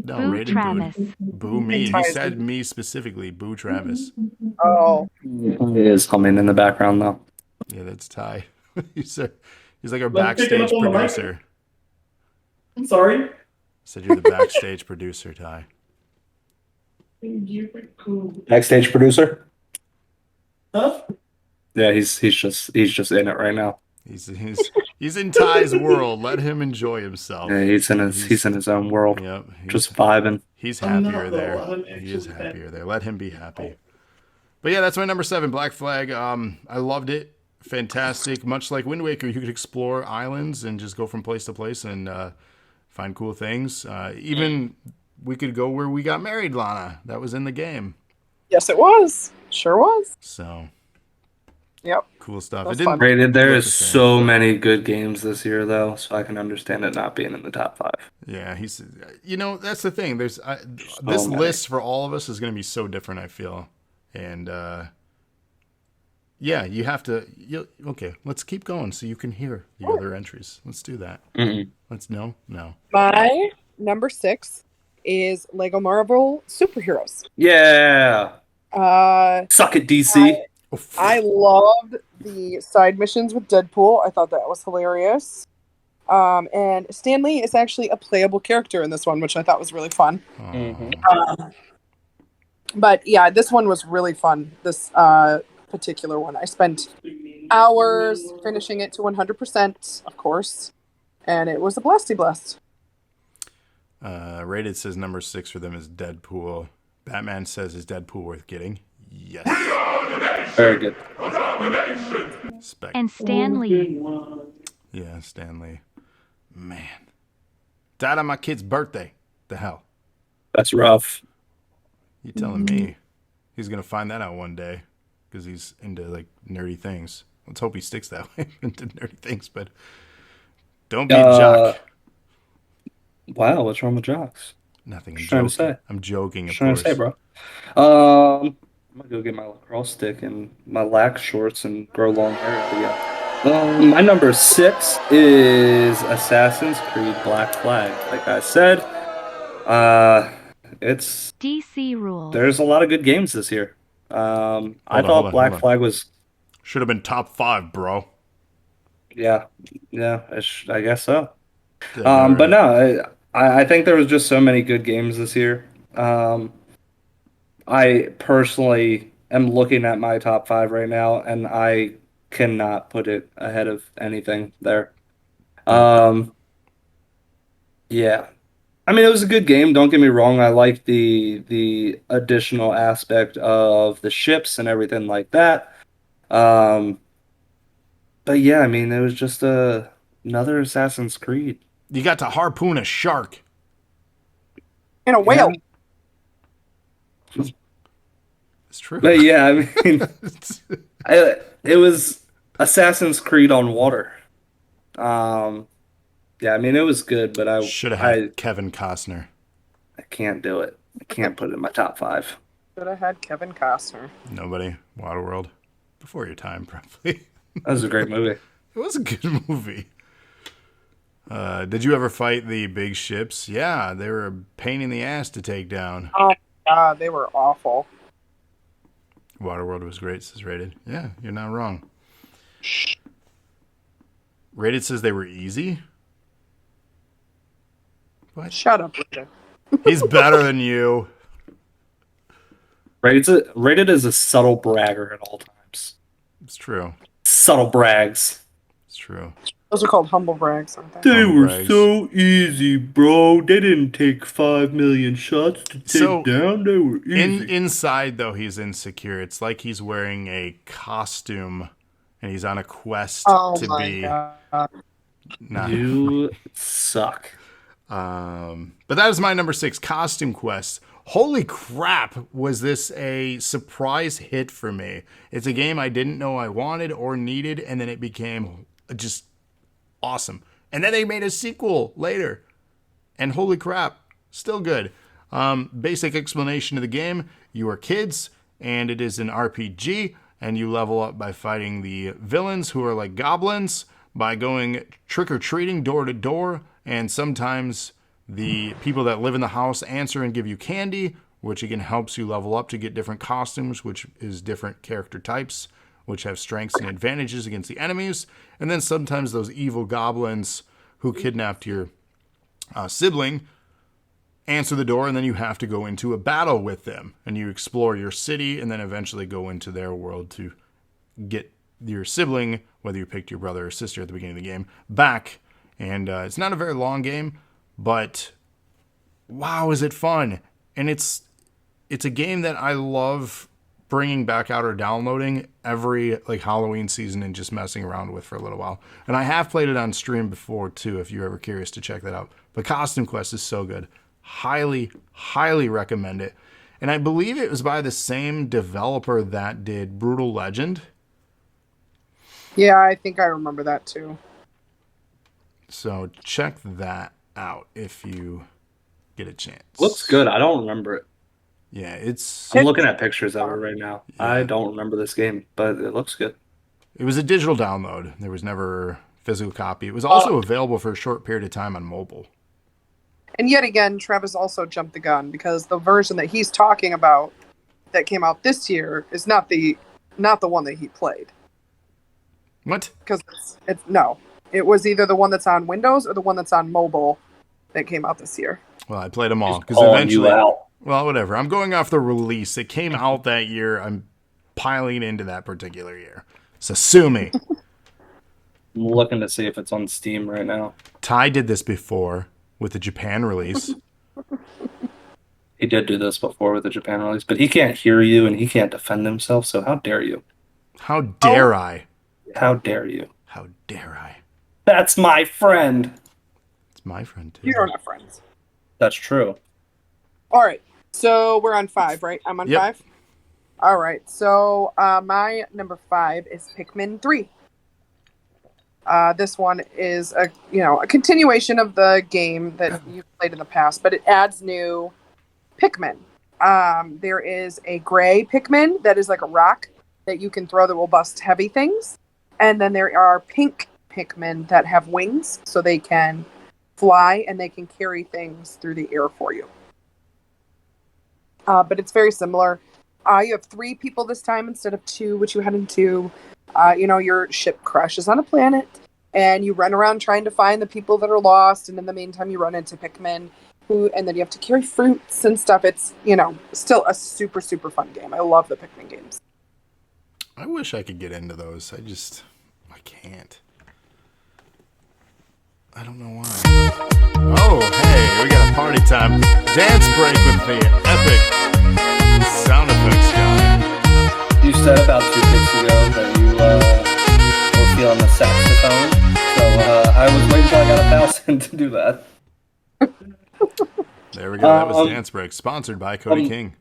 No, Boo rated Travis. booed. Boo me. He said me specifically. Boo Travis. Oh, It is humming in the background though. Yeah, that's Ty. he's, he's like our Like picking up backstage on the mic? producer. I'm sorry. Said you're the backstage producer, Ty. Backstage producer. Huh? Yeah, he's just in it right now. He's in Ty's world. Let him enjoy himself. Yeah, he's in his own world. Yep. Just vibing. He's I'm happier not, though. there. I'm He is actually happier there. Let him be happy. But yeah, that's my number 7, Black Flag. I loved it. Fantastic. Much like Wind Waker, you could explore islands and just go from place to place and find cool things. Even we could go where we got married, Lana. That was in the game. yes, it was. Sure was. So Yep. cool stuff. That's It didn't fun. Rated. There look is the same. so many good games this year, though, so I can understand it not being in the top 5. Yeah, he's. That's the thing. There's this many. list for all of us is going to be so different. I feel, and yeah, you have to. Okay, let's keep going so you can hear the other entries. Let's do that. Let's no. My number 6 is Lego Marvel Superheroes. Yeah. Suck it, DC. I loved the side missions with Deadpool. I thought that was hilarious. And Stan Lee is actually a playable character in this one, which I thought was really fun. But yeah, this one was really fun. This particular one, I spent hours finishing it to 100%, of course, and it was a blasty blast. Rated says number 6 for them is Deadpool. Batman says is Deadpool worth getting? Yes. Very good. And Stanley. Yeah, Stanley. Man. Died on my kid's birthday. The hell? That's rough. You telling me he's going to find that out one day because he's into like nerdy things. Let's hope he sticks that way into nerdy things, but don't be a jock. Wow, what's wrong with jocks? Nothing. I'm Trying to joking. say. I'm joking, of Trying course. to say, bro. I'm gonna go get my lacrosse stick and my lax shorts and grow long hair again. My number 6 is Assassin's Creed Black Flag. Like I said, it's DC rules. there's a lot of good games this year. I thought Black Flag was should have been top 5, bro. yeah, I guess so. But no, I think there was just so many good games this year. I personally am looking at my top 5 right now, and I cannot put it ahead of anything there. Yeah. I mean, it was a good game. Don't get me wrong. I like the additional aspect of the ships and everything like that. But yeah, I mean, it was just another Assassin's Creed. You got to harpoon a shark. And a whale. It's true. But yeah, I mean, it was Assassin's Creed on water. Yeah, I mean, it was good, but I should have had Kevin Costner. I can't do it. I can't put it in my top 5. Should have had Kevin Costner. Nobody. Waterworld. Before your time, probably. That was a great movie. It was a good movie. Did you ever fight the big ships? Yeah, they were a pain in the ass to take down. Oh, God, they were awful. Waterworld was great, says Rated. Yeah, you're not wrong. Rated says they were easy. What? Shut up, Richard. He's better than you. Rated is a subtle bragger at all times. It's true. Subtle brags. It's true. Those are called humble brags, aren't they? They Humble were brags. so easy, bro. They didn't take 5 million shots to take down. They were easy. Inside, though, he's insecure. It's like he's wearing a costume and he's on a quest to be. God. Not, You suck. but that is my number 6, Costume Quest. Holy crap, was this a surprise hit for me. It's a game I didn't know I wanted or needed, and then it became just awesome. And then they made a sequel later. And holy crap, still good. Basic explanation of the game. You are kids, and it is an RPG, and you level up by fighting the villains who are like goblins, by going trick-or-treating door to door, and sometimes The people that live in the house answer and give you candy, which again helps you level up to get different costumes, which is different character types, which have strengths and advantages against the enemies. And then sometimes those evil goblins who kidnapped your sibling answer the door, and then you have to go into a battle with them. And you explore your city and then eventually go into their world to get your sibling, whether you picked your brother or sister at the beginning of the game, back. And it's not a very long game, but wow, is it fun. And it's a game that I love bringing back out or downloading every like Halloween season and just messing around with for a little while. And I have played it on stream before too, if you're ever curious to check that out. But Costume Quest is so good. Highly, highly recommend it. And I believe it was by the same developer that did Brutal Legend. Yeah, I think I remember that too. So check that out if you get a chance. Looks good. I don't remember it. Yeah, it's... I'm looking at pictures of it right now. Yeah. I don't remember this game, but it looks good. It was a digital download. There was never a physical copy. It was also available for a short period of time on mobile. And yet again, Travis also jumped the gun because the version that he's talking about that came out this year is not the one that he played. What? Because it was either the one that's on Windows or the one that's on mobile that came out this year. Well, I played them all because Calling eventually... you out. Well, whatever. I'm going off the release. It came out that year. I'm piling into that particular year. So sue me. I'm looking to see if it's on Steam right now. Ty did this before with the Japan release. He did do this before with the Japan release, but he can't hear you and he can't defend himself, so how dare you? How dare I? How dare you? How dare I? That's my friend. It's my friend, too. You don't have friends. That's true. All right. So we're on 5, right? I'm on Yep. 5? All right. So my number 5 is Pikmin 3. This one is a continuation of the game that you've played in the past, but it adds new Pikmin. There is a gray Pikmin that is like a rock that you can throw that will bust heavy things. And then there are pink Pikmin that have wings so they can fly and they can carry things through the air for you. But it's very similar. You have 3 people this time instead of 2, which you had in 2. Your ship crashes on a planet, and you run around trying to find the people that are lost, and in the meantime, you run into Pikmin, and then you have to carry fruits and stuff. It's, still a super, super fun game. I love the Pikmin games. I wish I could get into those. I can't. I don't know why. Oh, hey, we got a party time. Dance break with the epic sound effects guy. You said about 2 weeks ago that you were feeling the saxophone, so I was waiting until I got 1,000 to do that. There we go. That was Dance Break, sponsored by Cody King.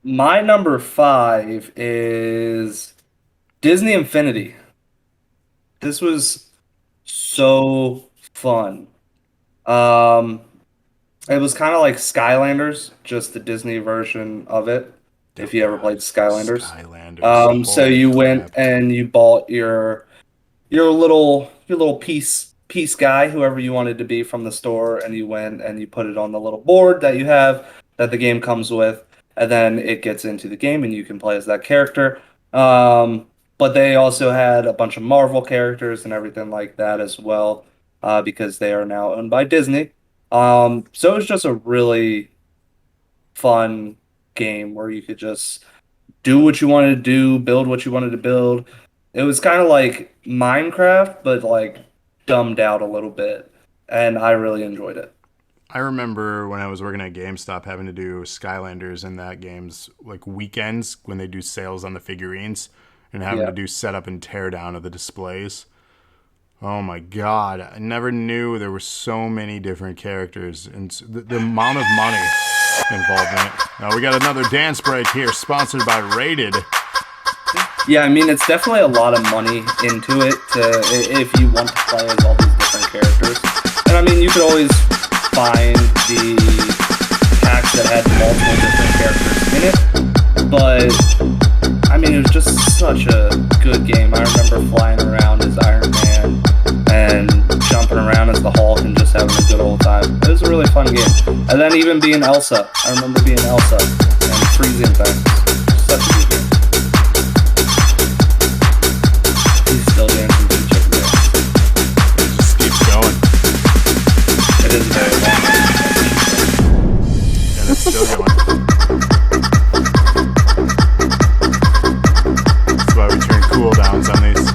My number 5 is Disney Infinity. This was so fun. It was kind of like Skylanders, just the Disney version of it. If you ever played Skylanders. So you went and you bought your little piece guy, whoever you wanted to be from the store, and you went and you put it on the little board that you have that the game comes with, and then it gets into the game and you can play as that character. But they also had a bunch of Marvel characters and everything like that as well, because they are now owned by Disney. So it was just a really fun game where you could just do what you wanted to do, build what you wanted to build. It was kind of like Minecraft, but like dumbed out a little bit, and I really enjoyed it. I remember when I was working at GameStop having to do Skylanders in that game's like weekends when they do sales on the figurines and having to do setup and tear down of the displays. Oh my God. I never knew there were so many different characters and the amount of money involved in it. Now we got another dance break here sponsored by Rated. Yeah, I mean, it's definitely a lot of money into it if you want to play as all these different characters. And I mean, you could always find the packs that had multiple different characters in it. But, I mean, it was just such a good game. I remember flying around as Iron Man and jumping around as the Hulk and just having a good old time. It was a really really fun game. And then even being Elsa. I remember being Elsa and freezing things. Such a good game. He's still dancing to Chicken Dance. It just keeps going. It is very long. And it's still going. That's why we turn cooldowns on these.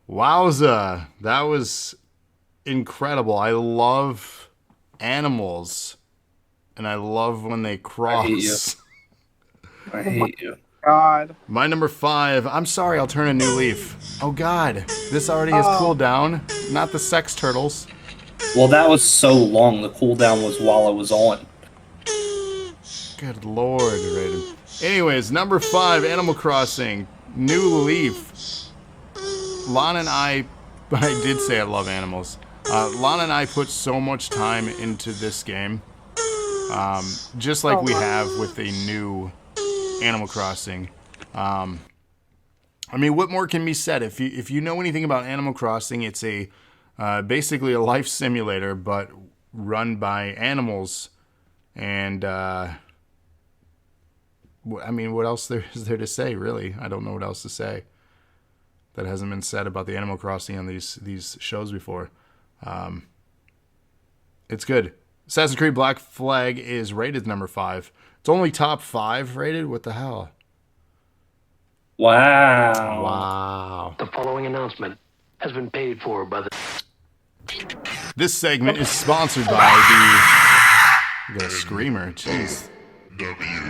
Wowza. That was incredible. I love animals. And I love when they cross. I hate you. God. My number 5. I'm sorry, I'll turn a new leaf. Oh God, this already has cooled down. Not the sex turtles. Well, that was so long. The cooldown was while it was on. Good Lord, Raiden. Anyways, number 5, Animal Crossing, New Leaf. Lana and I did say I love animals. Lana and I put so much time into this game. Just like we have with a new Animal Crossing. I mean, what more can be said? If you know anything about Animal Crossing, it's a basically a life simulator, but run by animals. And I mean, what else is there to say? Really, I don't know what else to say that hasn't been said about the Animal Crossing on these shows before. It's good. Assassin's Creed Black Flag is rated number 5. It's only top 5 rated? What the hell? Wow. Wow. The following announcement has been paid for by the... This segment is sponsored by the... got a screamer. Jeez.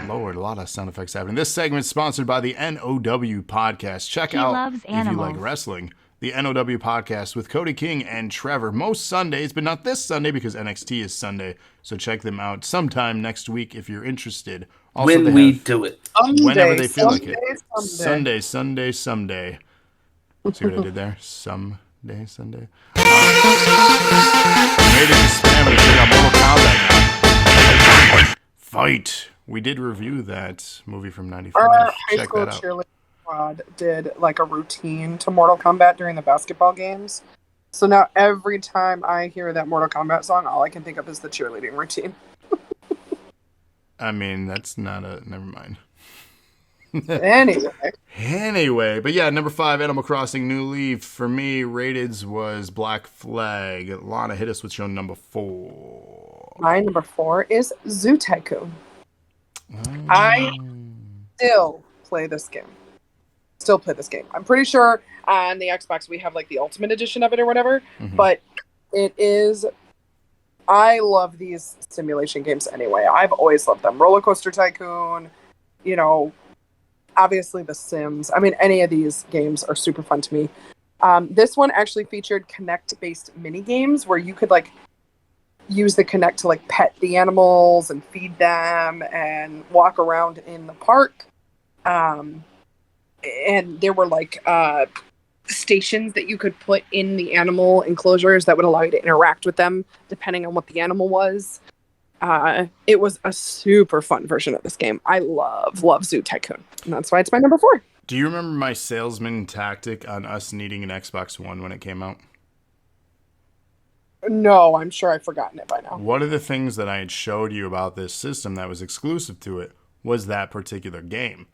Lord, a lot of sound effects happening. This segment is sponsored by the NOW podcast. Check out, loves if you animals. like wrestling, the NOW podcast with Cody King and Trevor most Sundays, but not this Sunday because NXT is Sunday. So check them out sometime next week if you're interested. Also, When they we have- do it. whenever they feel like it. Someday. Someday. See what I did there? Someday. Ready to spam and check out Mortal Kombat now. Fight. We did review that movie from '95. Our high Check school that out. cheerleading squad did like a routine to Mortal Kombat during the basketball games. So now every time I hear that Mortal Kombat song, all I can think of is the cheerleading routine. I mean, that's not a... Never mind. Anyway, But yeah, number 5, Animal Crossing New Leaf. For me, rateds was Black Flag. Lana, hit us with show number 4. my number 4 is Zoo Tycoon. I still play this game. I'm pretty sure on the Xbox we have like the Ultimate Edition of it or whatever, but it is... I love these simulation games anyway. I've always loved them. Roller Coaster Tycoon, you know, obviously The Sims. I mean, any of these games are super fun to me. This one actually featured Kinect-based mini games where you could like use the Kinect to like pet the animals and feed them and walk around in the park. And there were like stations that you could put in the animal enclosures that would allow you to interact with them depending on what the animal was. It was a super fun version of this game. I love Zoo Tycoon, and that's why it's my number 4. Do you remember my salesman tactic on us needing an Xbox One when it came out? No, I'm sure I've forgotten it by now. One of the things that I had showed you about this system that was exclusive to it was that particular game.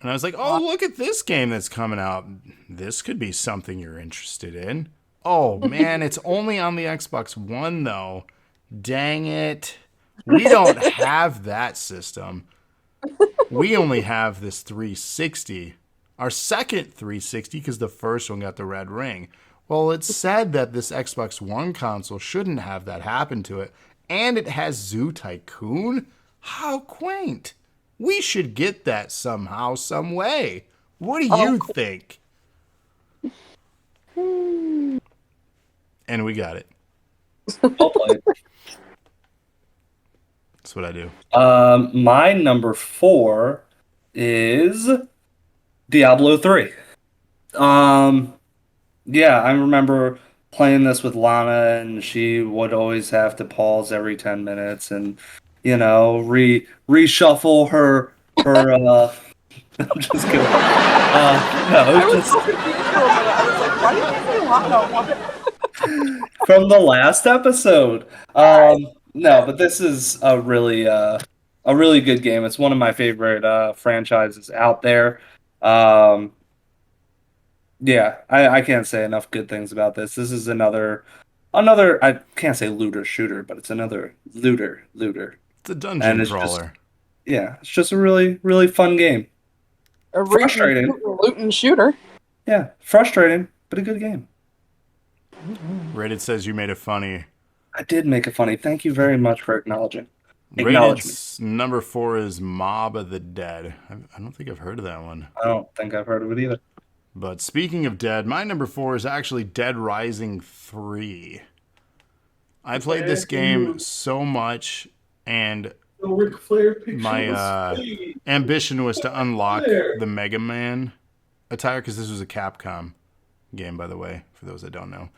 And I was like, oh, look at this game that's coming out. This could be something you're interested in. Oh, man, it's only on the Xbox One, though. Dang it. We don't have that system. We only have this 360. Our second 360, because the first one got the red ring. Well, it's said that this Xbox One console shouldn't have that happen to it. And it has Zoo Tycoon? How quaint. We should get that somehow, some way. What do you think? And we got it. I'll play it. That's what I do. My number 4 is Diablo 3. Yeah, I remember playing this with Lana, and she would always have to pause every 10 minutes and, you know, reshuffle her I'm just kidding. No, I was just so confused for a minute. I was like, why did you say Lotto? What? from the last episode. No, but this is a really good game. It's one of my favorite franchises out there. Um, yeah, I can't say enough good things about this. This is another I can't say looter shooter, but it's another looter. It's a And dungeon it's just crawler. yeah, it's just a really, really fun game. A Frustrating. rootin' shooter. Yeah, frustrating, but a good game. Rated says you made it funny. I did make it funny. Thank you very much for acknowledging. Acknowledge me. Rated's number 4 is Mob of the Dead. I don't think I've heard of that one. I don't think I've heard of it either. But speaking of Dead, my number 4 is actually Dead Rising 3. I played this game so much, and The Ric Flair picture my was fake. ambition was to unlock There. the Mega Man attire, because this was a Capcom game, by the way, for those that don't know.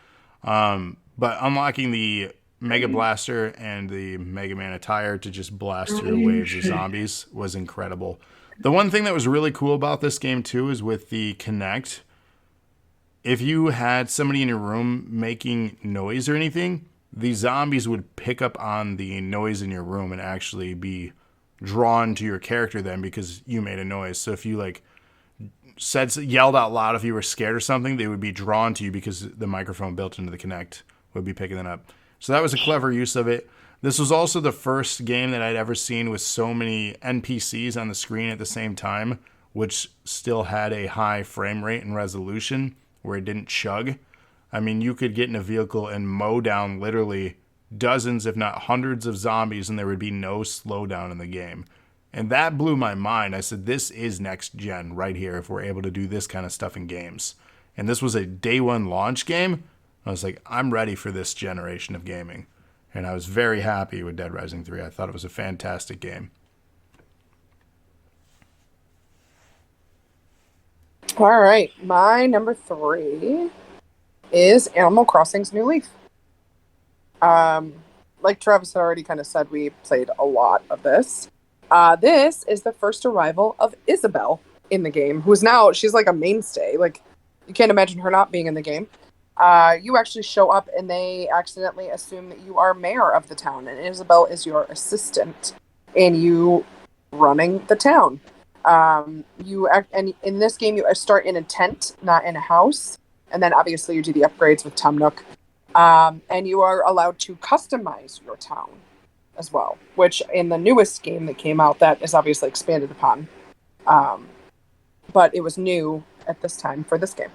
But unlocking the Mega Blaster and the Mega Man attire to just blast through waves of zombies was incredible. The one thing that was really cool about this game, too, is with the Kinect. If you had somebody in your room making noise or anything, the zombies would pick up on the noise in your room and actually be drawn to your character then because you made a noise. So if you yelled out loud if you were scared or something, they would be drawn to you because the microphone built into the Kinect would be picking that up. So that was a clever use of it. This was also the first game that I'd ever seen with so many NPCs on the screen at the same time, which still had a high frame rate and resolution where it didn't chug. I mean, you could get in a vehicle and mow down literally dozens, if not hundreds of zombies, and there would be no slowdown in the game. And that blew my mind. I said, this is next gen right here if we're able to do this kind of stuff in games. And this was a day one launch game. I was like, I'm ready for this generation of gaming. And I was very happy with Dead Rising 3. I thought it was a fantastic game. All right, my number 3 is Animal Crossing's New Leaf. Like Travis had already kind of said, we played a lot of this. This is the first arrival of Isabelle in the game, she's like a mainstay. Like, you can't imagine her not being in the game. You actually show up and they accidentally assume that you are mayor of the town, and Isabelle is your assistant in you running the town. And in this game, you start in a tent, not in a house, and then obviously you do the upgrades with Tom Nook. And you are allowed to customize your town as well, which in the newest game that came out, that is obviously expanded upon. But it was new at this time for this game.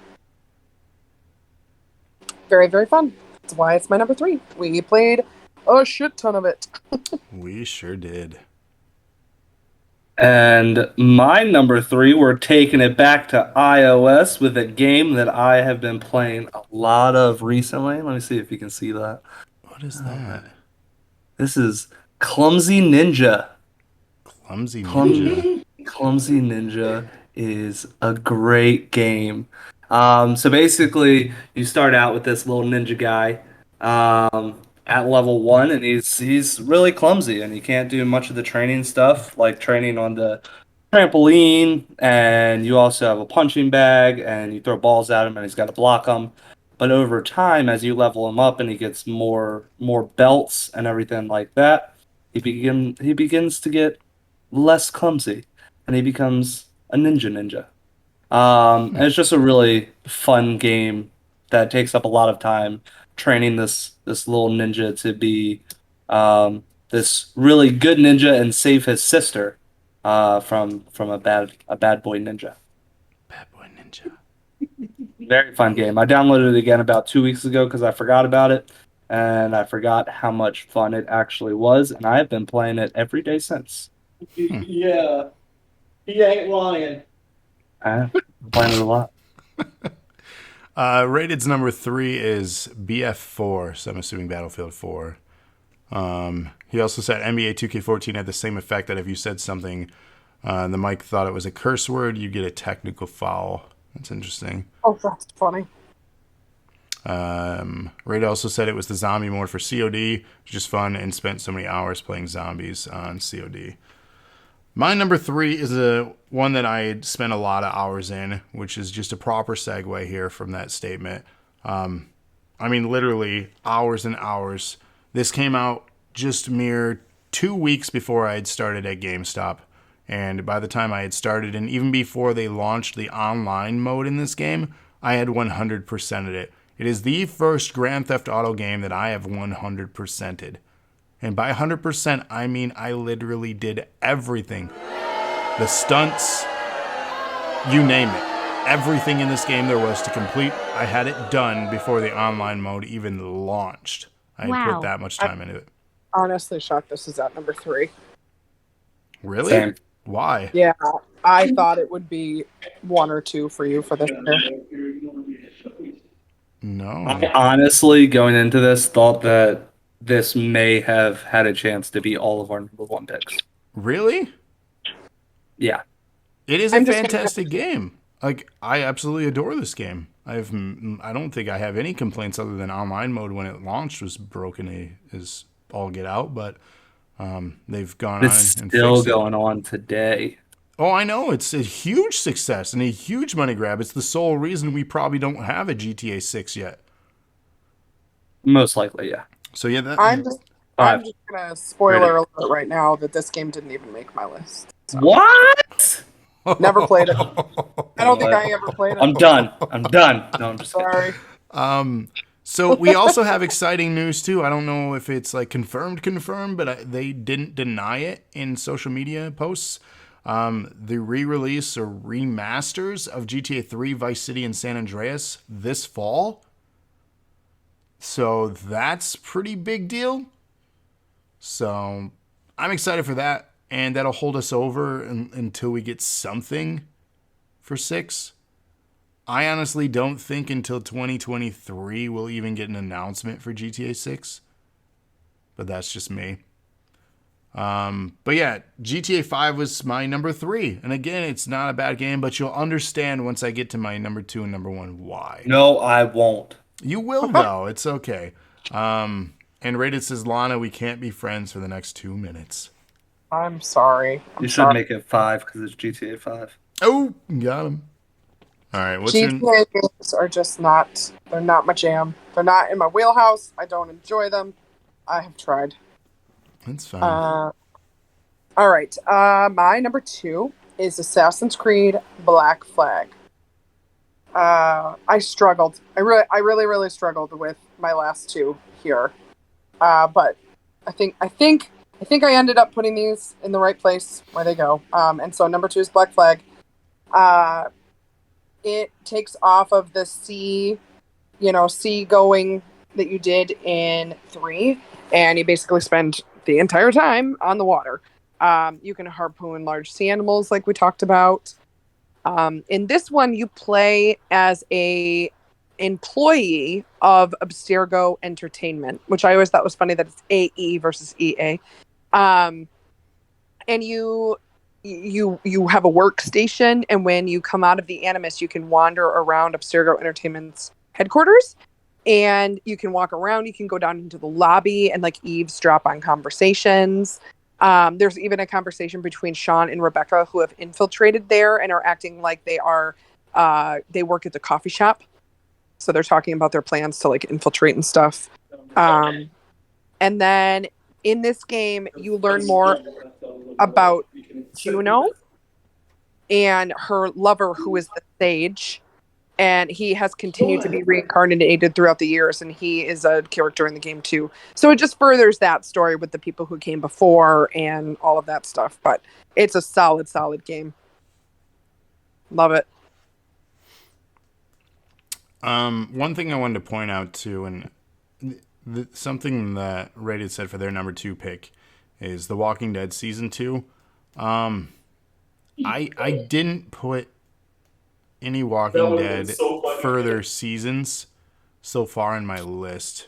Very, very fun. That's why it's my number 3. We played a shit ton of it. We sure did. And my number 3, we're taking it back to iOS with a game that I have been playing a lot of recently. Let me see if you can see that. What is that? This is Clumsy Ninja. Clumsy Ninja. Clumsy Ninja is a great game. So basically, you start out with this little ninja guy at level 1, and he's really clumsy, and he can't do much of the training stuff, like training on the trampoline, and you also have a punching bag, and you throw balls at him, and he's got to block them. But over time, as you level him up, and he gets more belts and everything like that, he begins to get less clumsy, and he becomes a ninja. And it's just a really fun game that takes up a lot of time training this little ninja to be this really good ninja and save his sister from a bad boy ninja. Bad Boy Ninja. Very fun game. I downloaded it again about 2 weeks ago because I forgot about it, and I forgot how much fun it actually was, and I have been playing it every day since. Yeah. He ain't lying. I'm playing it a lot. Rated's number 3 is BF4, so I'm assuming Battlefield 4. He also said NBA 2K14 had the same effect that if you said something, the mic thought it was a curse word, you get a technical foul. That's interesting. Oh, that's funny. Rated also said it was the zombie mode for COD, which is fun, and spent so many hours playing zombies on COD. My number 3 is a one that I had spent a lot of hours in, which is just a proper segue here from that statement. I mean, literally hours and hours. This came out just mere 2 weeks before I had started at GameStop. And by the time I had started, and even before they launched the online mode in this game, I had 100%ed it. It is the first Grand Theft Auto game that I have 100%ed. And by 100%, I mean I literally did everything. The stunts, you name it. Everything in this game there was to complete, I had it done before the online mode even launched. I had put Wow. that much time into it. Honestly shocked this is at number 3. Really? Same. Why? Yeah, I thought it would be 1 or 2 for you for this year. No. I honestly, going into this, thought that this may have had a chance to be all of our number 1 picks. Really? Yeah. It is a I'm just gonna- fantastic game. Like, I absolutely adore this game. I don't think I have any complaints other than online mode when it launched was broken as all get out, but they've gone It's on and still fixed it. going on today. Oh, I know. It's a huge success and a huge money grab. It's the sole reason we probably don't have a GTA 6 yet. Most likely, yeah. So, yeah, that, I'm just Five. gonna spoiler alert right now that this game didn't even make my list. What? Never played it. I don't think I ever played it. I'm done. I'm done. No, I'm just kidding. Sorry. So we also have exciting news too. I don't know if it's like confirmed, but they didn't deny it in social media posts. The re-release or remasters of GTA 3, Vice City, and San Andreas this fall. So that's pretty big deal. So I'm excited for that, and that'll hold us over until we get something for 6. I honestly don't think until 2023 we'll even get an announcement for GTA 6. But that's just me. But yeah, GTA 5 was my number 3. And again, it's not a bad game, but you'll understand once I get to my number 2 and number 1 why. No, I won't. You will, though. It's okay. And Rated says, Lana, we can't be friends for the next 2 minutes. I'm sorry. You should make it 5 because it's GTA 5. Oh, got him. All right, what's your... GTA games are just not, they're not my jam. They're not in my wheelhouse. I don't enjoy them. I have tried. That's fine. All right. My number 2 is Assassin's Creed Black Flag. I struggled. I really struggled with my last 2 here. But I think I ended up putting these in the right place where they go. And so number 2 is Black Flag. It takes off of the sea going that you did in 3, and you basically spend the entire time on the water. You can harpoon large sea animals like we talked about. In this one, you play as a employee of Abstergo Entertainment, which I always thought was funny that it's AE versus EA. And you have a workstation, and when you come out of the Animus, you can wander around Abstergo Entertainment's headquarters, and you can walk around. You can go down into the lobby and like eavesdrop on conversations. There's even a conversation between Sean and Rebecca, who have infiltrated there and are acting like they work at the coffee shop. So they're talking about their plans to like infiltrate and stuff. And then in this game, you learn more about Juno and her lover, who is the Sage. And he has continued to be reincarnated throughout the years, and he is a character in the game too. So it just furthers that story with the people who came before and all of that stuff. But it's a solid game. Love it. One thing I wanted to point out too, and something that Rated said for their number 2 pick is The Walking Dead season 2. I didn't put any Walking Dead further seasons so far in my list.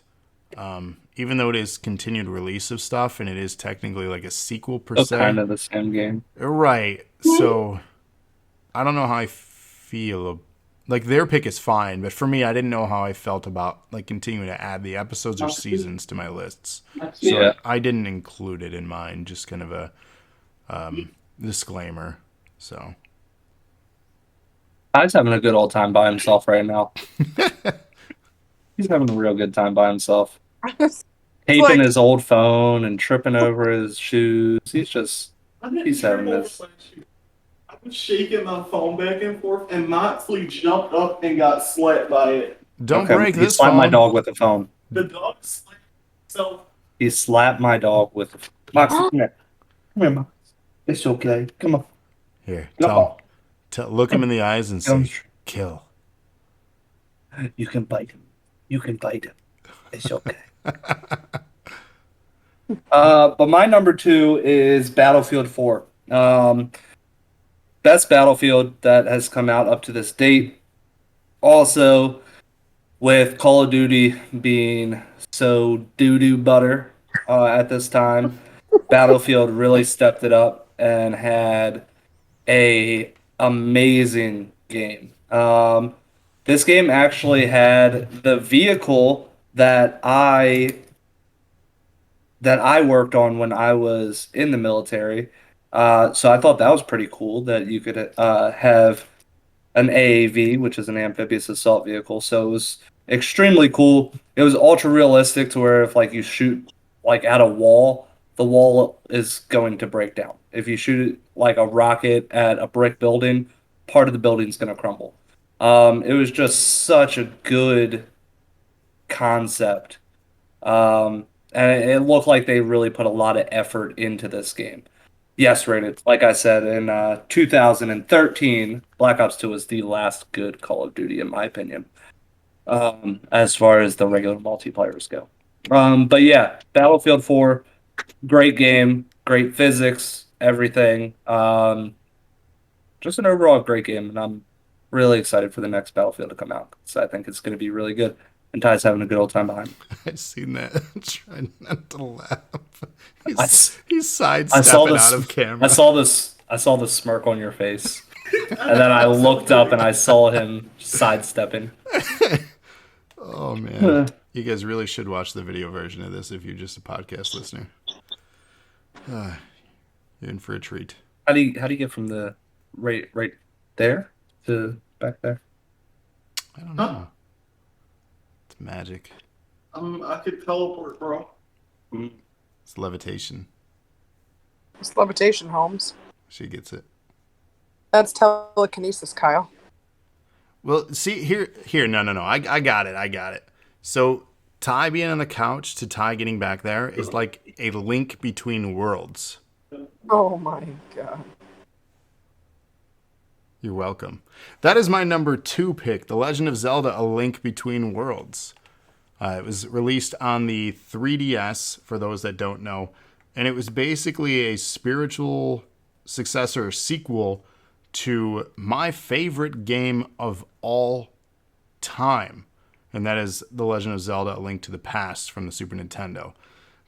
Even though it is continued release of stuff and it is technically like a sequel per se. Kind of the same game. Right. So I don't know how I feel. Like their pick is fine, but for me, I didn't know how I felt about like continuing to add the episodes or seasons to my lists. So Yeah. I didn't include it in mine. Just kind of a disclaimer. So Ty's having a good old time by himself right now. He's having a real good time by himself. Taping like- his old phone and tripping over his shoes. He's having this. I was shaking my phone back and forth, and Moxley jumped up and got slapped by it. don't Okay, break he this slapped phone. my dog with the phone. The dog slapped himself. He slapped my dog with the phone. Moxley, come here. Come here, Mox. It's okay. Come on. Here, Come look him in the eyes and Come. say, "Kill." You can bite him. You can bite him. It's okay. But my number 2 is Battlefield 4. Best Battlefield that has come out up to this date. Also, with Call of Duty being so doo-doo butter at this time, Battlefield really stepped it up and had a amazing game. This game actually had the vehicle that I worked on when I was in the military. So I thought that was pretty cool that you could have an AAV, which is an amphibious assault vehicle. So it was extremely cool. It was ultra realistic to where if like you shoot like at a wall, the wall is going to break down. If you shoot like a rocket at a brick building, part of the building's going to crumble. It was just such a good concept. And it looked like they really put a lot of effort into this game. Yes, rated. Like I said, in 2013, Black Ops 2 was the last good Call of Duty, in my opinion, as far as the regular multiplayers go. But yeah, Battlefield 4, great game, great physics, everything. Just an overall great game, and I'm really excited for the next Battlefield to come out. So I think it's going to be really good. And Ty's having a good old time behind him. I seen that. Trying not to laugh. I He's saw sidestepping this. out of camera. I saw the smirk on your face, and then I looked up and I saw him sidestepping. Oh man, you guys really should watch the video version of this if you're just a podcast listener. You're in for a treat. How do you get from the right there to back there? I don't know. It's magic. I could teleport, bro. It's levitation. It's levitation, Holmes. She gets it. That's telekinesis, Kyle. Well, see here. No. I got it. So Ty being on the couch to Ty getting back there is like a link between worlds. Oh my god. You're welcome. That is my number 2 pick, The Legend of Zelda: A Link Between Worlds. It was released on the 3DS, for those that don't know, and it was basically a spiritual successor, sequel to my favorite game of all time, and that is The Legend of Zelda: A Link to the Past from the Super Nintendo.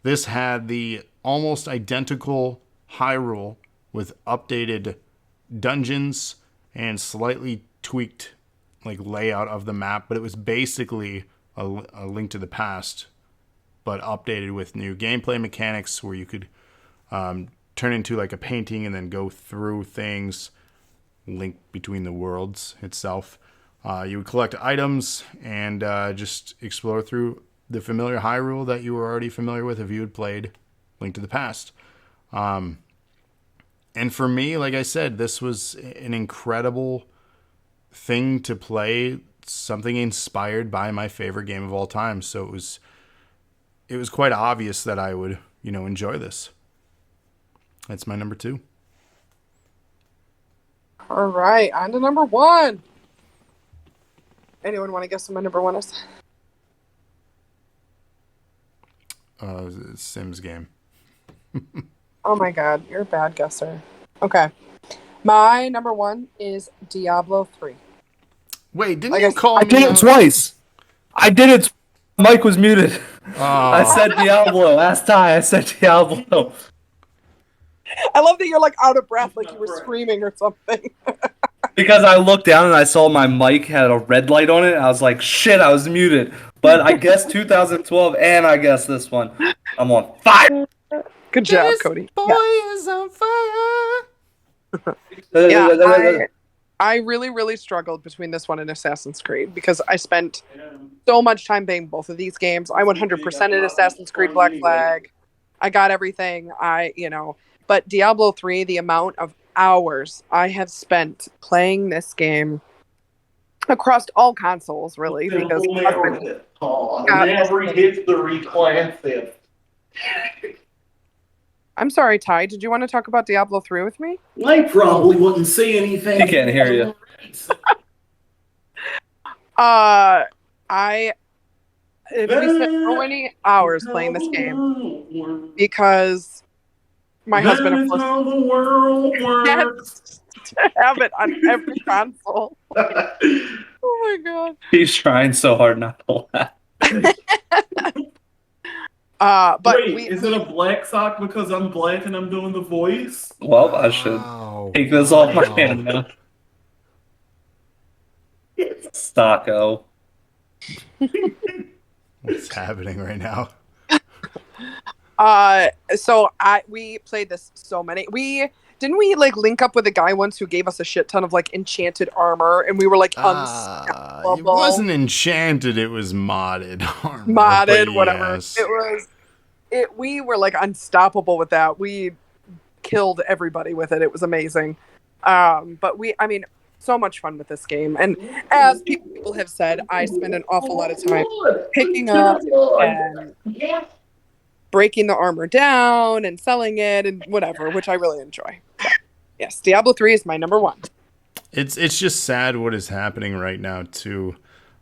This had the almost identical Hyrule with updated dungeons and slightly tweaked like layout of the map, but it was basically a Link to the Past, but updated with new gameplay mechanics where you could turn into like a painting and then go through things, link between the worlds itself. You would collect items and just explore through the familiar Hyrule that you were already familiar with if you had played Link to the Past. And for me, like I said, this was an incredible thing to play, something inspired by my favorite game of all time. So it was quite obvious that I would, enjoy this. That's my number 2. All right, on to number 1. Anyone want to guess what my number 1 is? Sims game. Oh my god, you're a bad guesser. Okay. My number 1 is Diablo 3. Wait, didn't Like you I- call I me did it out? twice. I did it. Mike was muted. Oh. I said Diablo. Ask Ty. I said Diablo. I love that you're like out of breath, like you were screaming or something. Because I looked down and I saw my mic had a red light on it. I was like, shit, I was muted. But I guessed 2012 and I guessed this one. I'm on fire. Good job, This Cody. boy Yeah. is on fire. Yeah, I really, really struggled between this one and Assassin's Creed because I spent so much time playing both of these games. I 100% in Assassin's Creed Black Flag. I got everything. But Diablo 3, the amount of hours I have spent playing this game across all consoles, really, because my husband got this Never game. hit the reclassive. I'm sorry, Ty. Did you want to talk about Diablo 3 with me? I probably wouldn't say anything. He can't hear you. I we spent so many hours playing this game because my husband, of course, how the world works. to have it on every console. Oh my god! He's trying so hard not to laugh. But Wait, is it a black sock because I'm black and I'm doing the voice? Well, I should Wow. take this off my hand now. Stocko. What's happening right now? So we played this so many. We like link up with a guy once who gave us a shit ton of like enchanted armor, and we were like It unstoppable. wasn't enchanted, it was modded armor. Modded, but whatever. yes. We were like unstoppable with that. We killed everybody with it. It was amazing. But so much fun with this game. And as people have said, I spend an awful lot of time picking up and breaking the armor down and selling it and whatever, which I really enjoy. But yes, Diablo 3 is my number one. It's just sad what is happening right now too,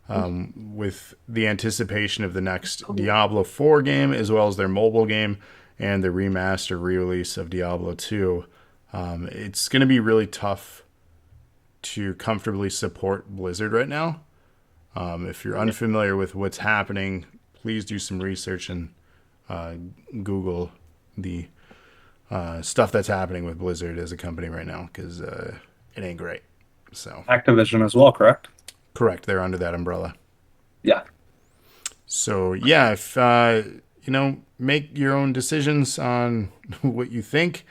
with the anticipation of the next Diablo 4 game as well as their mobile game and the remaster re-release of Diablo 2. It's going to be really tough to comfortably support Blizzard right now. If you're unfamiliar with what's happening, please do some research and Google the stuff that's happening with Blizzard as a company right now, because it ain't great. So Activision as well, correct? correct, they're under that umbrella. Yeah. So yeah, if make your own decisions on what you think,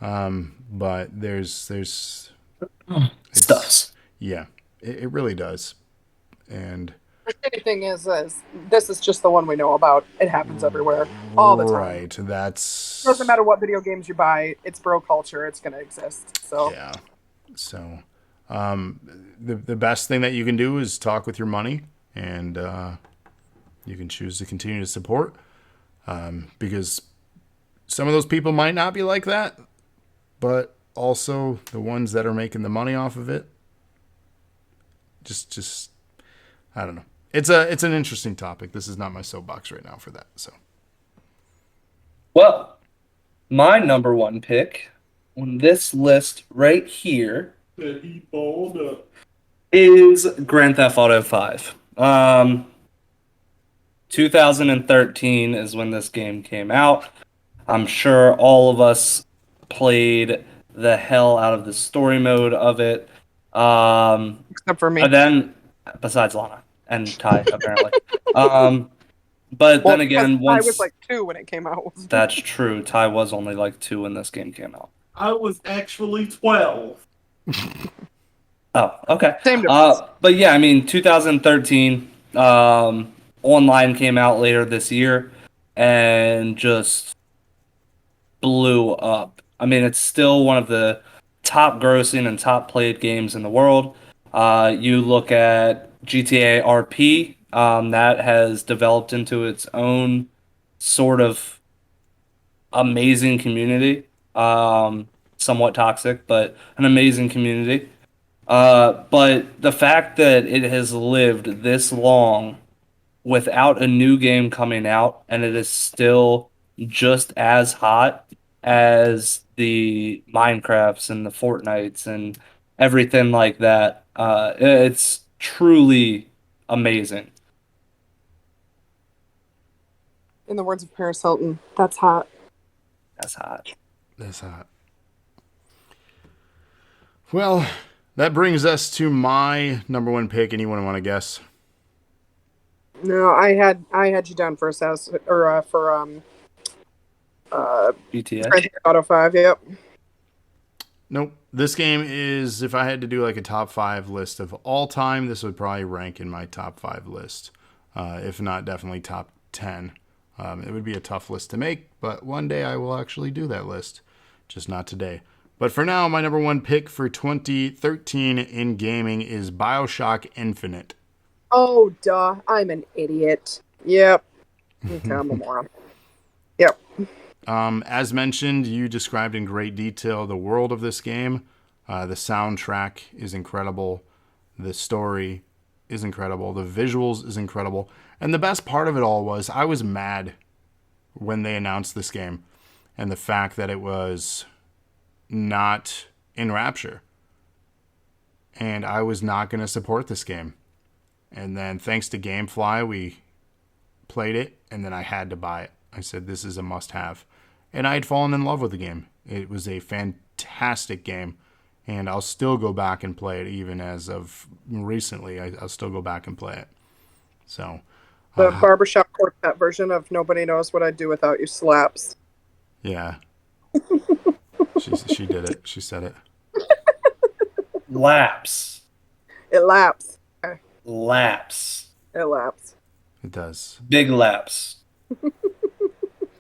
but there's Stuffs. yeah, it really does, and The shitty thing is this is just the one we know about. It happens everywhere, all the time. right, that's Doesn't matter what video games you buy, it's bro culture. It's going to exist. So yeah. So the best thing that you can do is talk with your money, and you can choose to continue to support, because some of those people might not be like that, but also the ones that are making the money off of it, just I don't know. It's an interesting topic. This is not my soapbox right now for that. So Well, my number one pick on this list right here That he balled up. is Grand Theft Auto 5. 2013 is when this game came out. I'm sure all of us played the hell out of the story mode of it. except for me. And then, besides Lana and Ty, apparently. But then again, I once was like 2 when it came out. that's true, Ty was only like 2 when this game came out. I was actually 12. Oh, okay. Same difference. But yeah, 2013, online came out later this year and just blew up. It's still one of the top grossing and top played games in the world. You look at GTA RP, that has developed into its own sort of amazing community. Somewhat toxic, but an amazing community. But the fact that it has lived this long without a new game coming out, and it is still just as hot as the Minecrafts and the Fortnites and everything like that, it's truly amazing. In the words of Paris Hilton, that's hot. That's hot. that's hot. Well, that brings us to my number one pick. Anyone want to guess? No, I had you down for Assassin or for GTA. Grand Theft Auto 5. Yep. Nope. This game is, if I had to do like a top 5 list of all time, this would probably rank in my top 5 list. If not, definitely top 10. It would be a tough list to make, but one day I will actually do that list. Just not today. But for now, my number 1 pick for 2013 in gaming is BioShock Infinite. Oh, duh. I'm an idiot. Yep. I'm a moron. Yep. As mentioned, you described in great detail the world of this game. The soundtrack is incredible. The story is incredible. The visuals is incredible. And the best part of it all was I was mad when they announced this game and the fact that it was not in Rapture. And I was not going to support this game. And then thanks to GameFly, we played it, and then I had to buy it. I said, this is a must-have. And I had fallen in love with the game. It was a fantastic game, and I'll still go back and play it, even as of recently. I'll still go back and play it. So, The barbershop quartet version of Nobody Knows What I'd Do Without You slaps. yeah. She did it. She said it. Laps. It laps. Laps. It laps. It does. Big laps.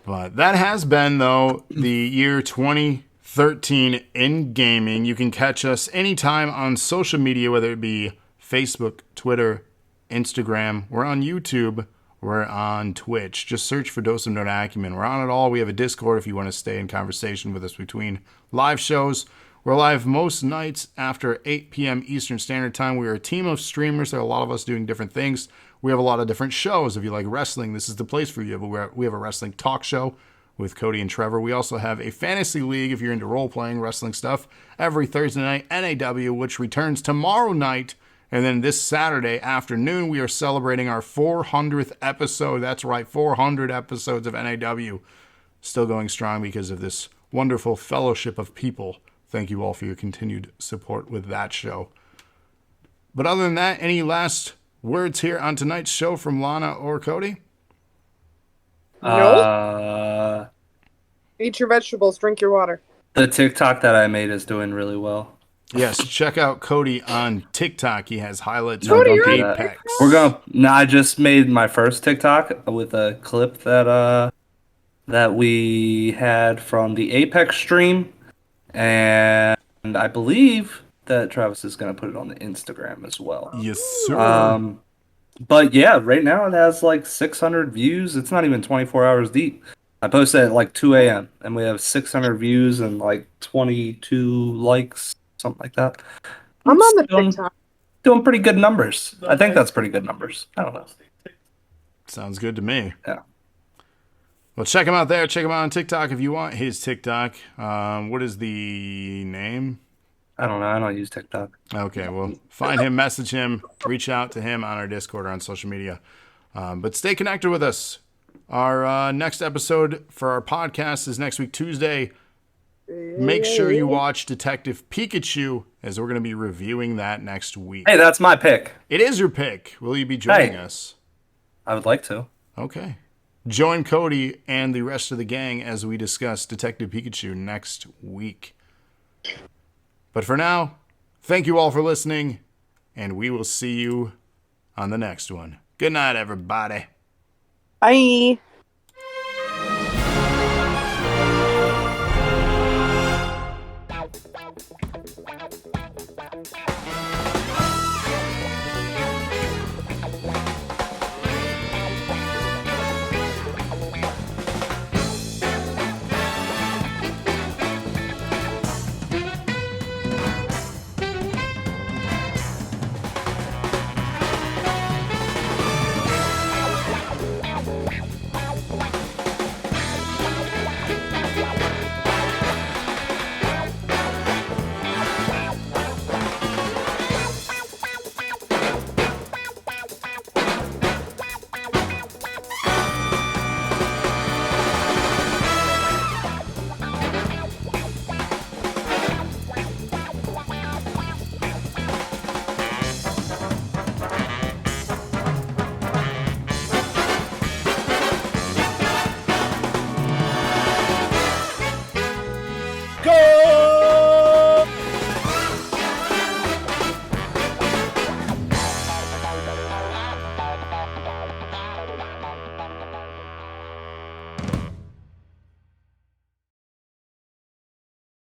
But that has been, though, the year 2013 in gaming. You can catch us anytime on social media, whether it be Facebook, Twitter, Instagram. We're on YouTube. We're on Twitch. Just search for Dose of Nerd Acumen. We're on it all. We have a Discord if you want to stay in conversation with us between live shows. We're live most nights after 8 p.m. Eastern Standard Time. We are a team of streamers. There are a lot of us doing different things. We have a lot of different shows. If you like wrestling, this is the place for you. We have a wrestling talk show with Cody and Trevor. We also have a fantasy league if you're into role-playing wrestling stuff every Thursday night, NAW, which returns tomorrow night. And then this Saturday afternoon, we are celebrating our 400th episode. That's right, 400 episodes of NAW. Still going strong because of this wonderful fellowship of people. Thank you all for your continued support with that show. But other than that, any last words here on tonight's show from Lana or Cody? Eat your vegetables, drink your water. The TikTok that I made is doing really well. Yes, check out Cody on TikTok. He has highlights Cody, from you're on Apex. I just made my first TikTok with a clip that we had from the Apex stream, and I believe that Travis is going to put it on the Instagram as well. Yes, sir. But yeah, right now it has like 600 views. It's not even 24 hours deep. I posted at like 2 a.m. and we have 600 views and like 22 likes, something like that. I'm on the TikTok. Doing pretty good numbers. I think that's pretty good numbers. I don't know. Sounds good to me. Yeah. Well, check him out there. Check him out on TikTok if you want his TikTok. What is the name? I don't know. I don't use TikTok. Okay, well, find him, message him, reach out to him on our Discord or on social media. But stay connected with us. Our next episode for our podcast is next week, Tuesday. Make sure you watch Detective Pikachu, as we're going to be reviewing that next week. Hey, that's my pick. It is your pick. Will you be joining us? I would like to. Okay. Join Cody and the rest of the gang as we discuss Detective Pikachu next week. But for now, thank you all for listening, and we will see you on the next one. Good night, everybody. Bye.